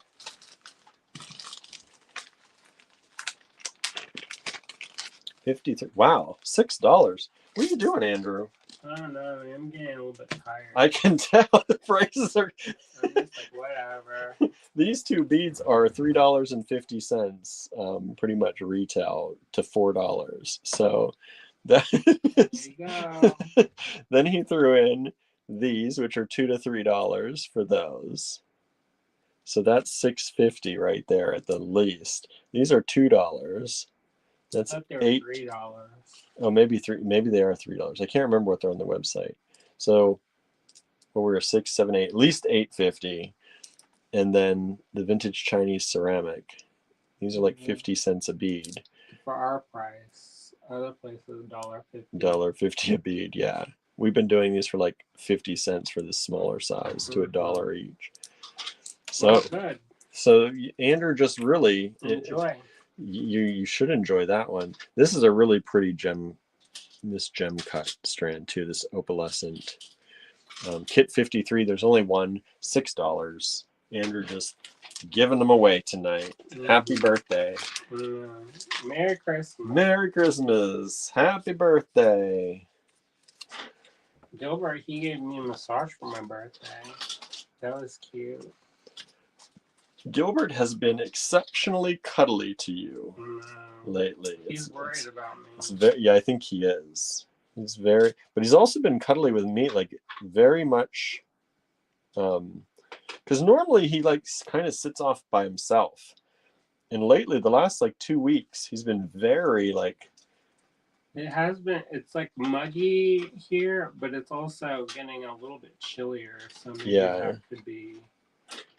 53. Wow, $6. What are you doing, Andrew? I don't know. I'm getting a little bit tired. I can tell the prices are. I'm just like, whatever. These two beads are $3.50, pretty much retail to $4. So that There you go. then he threw in these, which are $2 to $3 for those. So that's $6.50 right there at the least. These are $2. That's I thought they were $8. $3. Oh, maybe three. Maybe they are $3. I can't remember what they're on the website. So, well, we're 6, 7, 8, at least $8.50, and then the vintage Chinese ceramic. These are like 50 cents a bead. For our price, other places $1.50. $1.50 a bead. Yeah, we've been doing these for like 50 cents for the smaller size to $1 each. So good. So Andrew just really Enjoy. You should enjoy that one. This is a really pretty gem. This gem cut strand too. This opalescent kit 53. There's only one, $6. Andrew just giving them away tonight. Happy birthday. Merry Christmas. Merry Christmas. Happy birthday. Gilbert, he gave me a massage for my birthday. That was cute. Gilbert has been exceptionally cuddly to you lately. He's worried about me. Yeah, I think he is. He's very, but he's also been cuddly with me, like very much. Because normally he like kind of sits off by himself, and lately, the last like 2 weeks, he's been very like. It has been. It's like muggy here, but it's also getting a little bit chillier. So maybe that could be.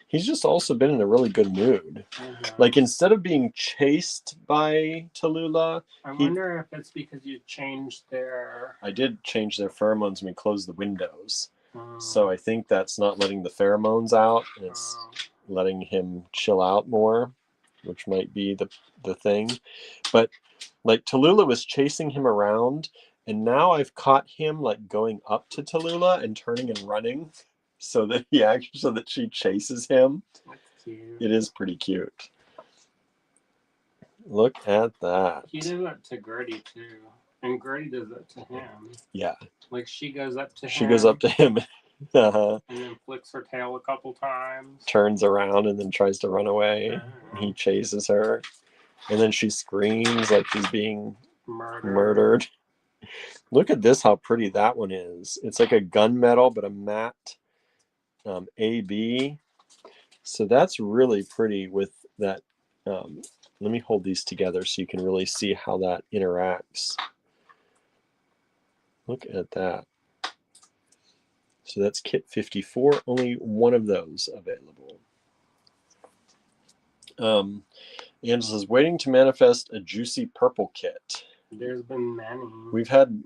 He's just also been in a really good mood. Like instead of being chased by Tallulah, I wonder if it's because you changed their. I did change their pheromones when we closed the windows. So I think that's not letting the pheromones out. And it's letting him chill out more, which might be the thing. But like Tallulah was chasing him around, and now I've caught him like going up to Tallulah and turning and running. So that she chases him. That's cute. It is pretty cute. Look at that. He does that to Gertie too, and Gertie does that to him. Yeah. Like she goes up to him. She goes up to him. And then flicks her tail a couple times. Turns around and then tries to run away. He chases her, and then she screams like she's being murdered. Look at this! How pretty that one is. It's like a gunmetal, but a matte. AB, so that's really pretty with that. Let me hold these together so you can really see how that interacts. Look at that. So that's kit 54, only one of those available. Angela says, waiting to manifest a juicy purple kit. There's been many. We had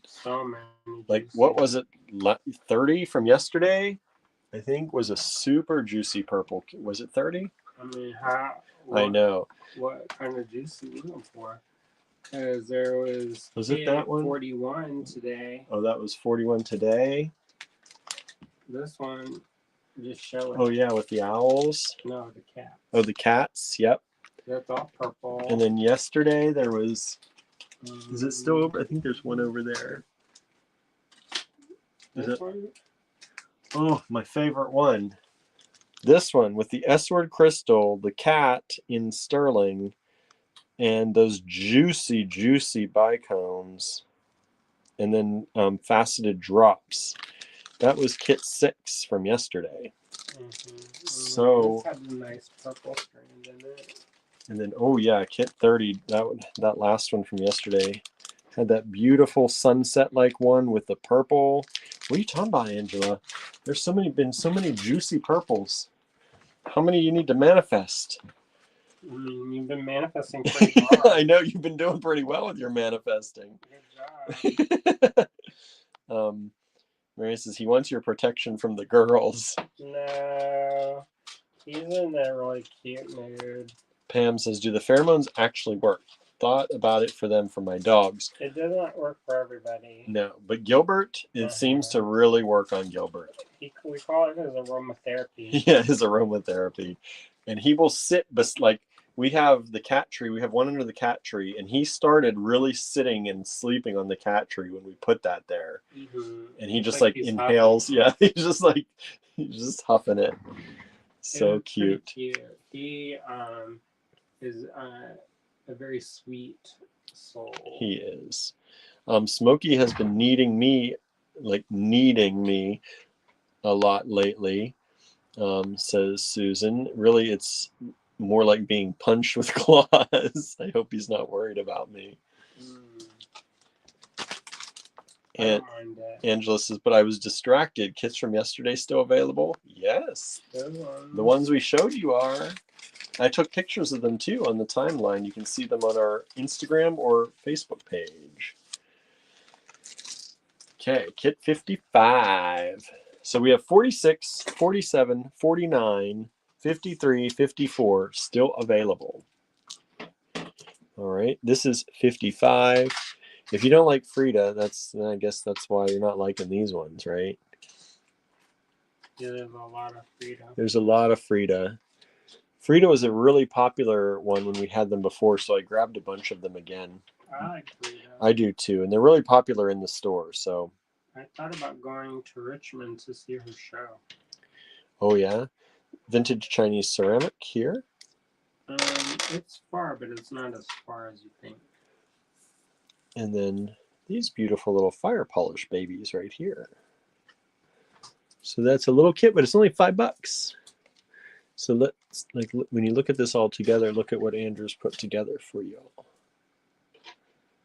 so many. Like juicy. What was it? 30 from yesterday? I think was a super juicy purple. Was it 30? I mean, I know. What kind of juice are you looking for? Because there was it that one? 41 today. Oh, that was 41 today? This one, just show it. Oh, yeah, with the owls? No, the cats. Oh, the cats, yep. That's all purple. And then yesterday there was, is it still over? I think there's one over there. This one? Oh, my favorite one. This one with the S-word crystal, the cat in sterling, and those juicy, juicy bicones, and then faceted drops. That was kit 6 from yesterday. So this had a nice purple strand in it. And then, oh yeah, kit 30. That last one from yesterday had that beautiful sunset-like one with the purple. What are you talking about, Angela? There's been so many juicy purples. How many you need to manifest? You've been manifesting pretty well. I know you've been doing pretty well with your manifesting. Good job. Mary says he wants your protection from the girls. No, he's in that really cute mood. Pam says, do the pheromones actually work? Thought about it for them for my dogs. It does not work for everybody. No, but Gilbert, it seems to really work on Gilbert. We call it his aromatherapy. Yeah, his aromatherapy. And he will sit, like, we have the cat tree. We have one under the cat tree, and he started really sitting and sleeping on the cat tree when we put that there. Mm-hmm. And he just like inhales. Huffing. Yeah, he's just huffing it. So cute. He is a very sweet soul. He is. Smokey has been needing me a lot lately, says Susan. Really, it's more like being punched with claws. I hope he's not worried about me. And Angela says, but I was distracted. Kits from yesterday still available? Yes. The ones we showed you are. I took pictures of them too on the timeline. You can see them on our Instagram or Facebook page. Okay, kit 55. So we have 46, 47, 49, 53, 54 still available. All right, this is 55. If you don't like Frida, I guess that's why you're not liking these ones, right? Yeah, there's a lot of Frida. There's a lot of Frida. Frida was a really popular one when we had them before, so I grabbed a bunch of them again. I like Frida. I do too, and they're really popular in the store. So I thought about going to Richmond to see her show. Oh yeah, vintage Chinese ceramic here. It's far, but it's not as far as you think. And then these beautiful little fire polish babies right here. So that's a little kit, but it's only $5. So let's, like, when you look at this all together, look at what Andrew's put together for you all.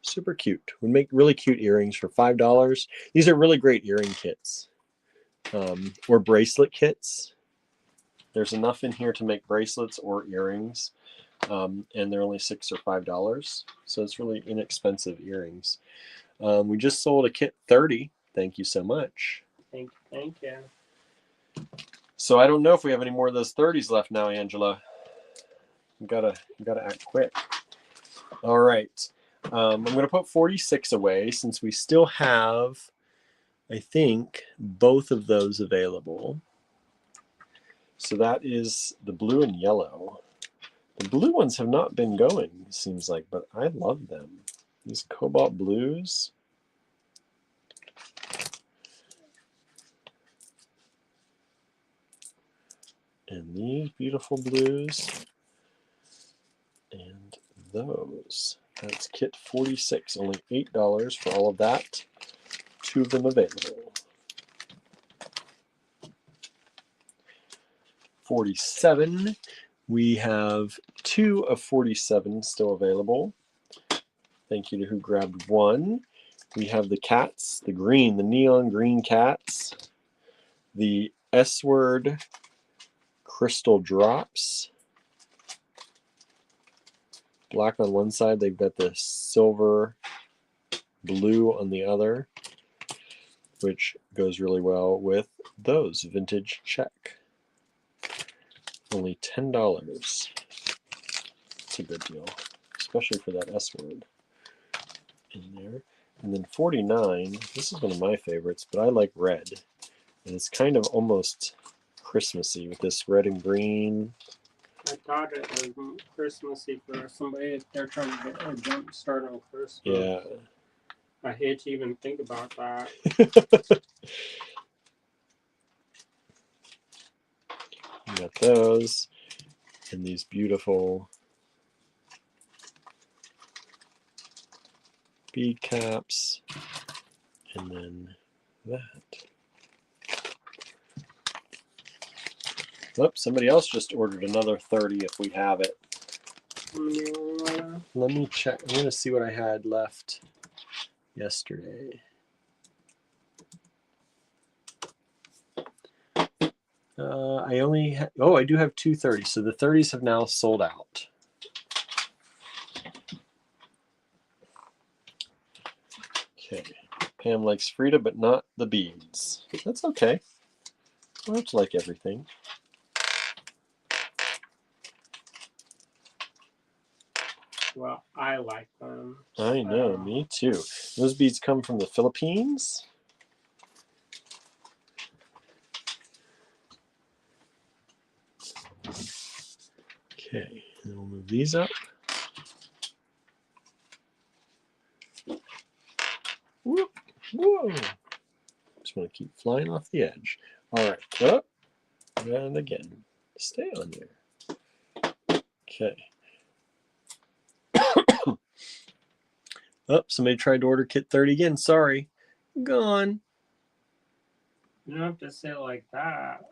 Super cute. We make really cute earrings for $5. These are really great earring kits, or bracelet kits. There's enough in here to make bracelets or earrings, and they're only $6 or $5. So it's really inexpensive earrings. We just sold a kit 30. Thank you so much. Thank you. So I don't know if we have any more of those 30s left now, Angela. You gotta act quick. All right. I'm going to put 46 away since we still have, I think, both of those available. So that is the blue and yellow. The blue ones have not been going, it seems like, but I love them. These cobalt blues. And these beautiful blues. And those. That's kit 46, only $8 for all of that. 2 of them available. 47. We have 2 of 47 still available. Thank you to who grabbed one. We have the cats, the green, the neon green cats. The S-word crystal drops. Black on one side, they've got the silver blue on the other, which goes really well with those vintage check. Only $10. It's a good deal, especially for that S word in there. And then 49, this is one of my favorites, but I like red. And it's kind of almost Christmassy with this red and green. I thought it was Christmassy for somebody. They're trying to get a jump start on Christmas. Yeah. I hate to even think about that. We got those. And these beautiful bead caps. And then that. Oops, somebody else just ordered another 30 if we have it. Let me check. I'm going to see what I had left yesterday. I only I do have 2 30s, so the 30s have now sold out. Okay. Pam likes Frida, but not the beads. That's okay. I don't like everything. Well, I like them. I know, me too. Those beads come from the Philippines. Okay, and we'll move these up. Whoop, whoa. Just want to keep flying off the edge. All right, up, and again. Stay on there. Okay. Oh, somebody tried to order kit 30 again. Sorry. Gone. You don't have to say it like that.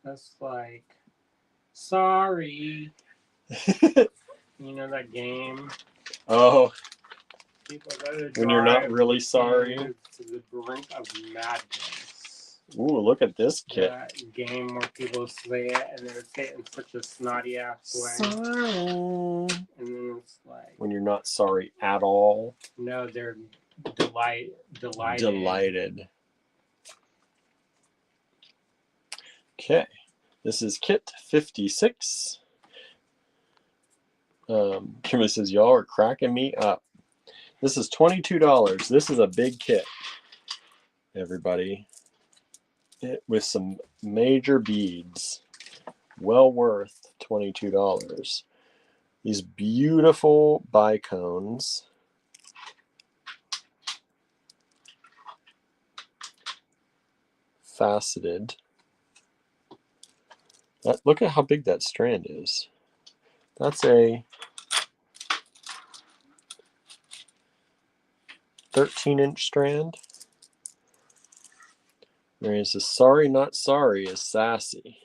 That's like, sorry. You know that game? Oh, People go to when you're not drive really sorry. to the brink of madness. Ooh, look at this kit. That game where people say it and they say it in such a snotty ass way. Sorry. And then it's like, When you're not sorry at all. no, they're delighted. Delighted. Okay, this is kit 56. Kimberly says, y'all are cracking me up. This is $22. This is a big kit, everybody. With some major beads. Well worth $22. These beautiful bicones. Faceted. Look at how big that strand is. That's a 13-inch strand. Mary says, sorry, not sorry is sassy.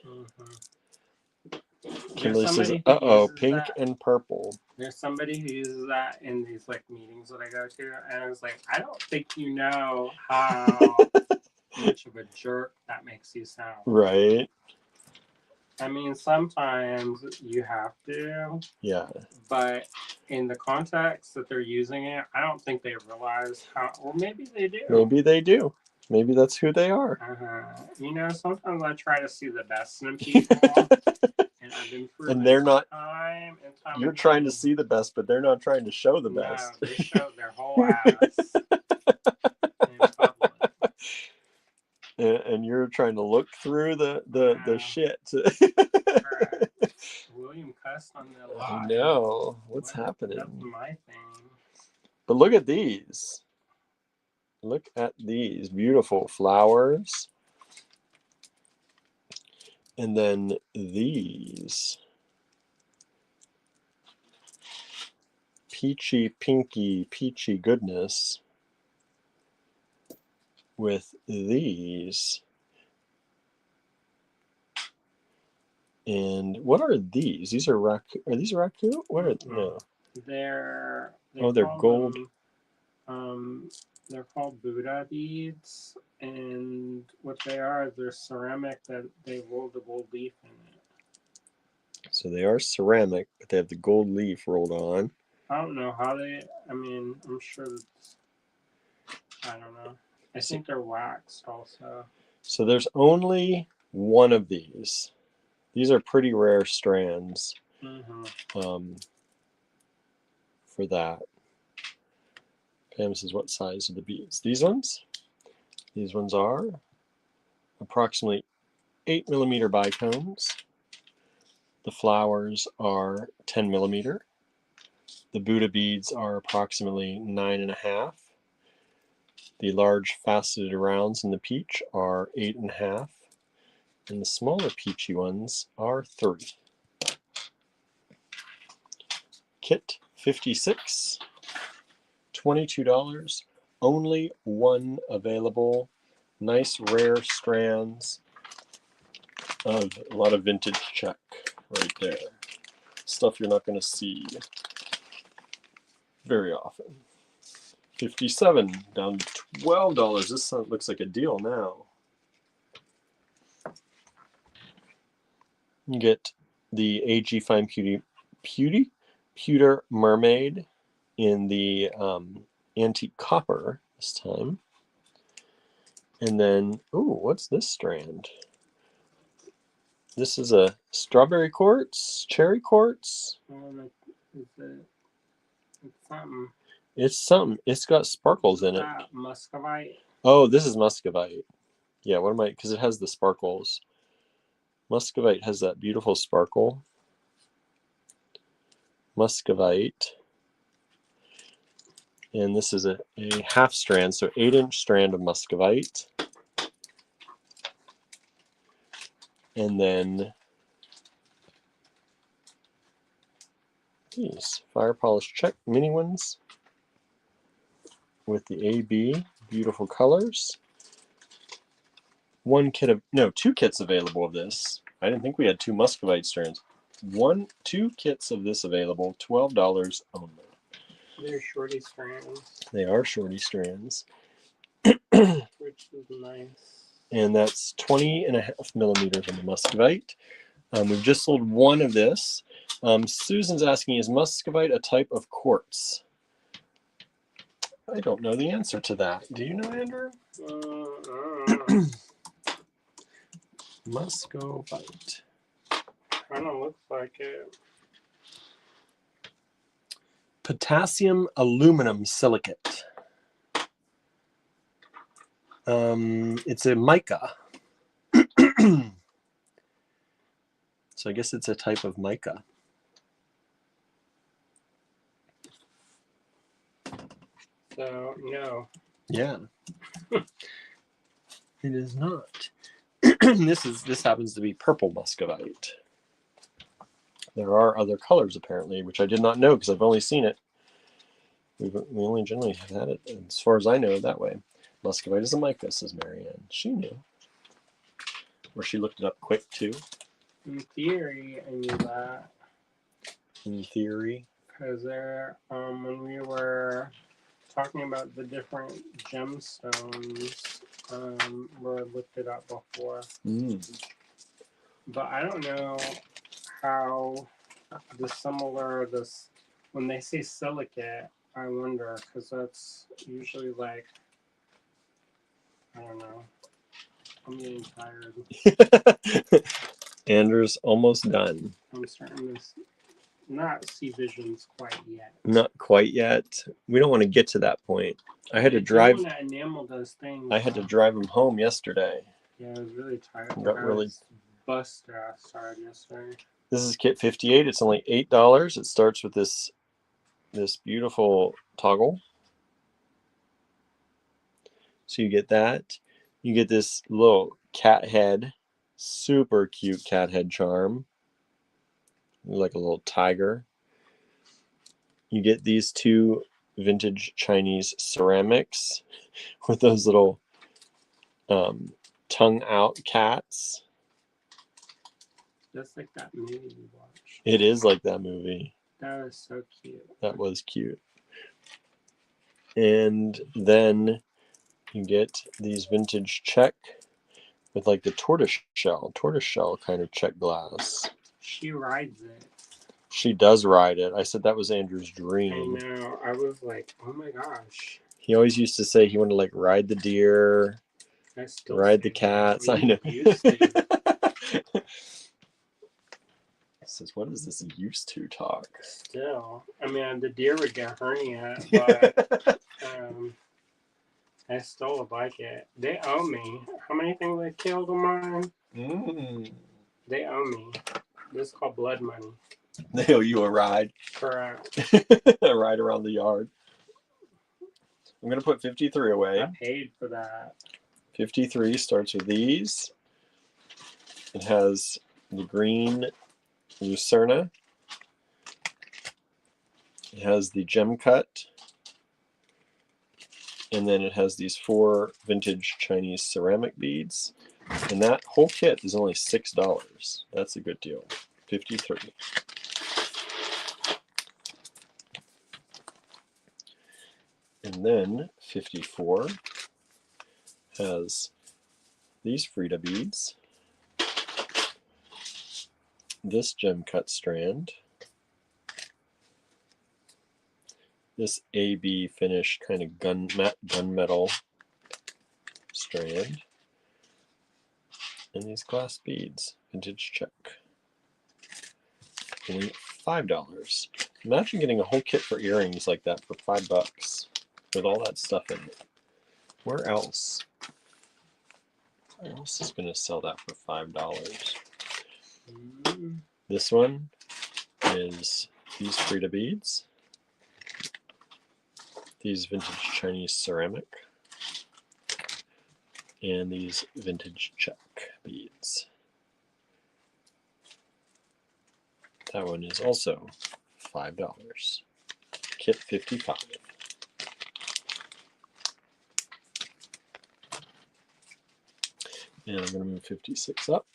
Kimberly says, uh-oh, pink and purple. There's somebody who uses that in these like meetings that I go to, and I was like, I don't think you know how much of a jerk that makes you sound. Right. I mean, sometimes you have to. Yeah. But in the context that they're using it, I don't think they realize how. Or maybe they do. Maybe they do. Maybe that's who they are. You know, sometimes I try to see the best in people. And I've been proven and they're not. Time and time you're again. trying to see the best, but they're not trying to show the best. No, they show their whole ass in public. And you're trying to look through the shit. Correct. William cussed on the live. I know. What's happening? That's my thing. But look at these. Look at these beautiful flowers. And then these. Peachy, pinky, peachy goodness. With these. And what are these? These are raccoon. Are these raccoon? What are no? They're gold. They're called Buddha beads, and what they are, they're ceramic that they rolled the gold leaf in it. So they are ceramic, but they have the gold leaf rolled on. I don't know how they. I mean, I'm sure that's. I don't know. I think they're waxed also. So there's only one of these. These are pretty rare strands. For that. Pam says, what size are the beads? These ones? These ones are approximately 8 millimeter bicones. The flowers are 10 millimeter. The Buddha beads are approximately 9.5. The large faceted rounds in the peach are 8.5. And the smaller peachy ones are 3. Kit 56, $22. Only one available. Nice rare strands of a lot of vintage check right there. Stuff you're not going to see very often. 57 down to $12. This looks like a deal now. You get the AG Fine Pewter Mermaid in the antique copper this time. And then, ooh, what's this strand? This is a strawberry quartz, cherry quartz. Is it something. It's something. It's got sparkles in it. Muscovite. Oh, this is muscovite. Yeah, what am I? Because it has the sparkles. Muscovite has that beautiful sparkle. Muscovite. And this is a half strand, so 8-inch strand of muscovite. And then these fire polish check mini ones with the AB, beautiful colors. Two kits available of this. I didn't think we had 2 muscovite strands. 2 kits of this available, $12 only. They're shorty strands. They are shorty strands. Which is nice. And that's 20.5 millimeters on the muscovite. We've just sold one of this. Susan's asking, is muscovite a type of quartz? I don't know the answer to that. Do you know, Andrew? Muscovite. Kind of looks like it. Potassium aluminum silicate. It's a mica. So I guess it's a type of mica. So, no. Yeah. It is not. This happens to be purple muscovite. There are other colors apparently, which I did not know because I've only seen it. We only generally have had it, as far as I know, that way. Muscovite is a mica, says Marianne. She knew. Or she looked it up quick too. In theory, I knew that. In theory. Because when we were talking about the different gemstones, we looked it up before. But I don't know how dissimilar this. When they say silicate, I wonder, because that's usually like, I don't know. I'm getting tired. Andrew's almost done. I'm starting to not see visions quite yet. Not quite yet. We don't want to get to that point. I had to drive. That enamel does things. I had to drive him home yesterday. Yeah, I was really tired. Got really bust ass tired yesterday. This is kit 58. It's only $8. It starts with this beautiful toggle. So you get that. You get this little cat head, super cute cat head charm, like a little tiger. You get these 2 vintage Chinese ceramics with those little tongue out cats. That's like that movie we watched. It is like that movie. That was so cute. That was cute. And then you get these vintage check with like the tortoise shell kind of check glass. She rides it. She does ride it. I said that was Andrew's dream. I know. I was like, oh my gosh. He always used to say he wanted to like ride the deer, ride the cats. I know. Says, what is this used to talk? Still, I mean, the deer would get hernia, but I still would like it. They owe me. How many things they killed of mine? They owe me. This is called blood money. They owe you a ride. Correct. A ride around the yard. I'm going to put 53 away. I paid for that. 53 starts with these. It has the green Lucerna. It has the gem cut. And then it has these 4 vintage Chinese ceramic beads. And that whole kit is only $6. That's a good deal. 53. And then 54 has these Frida beads, this gem cut strand, this AB finish kind of gunmetal strand, and these glass beads, vintage check. Only $5. Imagine getting a whole kit for earrings like that for $5 with all that stuff in it. Where else? Where else is going to sell that for $5? This one is these Frida beads. These vintage Chinese ceramic. And these vintage check beads. That one is also $5. Kit 55. And I'm going to move 56 up.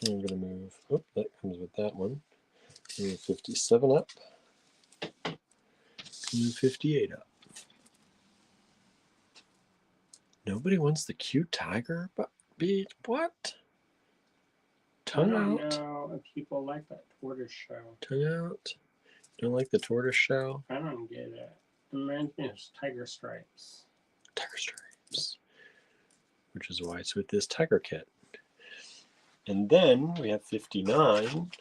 And I'm going to move, oh, that comes with that one. Move 57 up. Move 58 up. Nobody wants the cute tiger bead? What? Tongue out? I don't know if people like that tortoise shell. Tongue out? Don't like the tortoise shell? I don't get it. It reminds me of tiger stripes. Tiger stripes. Which is why it's with this tiger kit. And then we have 59.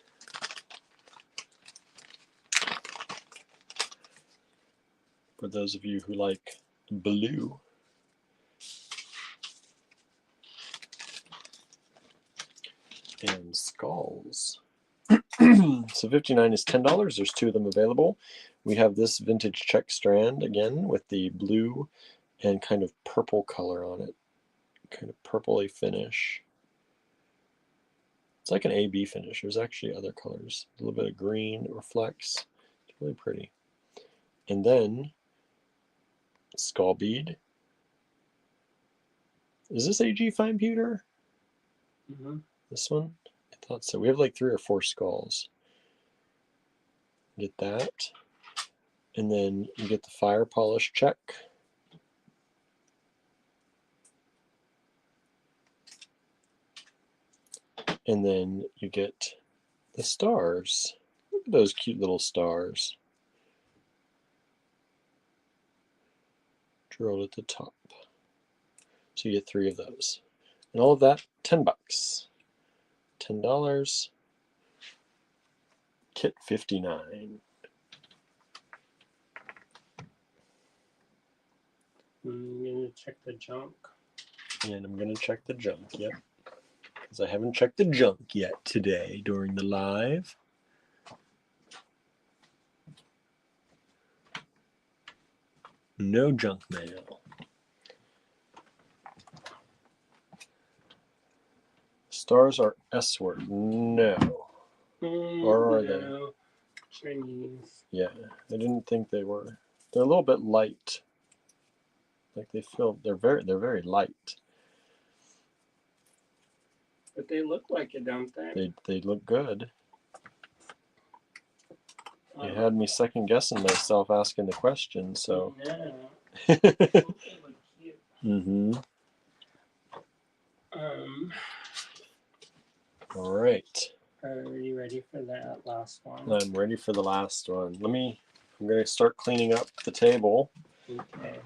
For those of you who like blue. And skulls. So 59 is $10. There's 2 of them available. We have this vintage check strand again with the blue and kind of purple color on it. Kind of purpley finish. It's like an AB finish. There's actually other colors. A little bit of green reflects. It's really pretty. And then skull bead. Is this AG fine pewter? Mm-hmm. This one? I thought so. We have like 3 or 4 skulls. Get that. And then you get the fire polish check. And then you get the stars. Look at those cute little stars. Drilled at the top. So you get 3 of those. And all of that, $10. $10. Kit 59. I'm going to check the junk. And I'm going to check the junk, yep. Because I haven't checked the junk yet today during the live. No junk mail. Stars are S word. No. Or are they? Chinese. Yeah, I didn't think they were. They're a little bit light. Like they feel they're very light. But they look like it, don't they? They look good. You had me second guessing myself asking the question, so. Yeah. Mm-hmm. All right. Are you ready for that last one? I'm ready for the last one. I'm going to start cleaning up the table. Okay.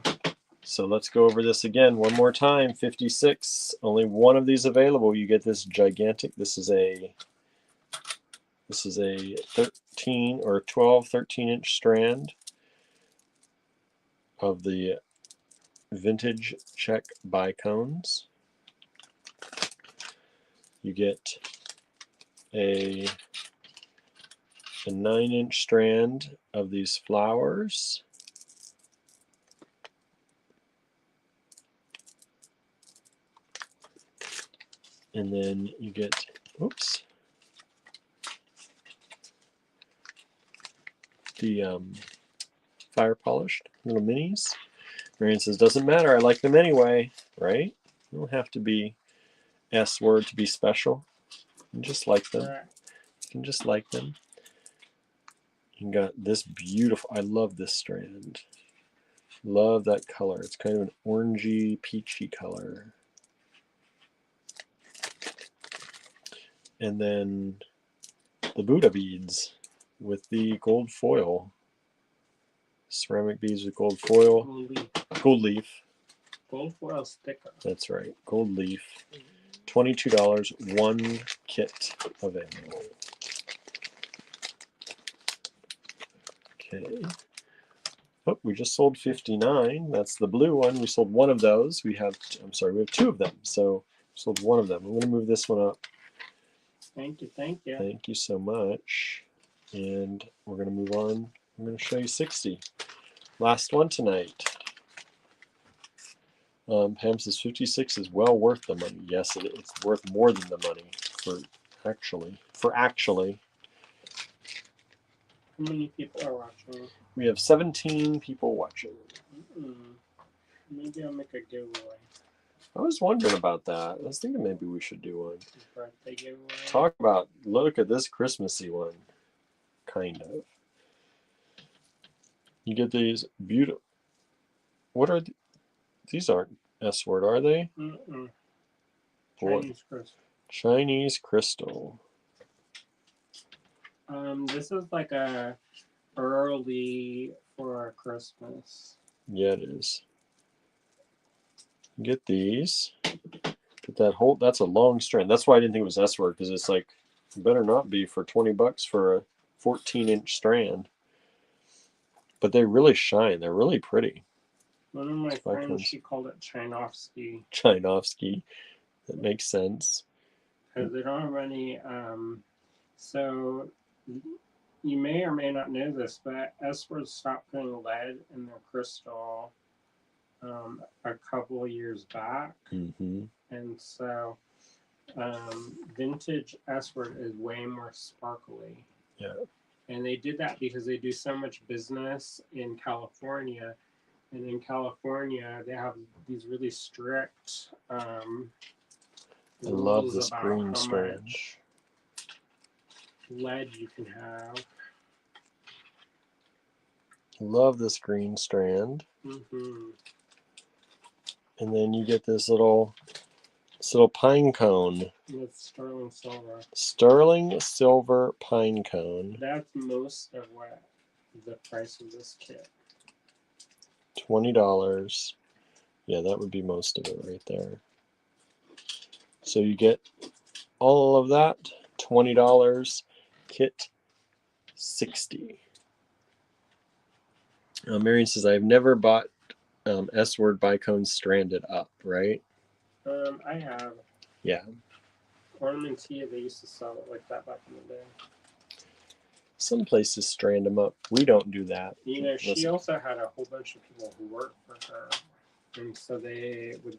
So let's go over this again one more time. 56. Only one of these available. You get this gigantic. This is a 13 or 12, 13-inch strand of the vintage check bicones. You get a 9-inch strand of these flowers. And then you get, oops, the fire polished little minis. Marian says, doesn't matter, I like them anyway, right? You don't have to be S word to be special. You can just like them. You can just like them. You got this beautiful, I love this strand. Love that color. It's kind of an orangey, peachy color. And then the Buddha beads with the gold foil. Ceramic beads with gold foil. Gold leaf. Gold leaf. Gold foil sticker. That's right. Gold leaf. $22. One kit available. Okay. Oh, we just sold 59. That's the blue one. We sold one of those. We have two of them. So we sold one of them. I'm going to move this one up. Thank you, thank you. Thank you so much. And we're going to move on. I'm going to show you 60. Last one tonight. Pam says 56 is well worth the money. Yes, it's worth more than the money for actually. How many people are watching? We have 17 people watching. Maybe I'll make a giveaway. I was wondering about that. I was thinking maybe we should do one. Birthday giveaway. Look at this Christmassy one. Kind of. You get these beautiful. What are these? Aren't S word, are they? Chinese crystal. Chinese crystal. This is like a early for Christmas. Yeah, it is. Get these. Get that whole. That's a long strand. That's why I didn't think it was S word, because it's like, it better not be for $20 for a 14-inch strand. But they really shine. They're really pretty. One of my friends, she called it Chinovsky. Chinovsky. That makes sense. Because they don't have any. So you may or may not know this, but S-Word stopped putting lead in their crystal a couple of years back. Mm-hmm. And so vintage S-Word is way more sparkly. Yeah. And they did that because they do so much business in California. And in California, they have these really strict I love this green strand. Lead you can have. Love this green strand. Mm-hmm. And then you get this little pine cone. With sterling silver. Sterling silver pine cone. That's most of what the price of this kit. $20. Yeah, that would be most of it right there. So you get all of that. $20. Kit 60. Marion says, I've never bought S-Word bicones stranded up, right? I have. Yeah. Ornamentia, they used to sell it like that back in the day. Some places strand them up. We don't do that. You know, she also had a whole bunch of people who worked for her. And so they would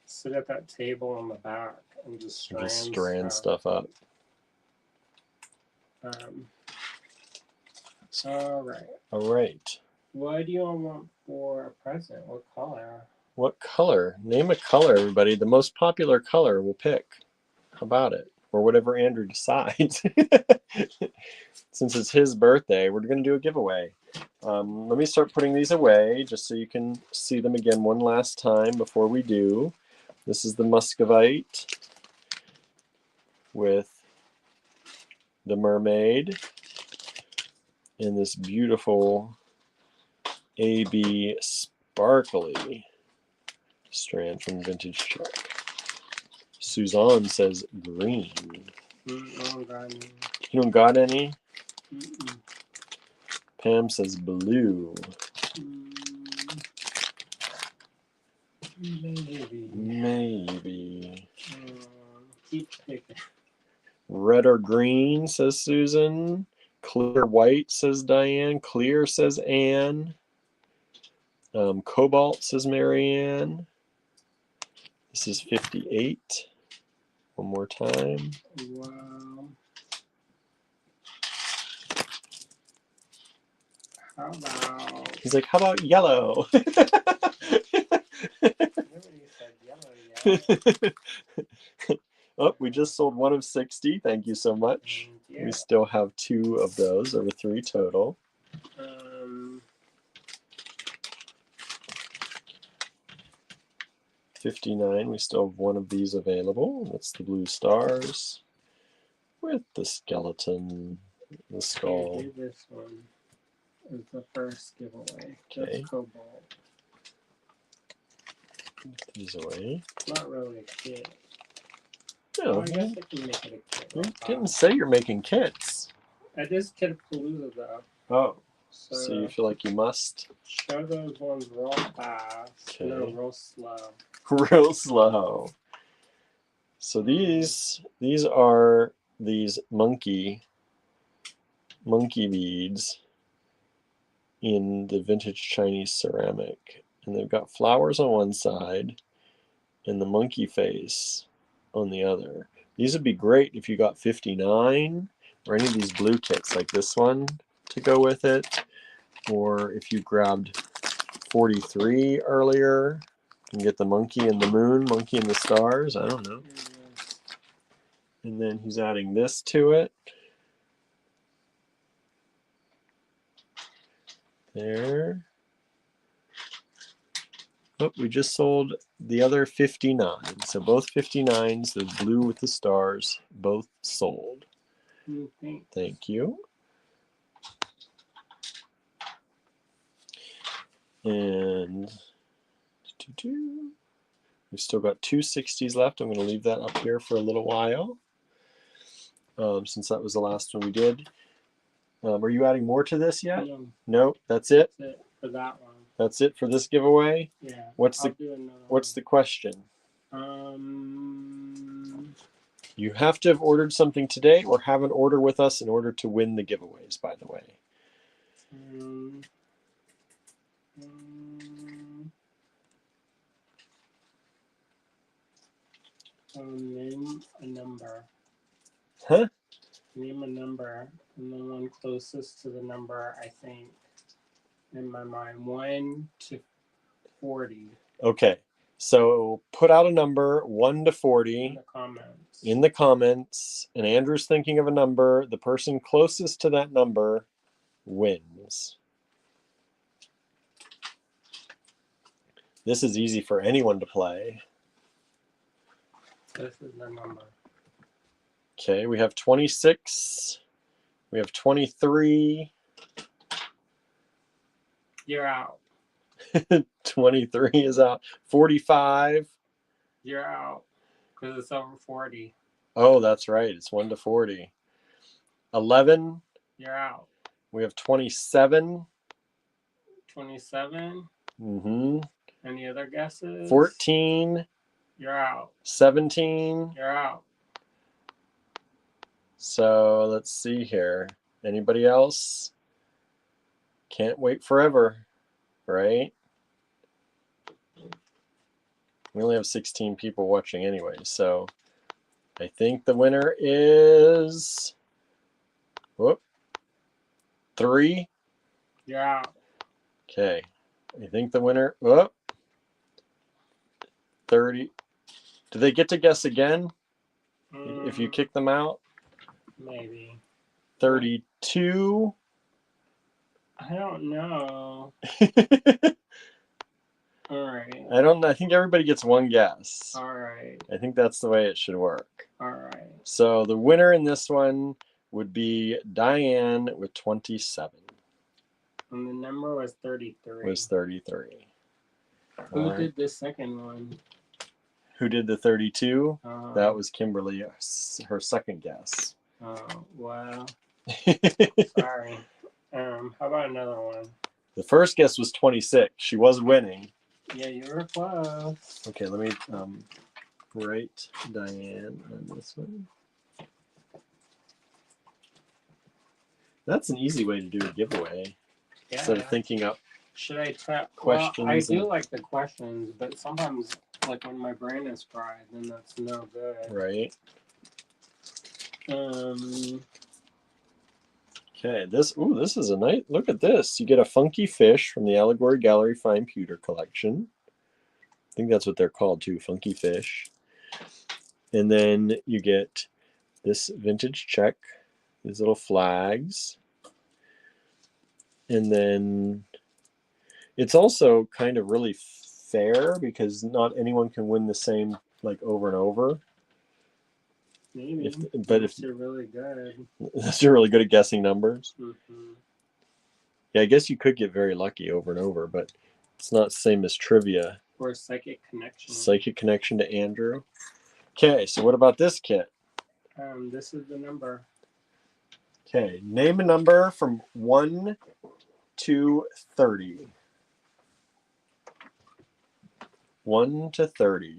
sit at that table in the back and just strand stuff up. All right. All right. What do you all want for a present? What color? What color? Name a color, everybody. The most popular color we'll pick. How about it? Or whatever Andrew decides. Since it's his birthday, we're going to do a giveaway. Let me start putting these away just so you can see them again one last time before we do. This is the Muscovite with the mermaid and this beautiful AB sparkly strand from Vintage Check. Suzanne says green. You don't got any? Mm-mm. Pam says blue. Maybe. Keep picking. Red or green, says Susan. Clear white, says Diane. Clear, says Anne. Cobalt, says Marianne. This is 58. One more time. Wow. How about... He's like, how about yellow? Nobody said yellow yet. Oh, we just sold one of 60. Thank you so much. We still have 2 of those, over 3 total. 59. We still have 1 of these available. That's the blue stars with the skeleton, the skull. Do this one is the first giveaway. Okay. That's cobalt. Put these away. Not really a kit. No, I guess I can make it a kit. you didn't say you're making kits. It is Kit-a-Palooza though. Oh, So so you feel like you must? show those ones real fast. Okay. No, real slow. Real slow. So these are these monkey beads in the vintage Chinese ceramic, and they've got flowers on one side and the monkey face on the other. These would be great if you got 59 or any of these blue kits like this one to go with it, or if you grabbed 43 earlier and get the monkey and the moon, monkey and the stars, I don't know. And then he's adding this to it. There. Oh, we just sold the other 59. So both 59s, the blue with the stars, both sold. Thank you. And we've still got two 60s left. I'm going to leave that up here for a little while, since that was the last one we did. Are you adding more to this yet? No. No, that's it? That's it for that one. That's it for this giveaway? Yeah. What's the question? You have to have ordered something today or have an order with us in order to win the giveaways, by the way. Name a number. Huh? Name a number, and the one closest to the number, I think, in my mind, 1 to 40. Okay, so put out a number 1 to 40 in the comments. In the comments, and Andrew's thinking of a number. The person closest to that number wins. This is easy for anyone to play. This is the number. Okay, we have 26. We have 23. You're out. 23 is out. 45. You're out. Because it's over 40. Oh, that's right. It's 1 to 40. 11. You're out. We have 27. 27. Mm-hmm. Any other guesses? 14. You're out. 17. You're out. So let's see here. Anybody else? Can't wait forever, right? We only have 16 people watching anyway, so I think the winner is 3. You're out. Okay. I think the winner 30. Do they get to guess again if you kick them out? Maybe. 32. I don't know. All right. I think everybody gets one guess. All right. I think that's the way it should work. All right. So the winner in this one would be Diane with 27. And the number was 33. Was 33. Who did the second one? Who did the 32? That was Kimberly, her second guess. Oh, wow. Sorry. How about another one? The first guess was 26. She was winning. Yeah, you were close. Okay, let me write Diane on this one. That's an easy way to do a giveaway. Yeah. Instead of thinking up Should I try questions. Well, I do like the questions, but sometimes, like when my brain is fried, then that's no good. Right. Okay, this is a nice, look at this. You get a funky fish from the Allegory Gallery Fine Pewter Collection. I think that's what they're called too, funky fish. And then you get this vintage check, these little flags. And then it's also kind of really fair because not anyone can win the same like over and over. Maybe. If you're really good. You're really good at guessing numbers. Mm-hmm. Yeah, I guess you could get very lucky over and over, but it's not the same as trivia. For a psychic connection. Psychic connection to Andrew. Okay, so what about this kit? This is the number. Okay, name a number from 1 to 30. 1 to 30.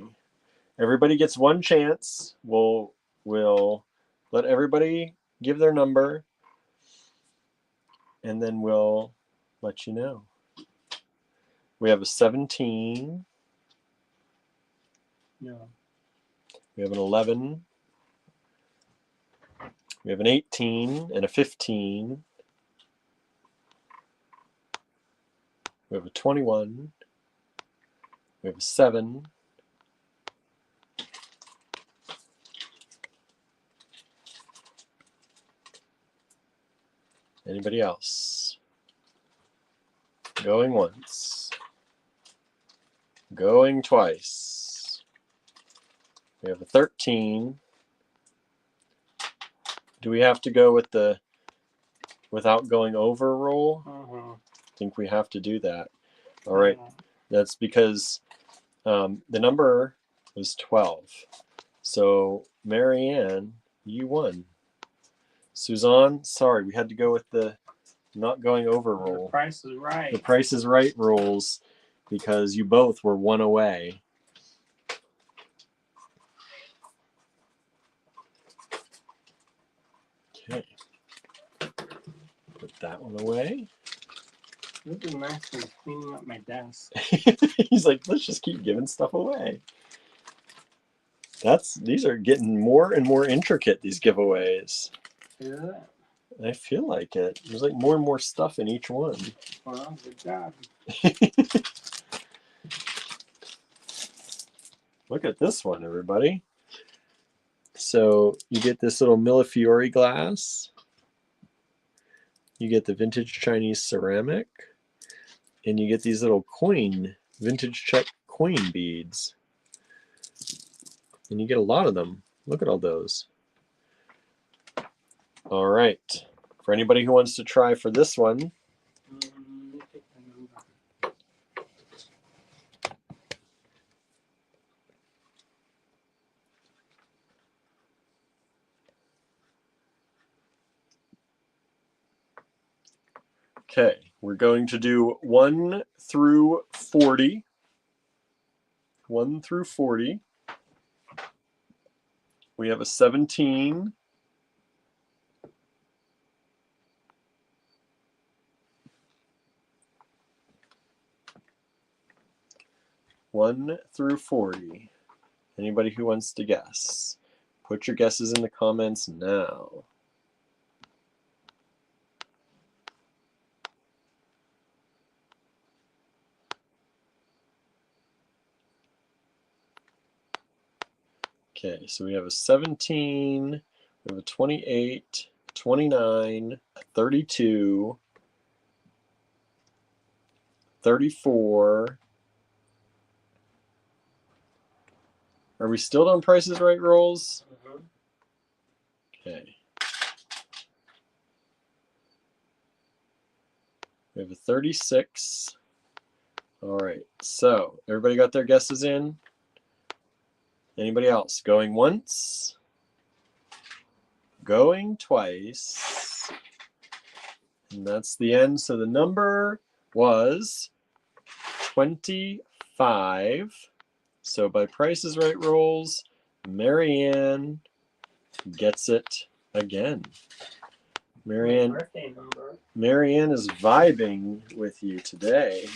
Everybody gets one chance. We'll let everybody give their number, and then we'll let you know. We have a 17. No. We have an 11. We have an 18 and a 15. We have a 21. We have a 7. Anybody else? Going once. Going twice. We have a 13. Do we have to go with the without going over roll? I think we have to do that. All right. That's because the number was 12. So, Marianne, you won. Suzanne, sorry, we had to go with the not going over roll. The Price is Right. The Price is Right rules because you both were one away. Okay. Put that one away. It would be nice when cleaning up my desk. He's like, let's just keep giving stuff away. These are getting more and more intricate, these giveaways. Yeah. I feel like it. There's like more and more stuff in each one. Well, good job. Look at this one, everybody. So you get this little Millefiori glass. You get the vintage Chinese ceramic. And you get these little vintage Czech coin beads. And you get a lot of them. Look at all those. All right. For anybody who wants to try for this one, okay, we're going to do 1 through 40. 1 through 40. We have a 17. One through 40. Anybody who wants to guess, put your guesses in the comments now. Okay, so we have a 17, we have a 28, 29, 32, 34. Are we still on Prices Right rolls? Okay. We have a 36. All right, so everybody got their guesses in? Anybody else? Going once? Going twice? And that's the end. So the number was 25. So by Price is Right rolls, Marianne gets it again. Marianne is vibing with you today.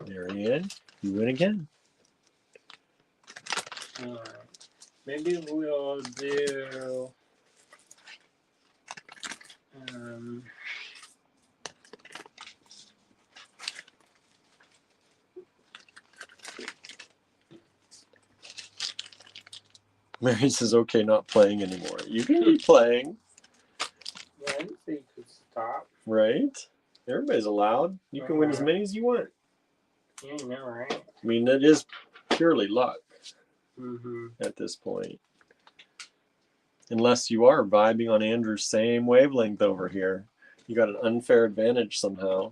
Marianne, you win again. Maybe we'll do Mary says, okay, not playing anymore. You can keep playing. Yeah, I didn't say you could stop. Right? Everybody's allowed. You can win as many as you want. Yeah, you know, right? I mean, it is purely luck at this point. Unless you are vibing on Andrew's same wavelength over here. You got an unfair advantage somehow.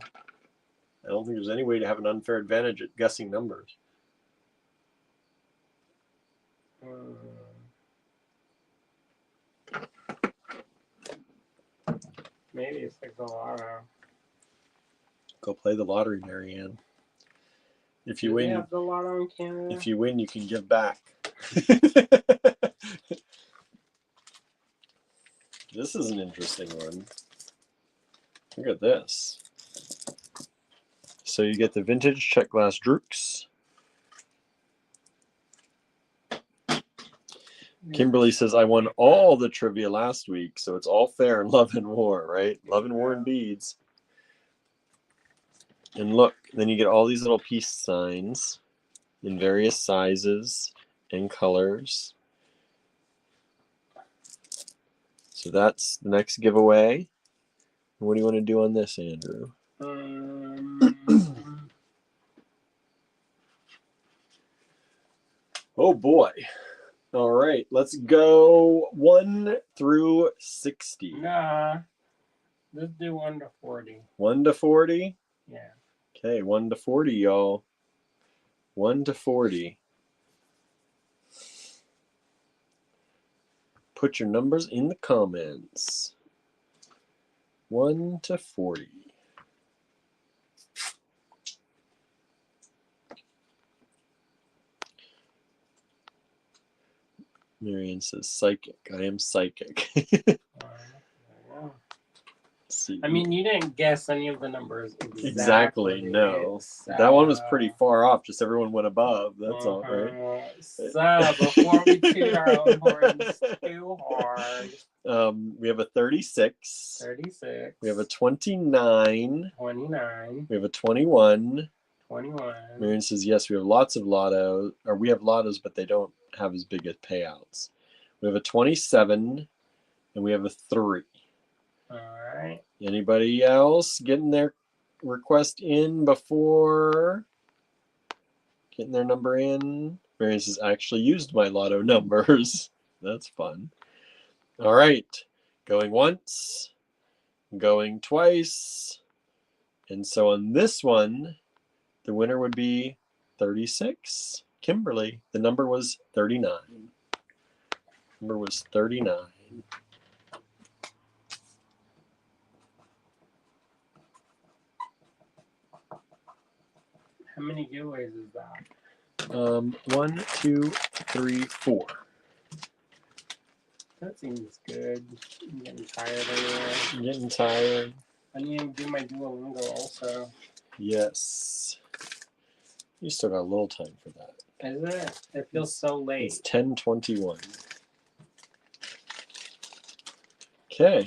I don't think there's any way to have an unfair advantage at guessing numbers. Maybe it's like the lotto. Go play the lottery, Marianne. If you win, have the lotto in Canada? If you win, you can give back. This is an interesting one. Look at this. So you get the vintage check glass Drooks. Kimberly says, I won all the trivia last week, so it's all fair in Love and War, right? Love and War and beads. And look, then you get all these little peace signs in various sizes and colors. So that's the next giveaway. What do you want to do on this, Andrew? Oh boy. All right, let's go 1 through 60. Nah, let's do 1 to 40. 1 to 40? Yeah. Okay, 1 to 40, y'all. 1 to 40. Put your numbers in the comments. 1 to 40. Marianne says psychic. I am psychic. See. I mean, you didn't guess any of the numbers exactly. No, so... that one was pretty far off. Just everyone went above. That's all right. So before we toot our own horns too hard, we have a 36. 36. We have a 29. 29. We have a 21. 21. Marianne says yes. We have lots of lottos, or we have lottos, but they don't have as big as payouts. We have a 27, and we have a 3. All right. Anybody else getting their request in before getting their number in? Marianne says, I actually used my lotto numbers. That's fun. All right. Going once, going twice. And so on this one, the winner would be 36. Kimberly, the number was 39. Number was 39. How many giveaways is that? 1, 2, 3, 4. That seems good. I'm getting tired anyway. I'm getting tired. I need to do my Duolingo also. Yes. You still got a little time for that. Is it? It feels so late. It's 10:21. Okay.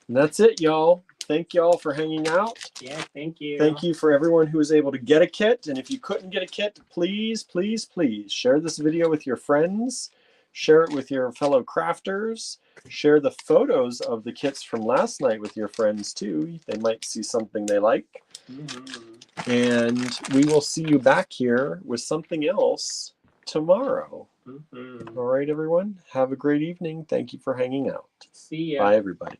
And that's it, y'all. Thank y'all for hanging out. Yeah, thank you. Thank you for everyone who was able to get a kit. And if you couldn't get a kit, please, please, please share this video with your friends. Share it with your fellow crafters. Share the photos of the kits from last night with your friends too. They might see something they like. Mm-hmm. And we will see you back here with something else tomorrow. Mm-hmm. All right, everyone. Have a great evening. Thank you for hanging out. See ya. Bye, everybody.